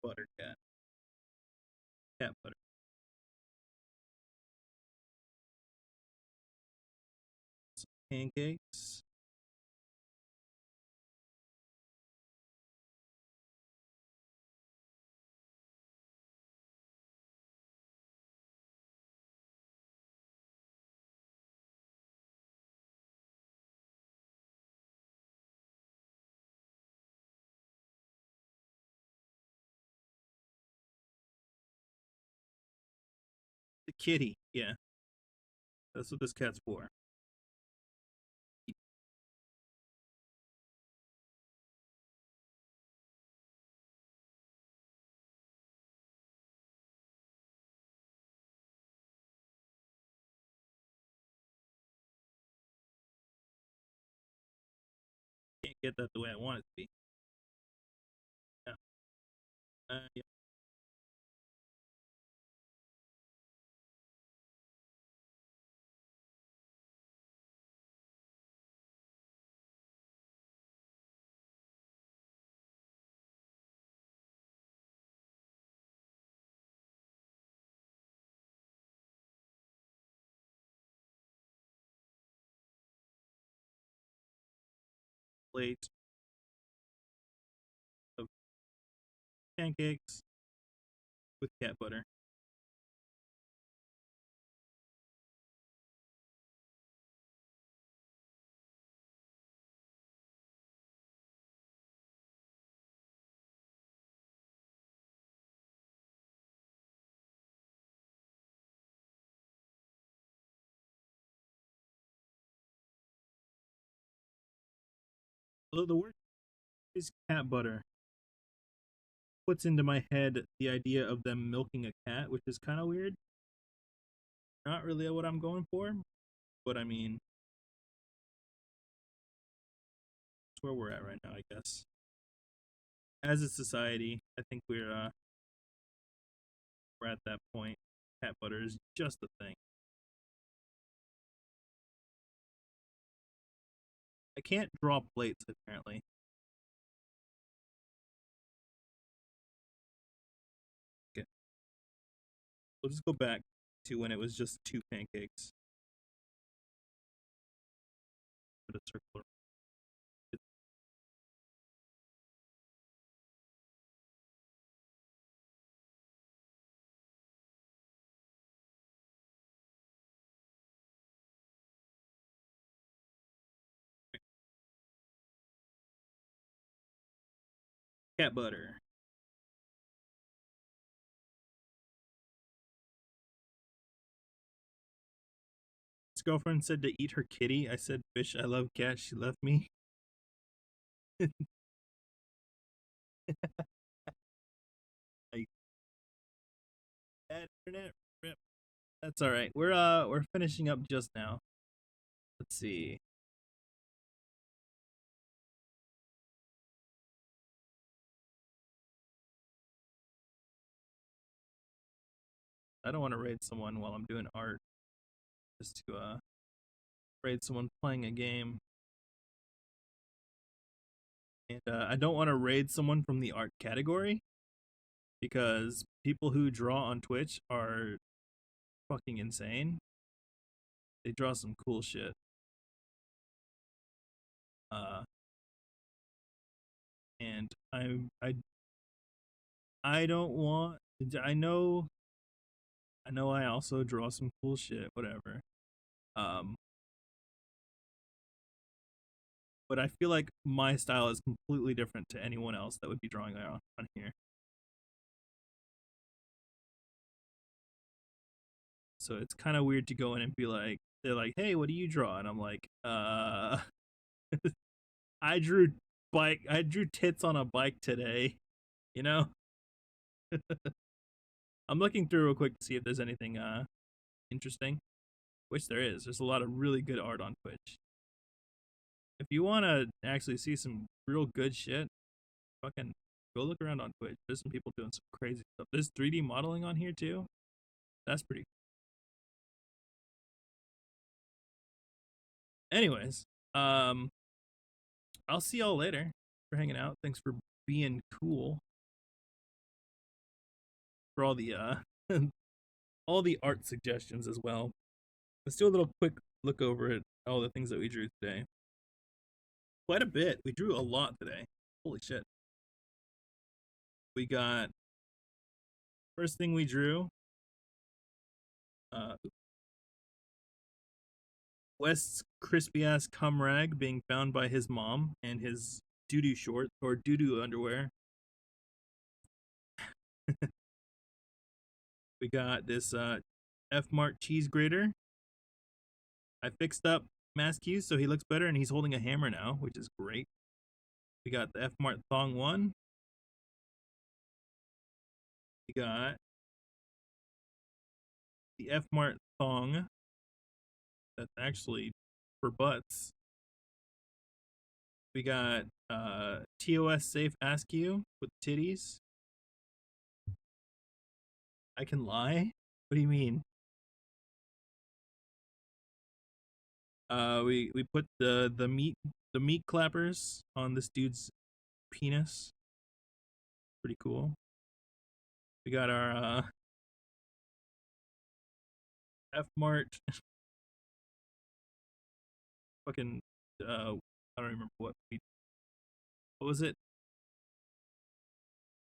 C: Butter cat, cat butter. pancakes. The kitty, yeah, that's what this cat's for. Can't get that the way I want it to be. Yeah. Yeah. Plate of pancakes with cat butter. Although the word is cat butter puts into my head the idea of them milking a cat, which is kind of weird. Not really what I'm going for, but I mean, that's where we're at right now, I guess. As a society, I think we're at that point. Cat butter is just a thing. I can't draw plates apparently. Okay, we'll just go back to when it was just two pancakes. Put a circle. Cat butter. His girlfriend said to eat her kitty. I said, "Fish, I love cats." She left me. Like bad internet. Rip. That's all right. We're finishing up just now. Let's see. I don't want to raid someone while I'm doing art. Just to raid someone playing a game. And I don't want to raid someone from the art category because people who draw on Twitch are fucking insane. They draw some cool shit. Uh, and I don't want. I know I also draw some cool shit. Whatever. Um, but I feel like my style is completely different to anyone else that would be drawing on here. So it's kind of weird to go in and be like, they're like, "Hey, what do you draw?" And I'm like, I drew I drew tits on a bike today." You know, I'm looking through real quick to see if there's anything interesting, which there is. There's a lot of really good art on Twitch. If you want to actually see some real good shit, fucking go look around on Twitch. There's some people doing some crazy stuff. There's 3D modeling on here too. That's pretty cool. Anyways, I'll see y'all later for hanging out. Thanks for being cool. For all the all the art suggestions as well. Let's do a little quick look over it all the things that we drew today. Quite a bit. We drew a lot today. Holy shit. We got first thing we drew. West's crispy ass cum rag being found by his mom and his doo doo shorts or doo doo underwear. We got this F-Mart cheese grater. I fixed up Maskew so he looks better and he's holding a hammer now, which is great. We got the F-Mart thong 1. We got the F-Mart thong that's actually for butts. We got TOS safe Askew with titties. I can lie? What do you mean? We put the meat clappers on this dude's penis. Pretty cool. We got our F-Mart fucking I don't remember what was it?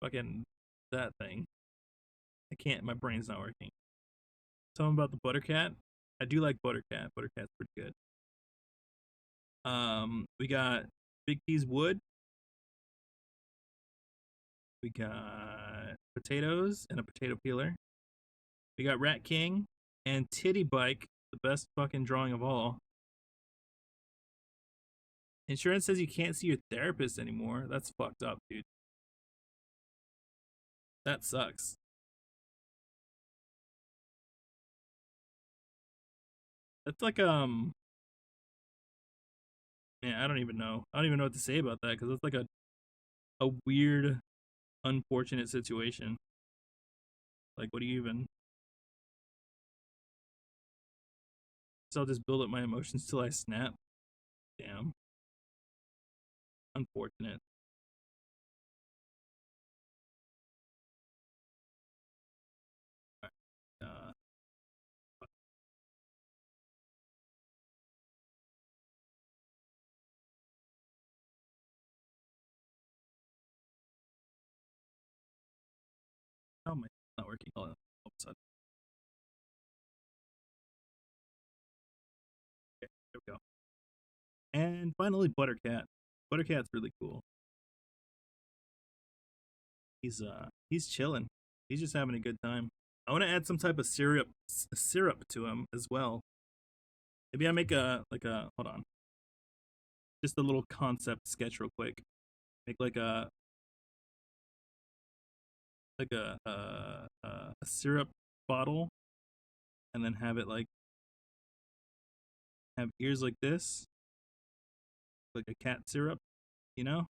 C: Fucking that thing. I can't, my brain's not working. Tell me about the Buttercat. I do like Buttercat. Buttercat's pretty good. We got Big T's wood. We got potatoes and a potato peeler. We got Rat King and Titty Bike, the best fucking drawing of all. Insurance says you can't see your therapist anymore. That's fucked up, dude. That sucks. That's like man, I don't even know. I don't even know what to say about that because it's like a weird, unfortunate situation. Like, what do you even? So I'll just build up my emotions till I snap. Damn. Unfortunate. Oh my, not working all of a sudden. Okay, there we go. And finally, Buttercat. Buttercat's really cool. He's chilling. He's just having a good time. I want to add some type of syrup to him as well. Maybe I make hold on, just a little concept sketch real quick. Make like a syrup bottle, and then have it like have ears like this, like a cat syrup, you know?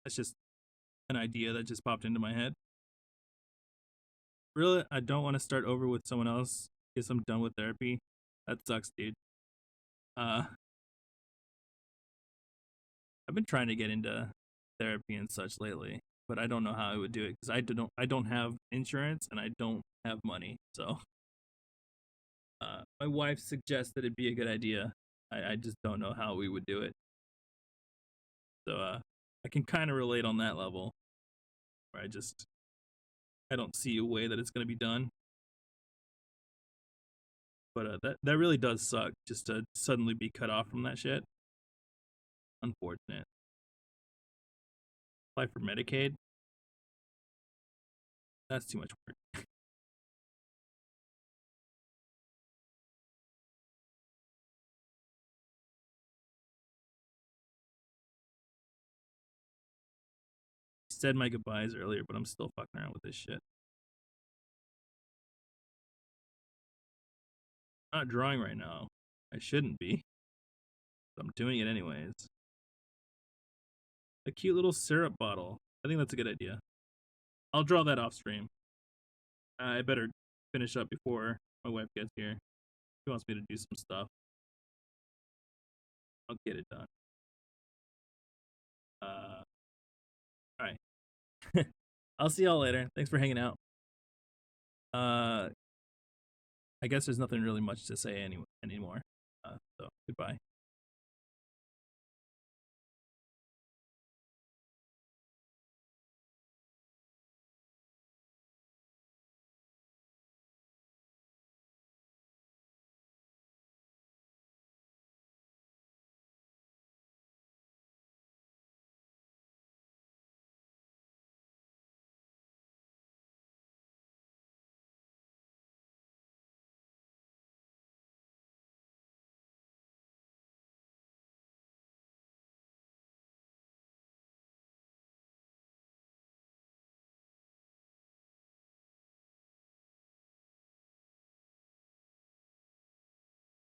C: That's just an idea that just popped into my head. Really, I don't want to start over with someone else because I'm done with therapy. That sucks, dude. I've been trying to get into therapy and such lately, but I don't know how I would do it because I don't have insurance and I don't have money. So, my wife suggested it'd be a good idea. I just don't know how we would do it. So, I can kind of relate on that level, where I don't see a way that it's gonna be done. But that really does suck, just to suddenly be cut off from that shit. Unfortunate. Apply for Medicaid. That's too much work. Said my goodbyes earlier, but I'm still fucking around with this shit. I'm not drawing right now. I shouldn't be. But I'm doing it anyways. A cute little syrup bottle. I think that's a good idea. I'll draw that off stream. I better finish up before my wife gets here. She wants me to do some stuff. I'll get it done. Alright. I'll see y'all later. Thanks for hanging out. I guess there's nothing really much to say anymore. So goodbye.